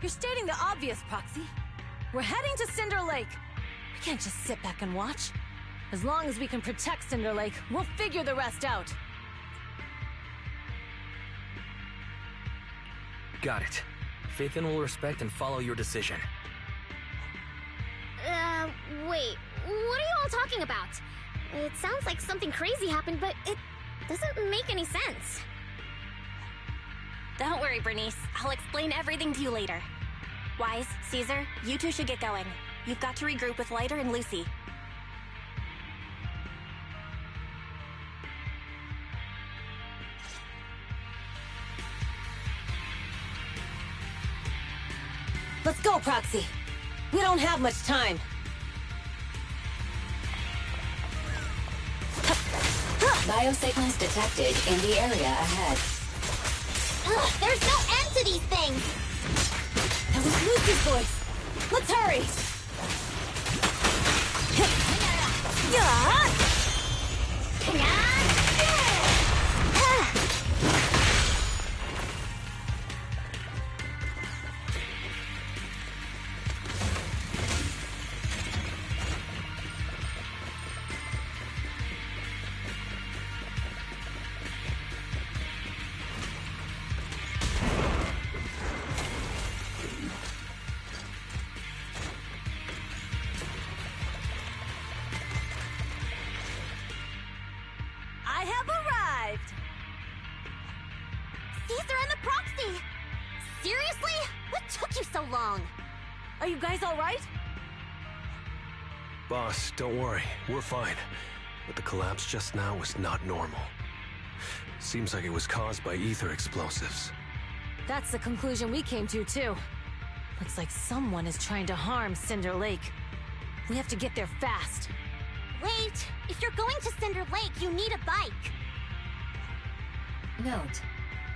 You're stating the obvious, Proxy. We're heading to Cinder Lake. We can't just sit back and watch. As long as we can protect Cinder Lake, we'll figure the rest out. Got it. Phaethon will respect and follow your decision. Wait. What are you all talking about? It sounds like something crazy happened, but it doesn't make any sense. Don't worry, Bernice. I'll explain everything to you later. Wise, Caesar, you two should get going. You've got to regroup with Lighter and Lucy. Let's go, Proxy. We don't have much time. Biosignals detected in the area ahead. There's no end to these things! That was Lucy's voice. Let's hurry! I have arrived! Caesar and the Proxy! Seriously? What took you so long? Are you guys all right? Boss, don't worry. We're fine. But the collapse just now was not normal. Seems like it was caused by ether explosives. That's the conclusion we came to, too. Looks like someone is trying to harm Cinder Lake. We have to get there fast. Wait! If you're going to Cinder Lake, you need a bike! Note,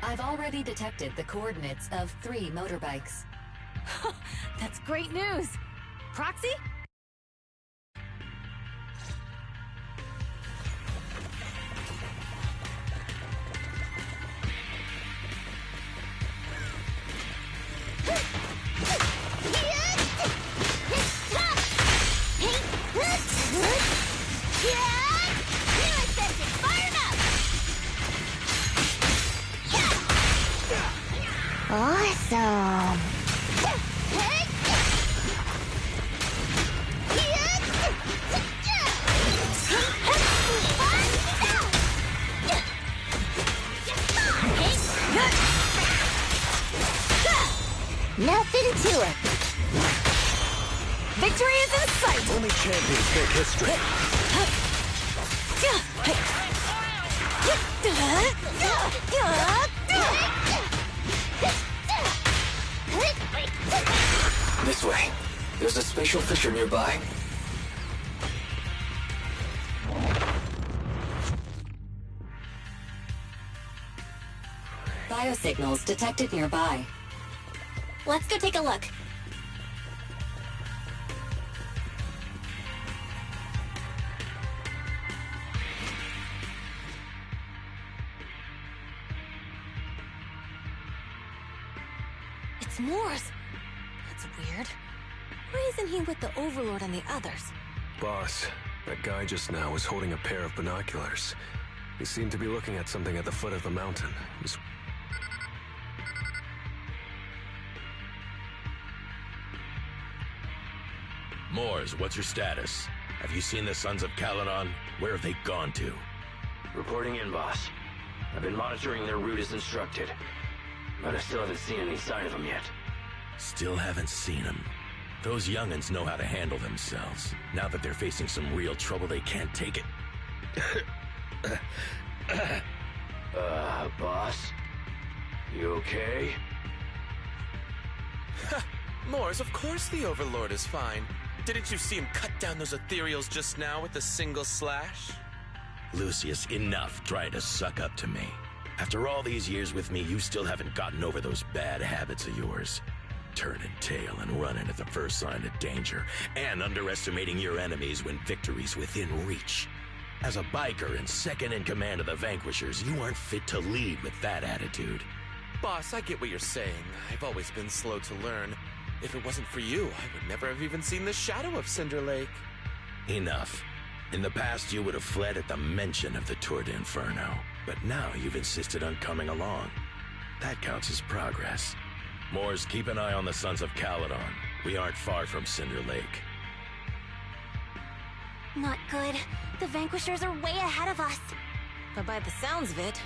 I've already detected the coordinates of 3 motorbikes. That's great news! Proxy? Awesome. Nothing to it. Victory is in sight! Only champions make history. This way. There's a spatial fissure nearby. Biosignals detected nearby. Let's go take a look. It's Morse. That's weird. Why isn't he with the Overlord and the others? Boss, that guy just now was holding a pair of binoculars. He seemed to be looking at something at the foot of the mountain. Moors, what's your status? Have you seen the Sons of Caledon? Where have they gone to? Reporting in, boss. I've been monitoring their route as instructed, but I still haven't seen any sign of them yet. Still haven't seen them. Those young'uns know how to handle themselves. Now that they're facing some real trouble, they can't take it. Boss? You okay? Moors, of course the Overlord is fine. Didn't you see him cut down those ethereals just now with a single slash? Lucius, enough trying to suck up to me. After all these years with me, you still haven't gotten over those bad habits of yours. Turning tail and running at the first sign of danger, and underestimating your enemies when victory's within reach. As a biker and second in command of the Vanquishers, you aren't fit to lead with that attitude. Boss, I get what you're saying. I've always been slow to learn. If it wasn't for you, I would never have even seen the shadow of Cinder Lake. Enough. In the past, you would have fled at the mention of the Tour d'Inferno, but now you've insisted on coming along. That counts as progress. Moors, keep an eye on the Sons of Caledon. We aren't far from Cinder Lake. Not good. The Vanquishers are way ahead of us. But by the sounds of it,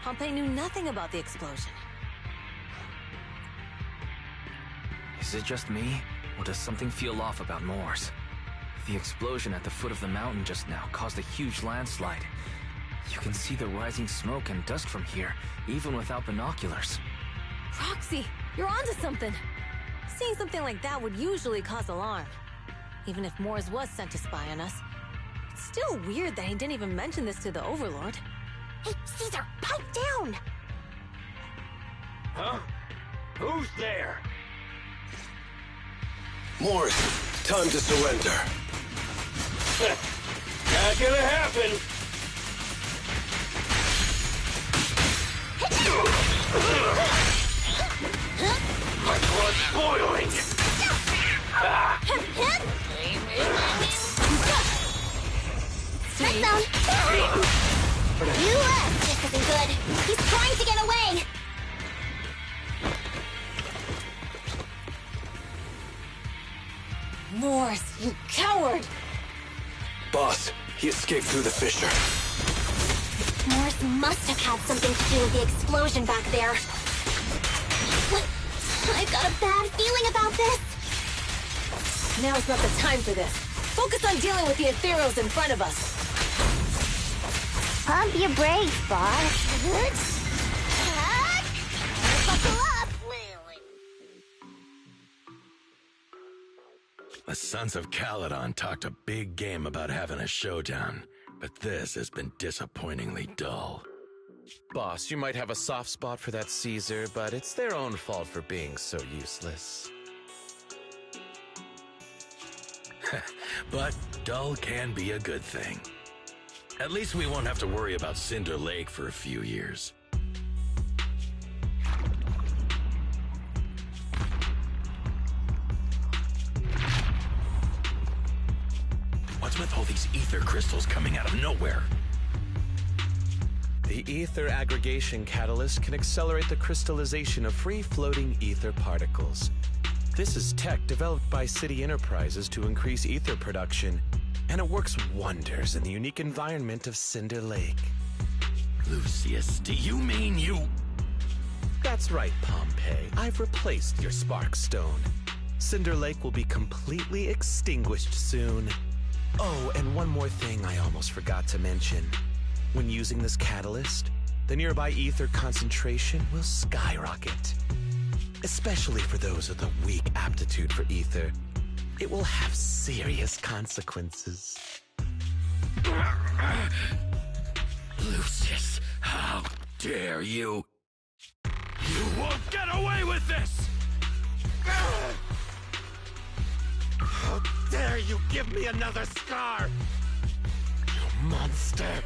Pompey knew nothing about the explosion. Is it just me, or does something feel off about Moors? The explosion at the foot of the mountain just now caused a huge landslide. You can see the rising smoke and dust from here, even without binoculars. Roxy, you're onto something. Seeing something like that would usually cause alarm. Even if Moors was sent to spy on us. It's still weird that he didn't even mention this to the Overlord. Hey, Caesar, pipe down! Huh? Who's there? Moors, time to surrender. Not gonna happen! My blood's boiling! Red zone! You left! This isn't good. He's trying to get away! Moors, you coward! Boss, he escaped through the fissure. Moors must have had something to do with the explosion back there. I've got a bad feeling about this. Now's not the time for this. Focus on dealing with the ethereals in front of us. Pump your brakes, boss. Buckle up! The Sons of Caledon talked a big game about having a showdown, but this has been disappointingly dull. Boss, you might have a soft spot for that Caesar, but it's their own fault for being so useless. But dull can be a good thing. At least we won't have to worry about Cinder Lake for a few years. What's with all these ether crystals coming out of nowhere? The ether aggregation catalyst can accelerate the crystallization of free-floating ether particles. This is tech developed by City Enterprises to increase ether production, and it works wonders in the unique environment of Cinder Lake. Lucius, do you mean you... That's right, Pompeii. I've replaced your Spark Stone. Cinder Lake will be completely extinguished soon. Oh, and one more thing I almost forgot to mention. When using this catalyst, the nearby ether concentration will skyrocket. Especially for those with a weak aptitude for ether, it will have serious consequences. Lucius, how dare you? You won't get away with this! How dare you give me another scar! You monster!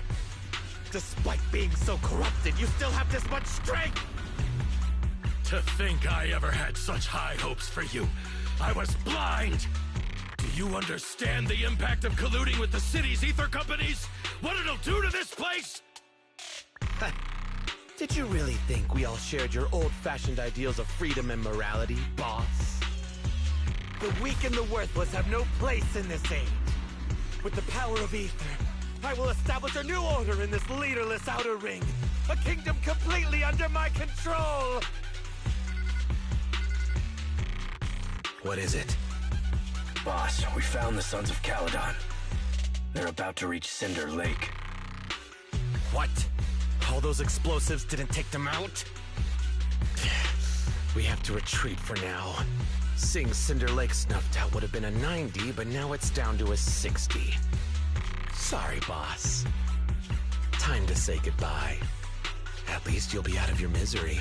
Despite being so corrupted, you still have this much strength! To think I ever had such high hopes for you. I was blind! Do you understand the impact of colluding with the city's ether companies? What it'll do to this place? Did you really think we all shared your old-fashioned ideals of freedom and morality, boss? The weak and the worthless have no place in this age. With the power of ether, I will establish a new order in this leaderless outer ring. A kingdom completely under my control! What is it? Boss, we found the Sons of Caledon. They're about to reach Cinder Lake. What? All those explosives didn't take them out? We have to retreat for now. Seeing Cinder Lake snuffed out would have been a 90, but now it's down to a 60. Sorry, boss. Time to say goodbye. At least you'll be out of your misery.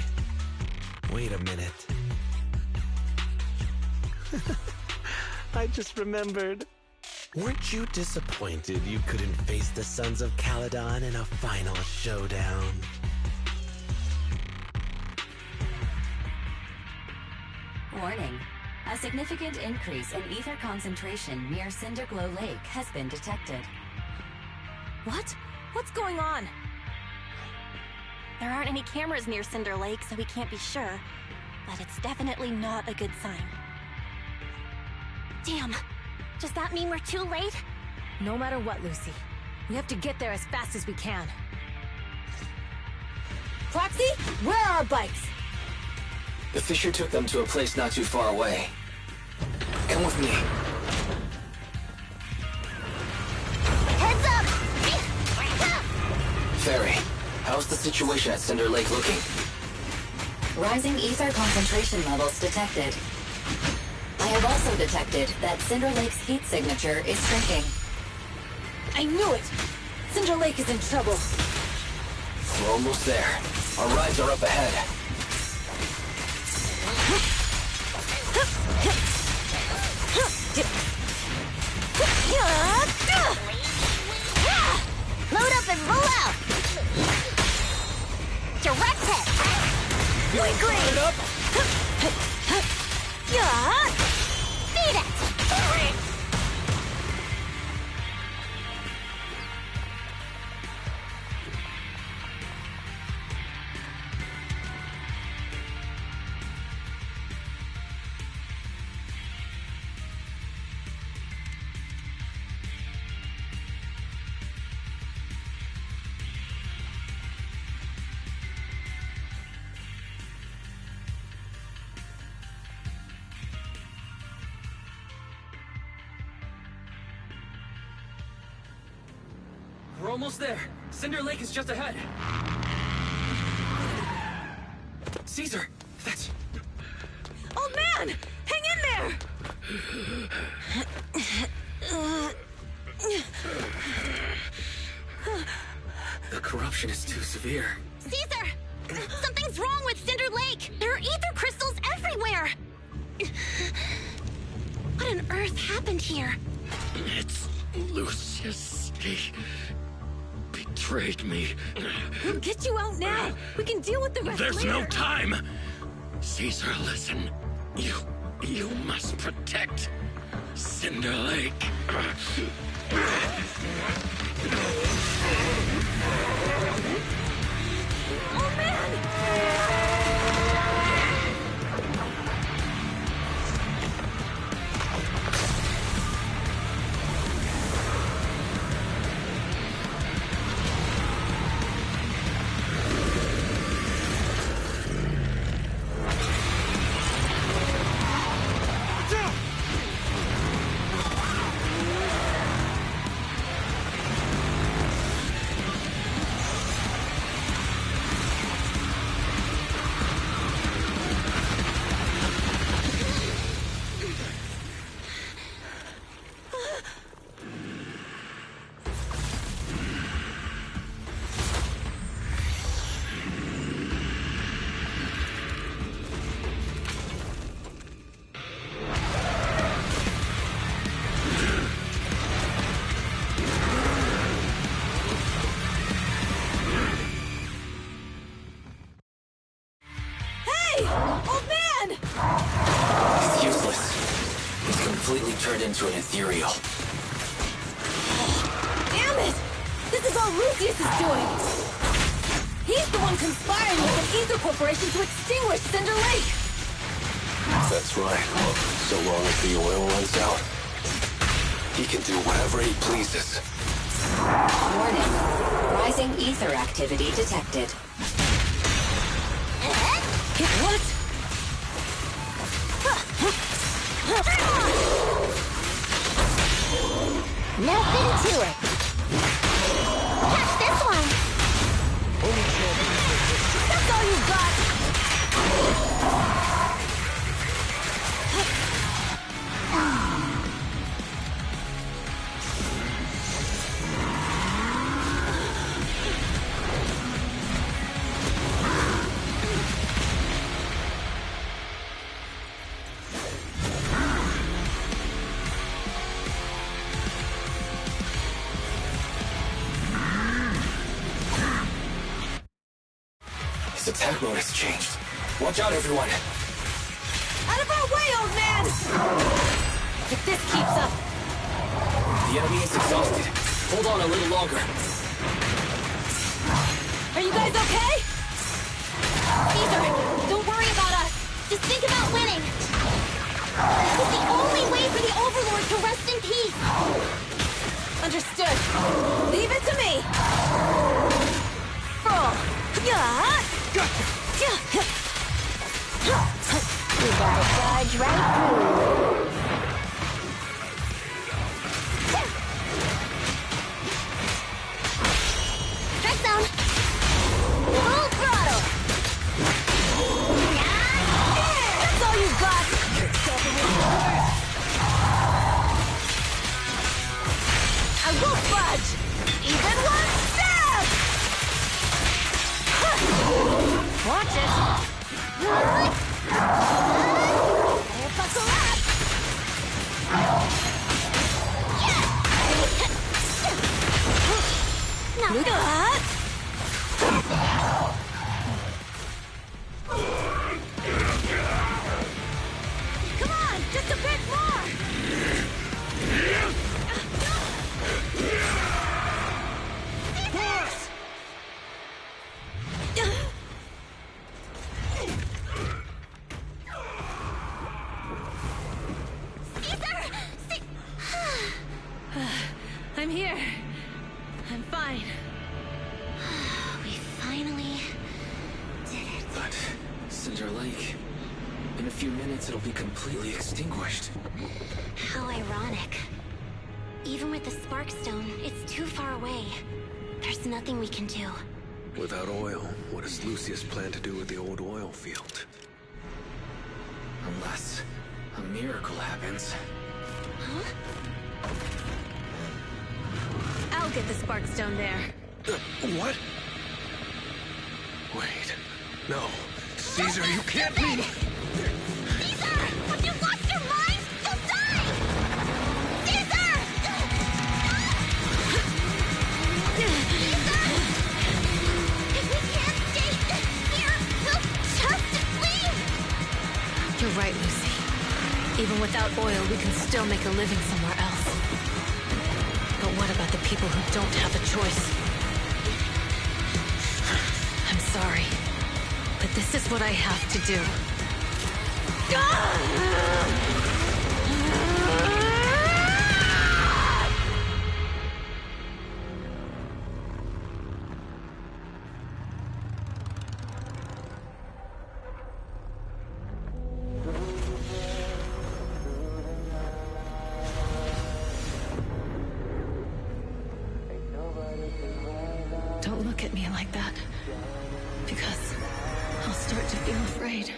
Wait a minute. I just remembered. Weren't you disappointed you couldn't face the Sons of Caledon in a final showdown? Warning. A significant increase in ether concentration near Cinderglow Lake has been detected. What? What's going on? There aren't any cameras near Cinder Lake, so we can't be sure. But it's definitely not a good sign. Damn. Does that mean we're too late? No matter what, Lucy. We have to get there as fast as we can. Proxy, where are our bikes? The Fisher took them to a place not too far away. Come with me. Heads up! Ferry, how's the situation at Cinder Lake looking? Rising ether concentration levels detected. I have also detected that Cinder Lake's heat signature is shrinking. I knew it! Cinder Lake is in trouble. We're almost there. Our rides are up ahead. Load up and roll out! Direct hit! Quickly! Beat it! We're almost there. Cinder Lake is just ahead. Caesar, that's... Old man! Hang in there! The corruption is too severe. Caesar! Something's wrong with Cinder Lake! There are ether crystals everywhere! What on earth happened here? It's Lucius. He betrayed me. We'll get you out now. We can deal with the rest There's later. no time. Caesar, listen. You must protect Cinder Lake. Into an ethereal. Damn it! This is all Lucius is doing! He's the one conspiring with an ether corporation to extinguish Cinder Lake! That's right. So long as the oil runs out, he can do whatever he pleases. Warning. Rising ether activity detected. What? Nothing to it. Catch this one. That's all you got. His attack mode has changed. Watch out, everyone. Out of our way, old man! If this keeps up... The enemy is exhausted. Hold on a little longer. Are you guys okay? Caesar, don't worry about us. Just think about winning. This is the only way for the Overlord to rest in peace. Understood. Leave it to me. Roll. You gotta charge right through. Strike zone. Full throttle. That's all you got. I won't budge. Even one step. Watch it. Better buckle up. Come on, just a bit more. I'm here. I'm fine. We finally did it. But Cinder Lake, in a few minutes it'll be completely extinguished. How ironic. Even with the Sparkstone, it's too far away. There's nothing we can do. Without oil, what does Lucius plan to do with the old oil field? Unless a miracle happens. Huh? I'll get the Sparkstone there. What? Wait. No. Caesar, you can't mean... Caesar! Have you lost your mind? You'll die! Caesar! Caesar! If we can't stay here, we'll just leave! You're right, Lucy. Even without oil, we can still make a living somewhere else. But people who don't have a choice. I'm sorry, but this is what I have to do. Don't look at me like that, because I'll start to feel afraid.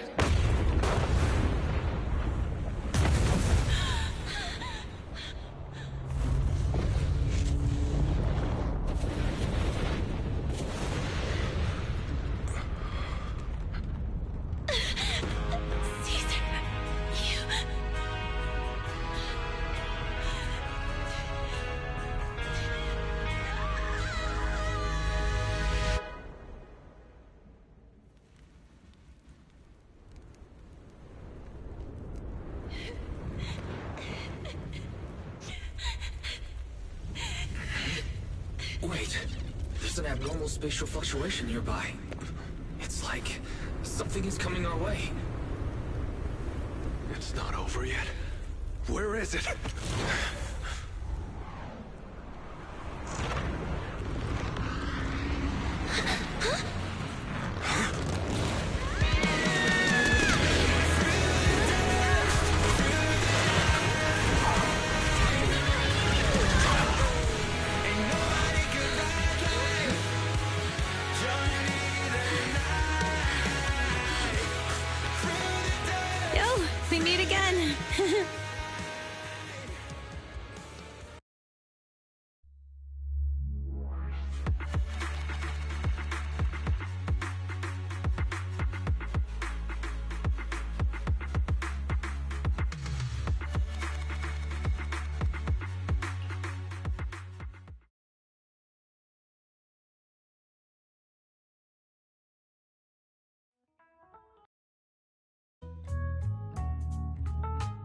Wait, there's an abnormal spatial fluctuation nearby. It's like something is coming our way. It's not over yet. Where is it? We meet again.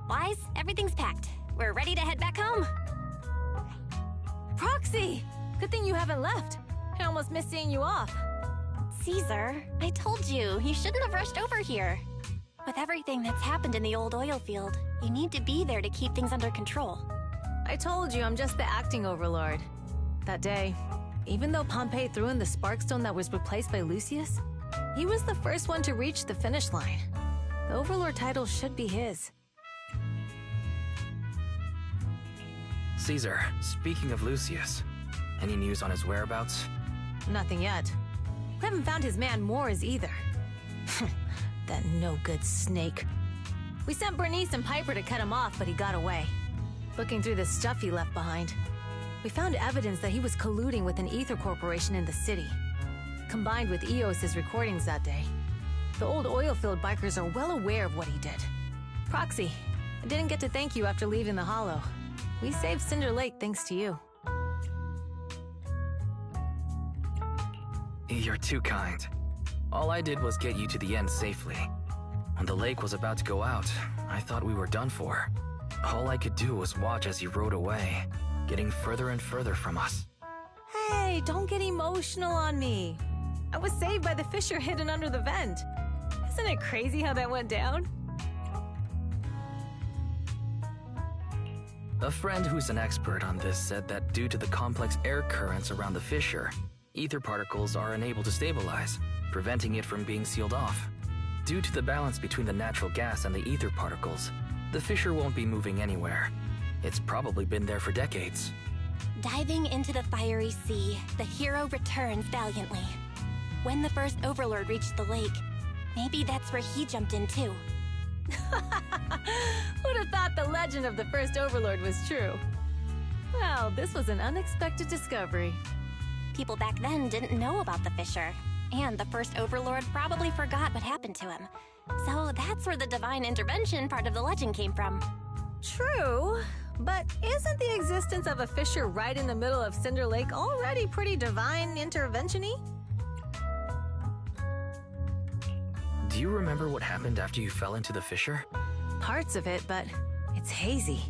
Wise, everything's packed. We're ready to head back home. Proxy! Good thing you haven't left. I almost missed seeing you off. Caesar, I told you, you shouldn't have rushed over here. With everything that's happened in the old oil field, you need to be there to keep things under control. I told you I'm just the acting overlord. That day, even though Pompey threw in the Sparkstone that was replaced by Lucius, he was the first one to reach the finish line. The overlord title should be his. Caesar, speaking of Lucius, any news on his whereabouts? Nothing yet. We haven't found his man Moores either. That no-good snake. We sent Bernice and Piper to cut him off, but he got away. Looking through the stuff he left behind, we found evidence that he was colluding with an ether corporation in the city. Combined with Eos's recordings that day, the old oilfield bikers are well aware of what he did. Proxy, I didn't get to thank you after leaving the Hollow. We saved Cinder Lake thanks to you. You're too kind. All I did was get you to the end safely. When the lake was about to go out, I thought we were done for. All I could do was watch as you rode away, getting further and further from us. Hey, don't get emotional on me. I was saved by the fissure hidden under the vent. Isn't it crazy how that went down? A friend who's an expert on this said that due to the complex air currents around the fissure, ether particles are unable to stabilize, preventing it from being sealed off. Due to the balance between the natural gas and the ether particles, the fissure won't be moving anywhere. It's probably been there for decades. Diving into the fiery sea, the hero returns valiantly. When the first overlord reached the lake, maybe that's where he jumped in too. Who'd have thought the legend of the first overlord was true? Well, this was an unexpected discovery. People back then didn't know about the fissure, and the first overlord probably forgot what happened to him. So that's where the divine intervention part of the legend came from. True, but isn't the existence of a fissure right in the middle of Cinder Lake already pretty divine intervention-y? Do you remember what happened after you fell into the fissure? Parts of it, but it's hazy.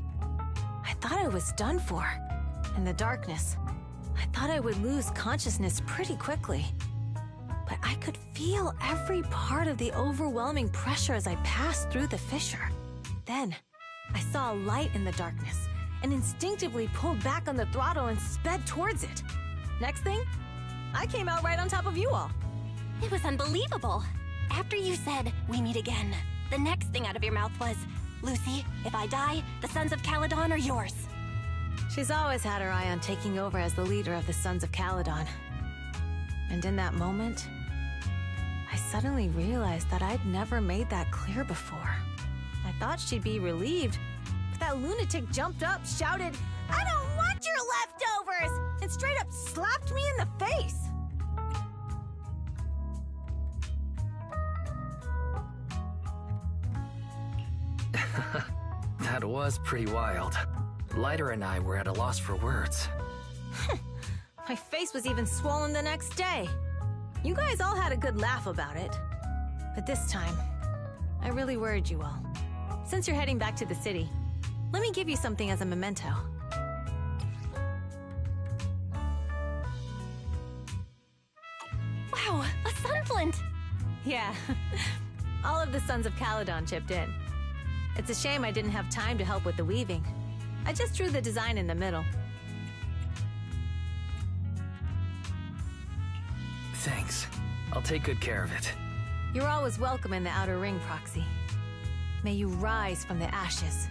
I thought I was done for. In the darkness, I thought I would lose consciousness pretty quickly. But I could feel every part of the overwhelming pressure as I passed through the fissure. Then, I saw a light in the darkness and instinctively pulled back on the throttle and sped towards it. Next thing, I came out right on top of you all. It was unbelievable. After you said, "We meet again," the next thing out of your mouth was, "Lucy, if I die, the Sons of Caledon are yours." She's always had her eye on taking over as the leader of the Sons of Caledon. And in that moment, I suddenly realized that I'd never made that clear before. I thought she'd be relieved, but that lunatic jumped up, shouted, "I don't want your leftovers!" and straight up slapped me in the face. That was pretty wild. Lighter and I were at a loss for words. My face was even swollen the next day. You guys all had a good laugh about it. But this time, I really worried you all. Since you're heading back to the city, let me give you something as a memento. Wow, a sunflint! Yeah, all of the Sons of Caledon chipped in. It's a shame I didn't have time to help with the weaving. I just drew the design in the middle. Thanks. I'll take good care of it. You're always welcome in the Outer Ring, Proxy. May you rise from the ashes.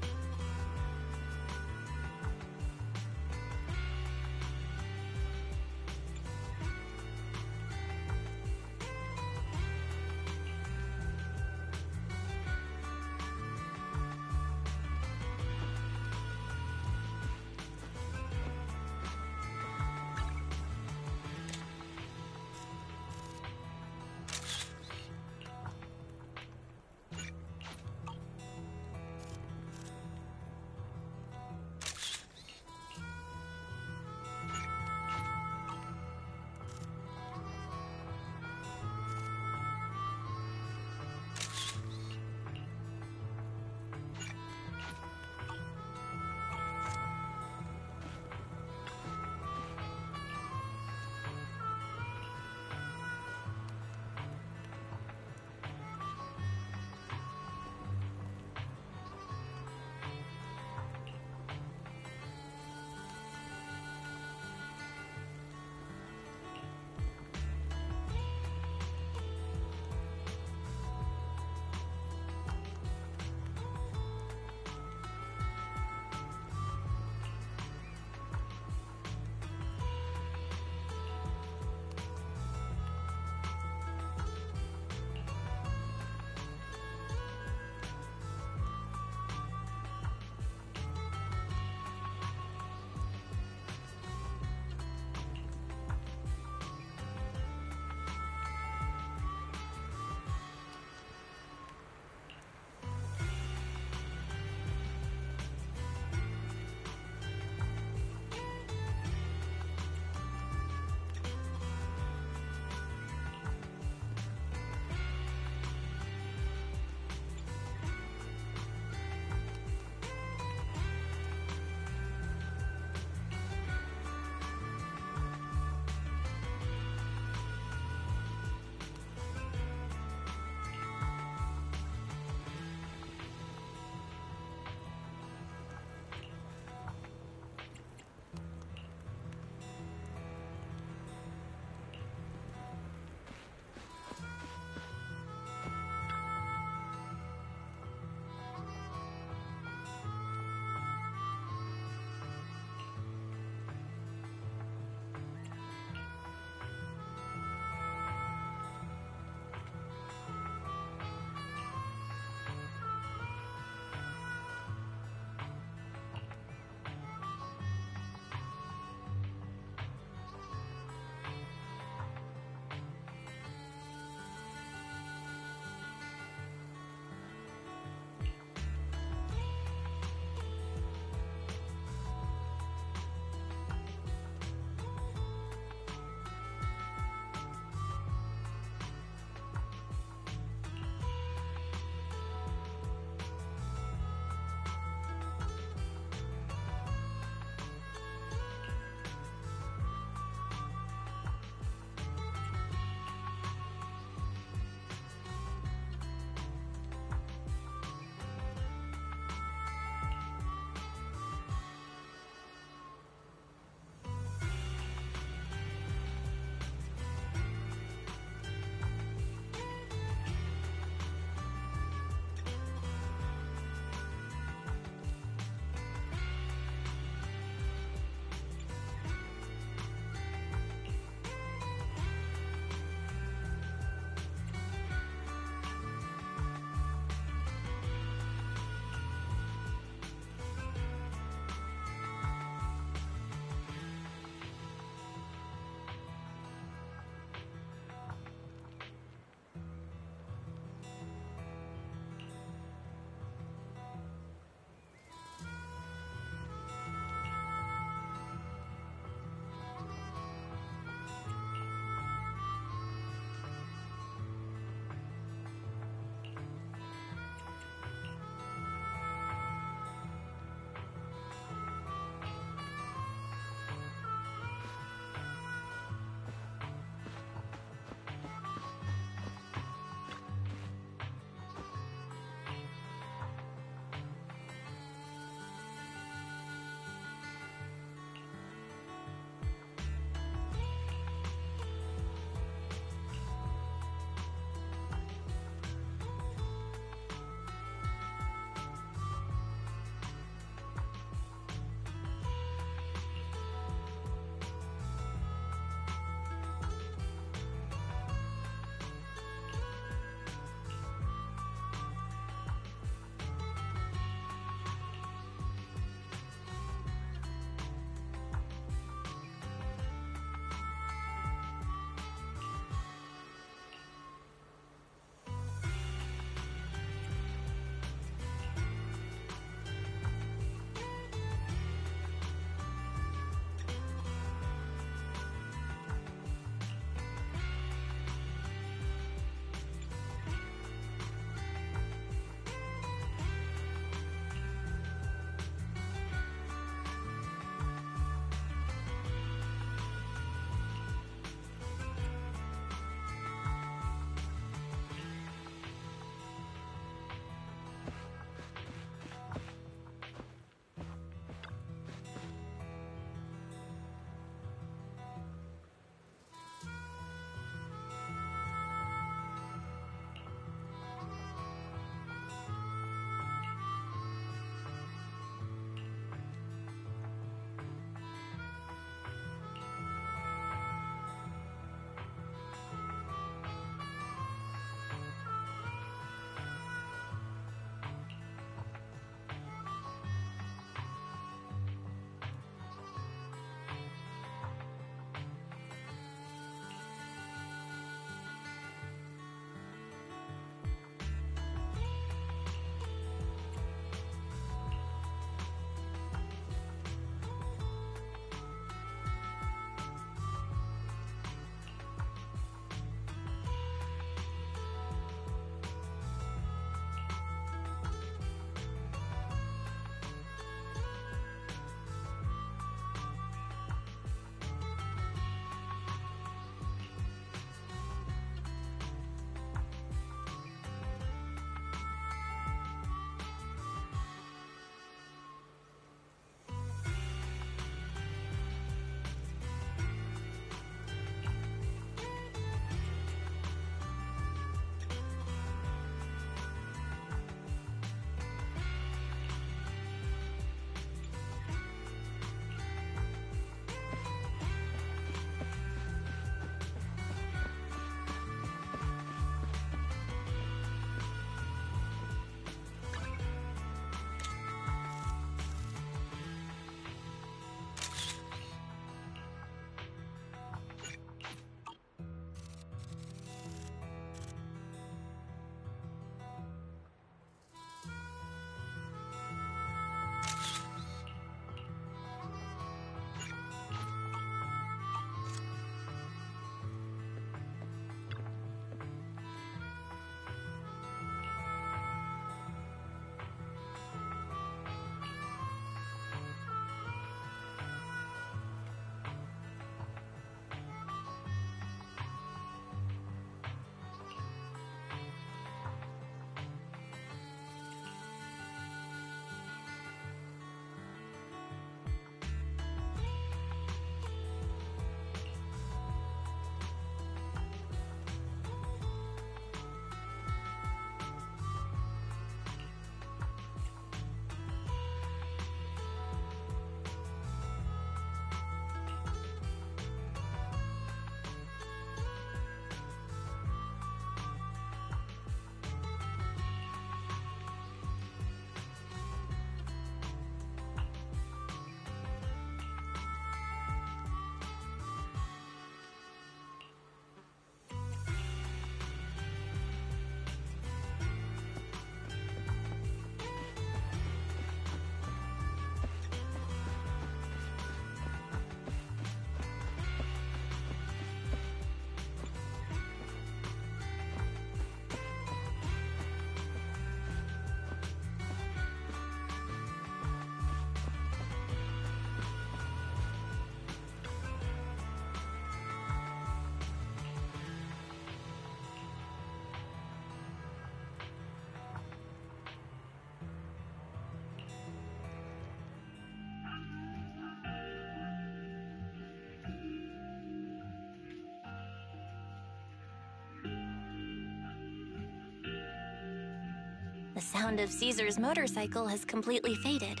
sound of Caesar's motorcycle has completely faded.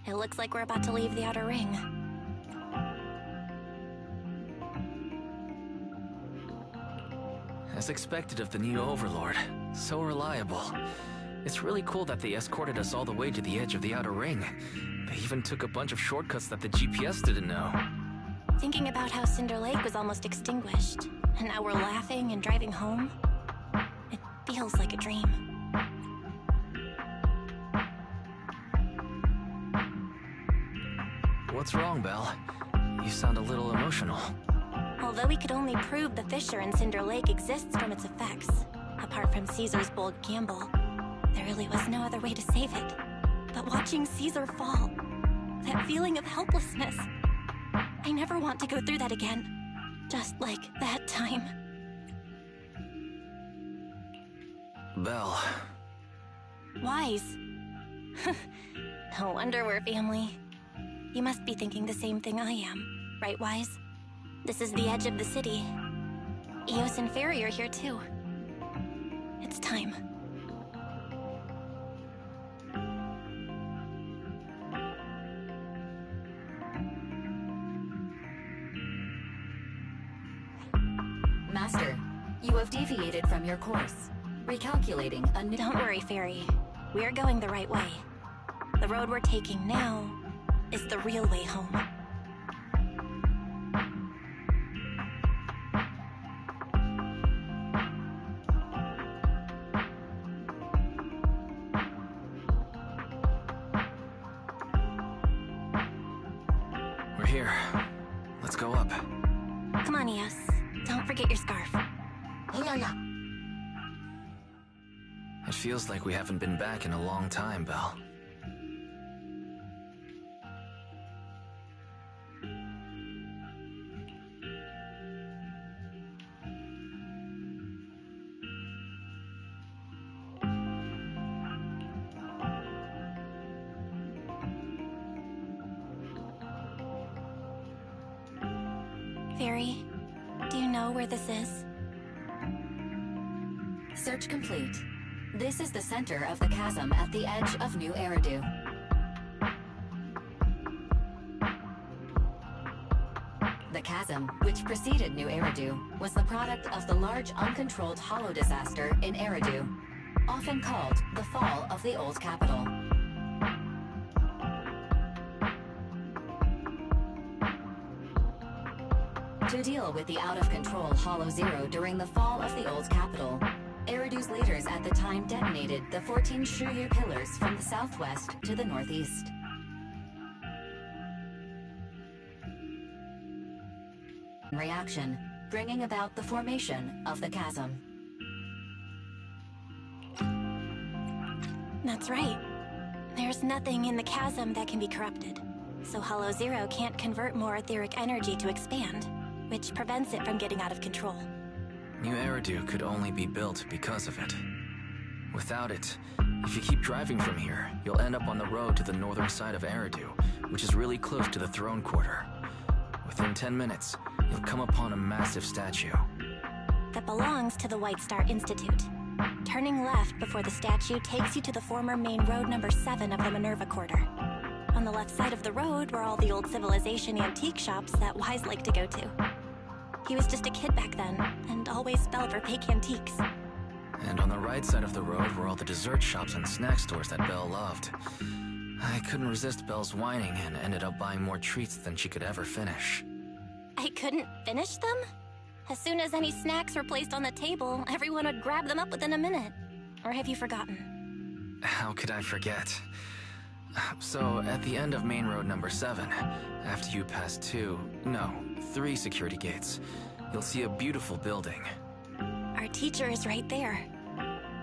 It looks like we're about to leave the outer ring. As expected of the new Overlord. So reliable. It's really cool that they escorted us all the way to the edge of the outer ring. They even took a bunch of shortcuts that the GPS didn't know. Thinking about how Cinder Lake was almost extinguished, and now we're laughing and driving home, it feels like a dream. What's wrong, Belle? You sound a little emotional. Although we could only prove the fissure in Cinder Lake exists from its effects, apart from Caesar's bold gamble, there really was no other way to save it. But watching Caesar fall, that feeling of helplessness, I never want to go through that again. Just like that time. Belle. Wise. No wonder we're family. You must be thinking the same thing I am, right, Wise? This is the edge of the city. Eos and Fairy are here too. It's time. Master, you have deviated from your course. Recalculating a new— Don't worry, Fairy. We're going the right way. The road we're taking now is the real way home. We're here. Let's go up. Come on, Eos. Don't forget your scarf. It feels like we haven't been back in a long time, Belle. Fairy, do you know where this is? Search complete. This is the center of the chasm at the edge of New Eridu. The chasm, which preceded New Eridu, was the product of the large uncontrolled hollow disaster in Eridu, often called the fall of the old capital. To deal with the out-of-control Hollow Zero during the fall of the old capital, Eridu's leaders at the time detonated the 14 Shuryu pillars from the southwest to the northeast. Reaction, bringing about the formation of the chasm. That's right. There's nothing in the chasm that can be corrupted, so Hollow Zero can't convert more etheric energy to expand, which prevents it from getting out of control. New Eridu could only be built because of it. Without it, if you keep driving from here, you'll end up on the road to the northern side of Eridu, which is really close to the throne quarter. Within 10 minutes, you'll come upon a massive statue. That belongs to the White Star Institute. Turning left before the statue takes you to the former main road number 7 of the Minerva Quarter. On the left side of the road were all the old civilization antique shops that Wise liked to go to. He was just a kid back then, and always fell for fake antiques. And on the right side of the road were all the dessert shops and snack stores that Belle loved. I couldn't resist Belle's whining and ended up buying more treats than she could ever finish. I couldn't finish them? As soon as any snacks were placed on the table, everyone would grab them up within a minute. Or have you forgotten? How could I forget? So, at the end of main road number 7, after you pass 3 security gates, you'll see a beautiful building. Our teacher is right there.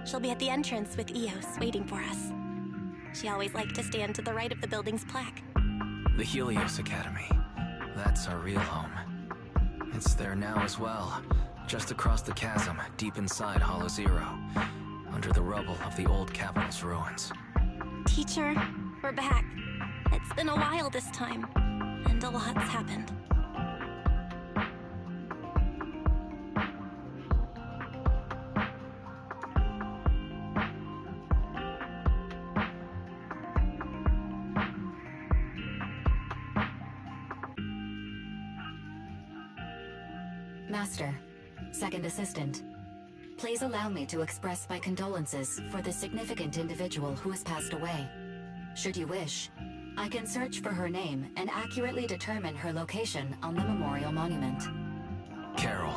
She'll be at the entrance with Eos, waiting for us. She always liked to stand to the right of the building's plaque. The Helios Academy. That's our real home. It's there now as well, just across the chasm, deep inside Hollow Zero, under the rubble of the old capital's ruins. Teacher, we're back. It's been a while this time, and a lot's happened. Master, Second Assistant, please allow me to express my condolences for the significant individual who has passed away. Should you wish, I can search for her name and accurately determine her location on the memorial monument. Carol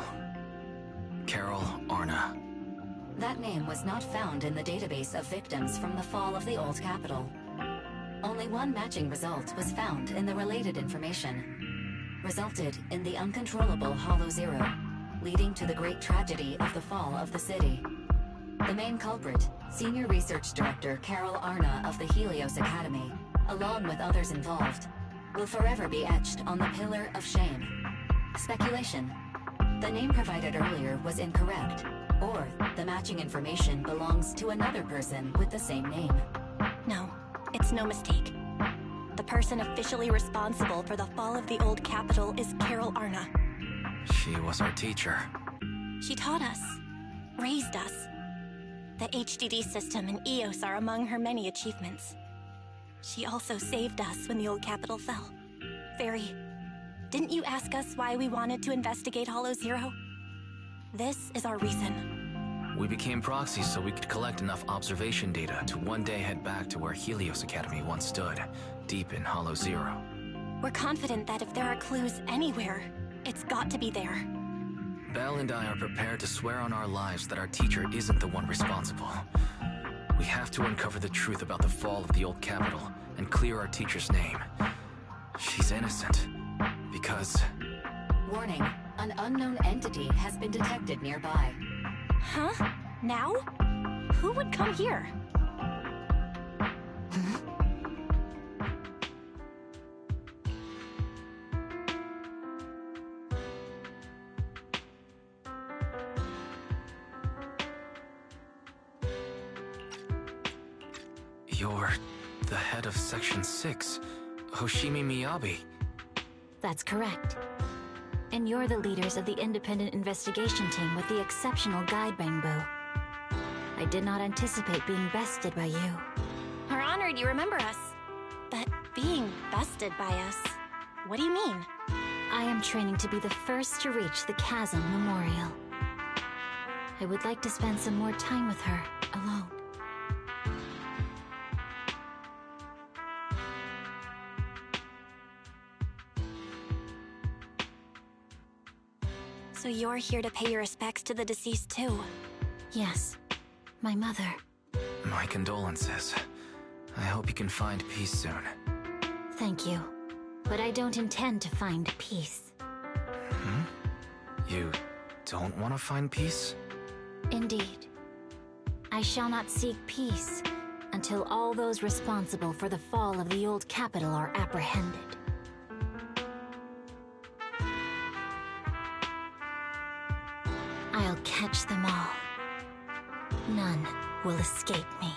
Arna. That name was not found in the database of victims from the fall of the old capital. Only one matching result was found in the related information. Resulted in the uncontrollable Hollow Zero, leading to the great tragedy of the fall of the city. The main culprit, Senior Research Director Carol Arna of the Helios Academy, along with others involved, will forever be etched on the Pillar of Shame. Speculation. The name provided earlier was incorrect, or the matching information belongs to another person with the same name. No, it's no mistake. The person officially responsible for the fall of the old capital is Carol Arna. She was our teacher. She taught us, raised us. The HDD system and EOS are among her many achievements. She also saved us when the old capital fell. Fairy, didn't you ask us why we wanted to investigate Hollow Zero? This is our reason. We became proxies so we could collect enough observation data to one day head back to where Helios Academy once stood, deep in Hollow Zero. We're confident that if there are clues anywhere, it's got to be there. Belle and I are prepared to swear on our lives that our teacher isn't the one responsible. We have to uncover the truth about the fall of the old capital and clear our teacher's name. She's innocent, because... Warning, an unknown entity has been detected nearby. Huh? Now? Who would come here? You're the head of Section 6, Hoshimi Miyabi. That's correct. And you're the leaders of the independent investigation team with the exceptional guide Bangbo. I did not anticipate being bested by you. We're honored you remember us. But being bested by us, what do you mean? I am training to be the first to reach the Chasm Memorial. I would like to spend some more time with her, alone. So you're here to pay your respects to the deceased too? Yes. My mother. My condolences. I hope you can find peace soon. Thank you. But I don't intend to find peace. You don't want to find peace? Indeed. I shall not seek peace until all those responsible for the fall of the old capital are apprehended. I'll catch them all. None will escape me.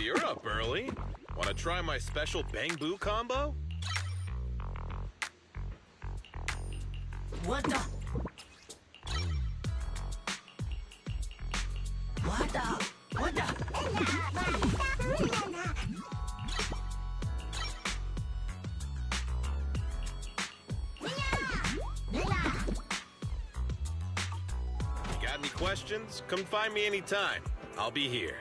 you're up early. Want to try my special Bang Boo combo? What the? What the? What the? Got any questions? Come find me anytime. I'll be here.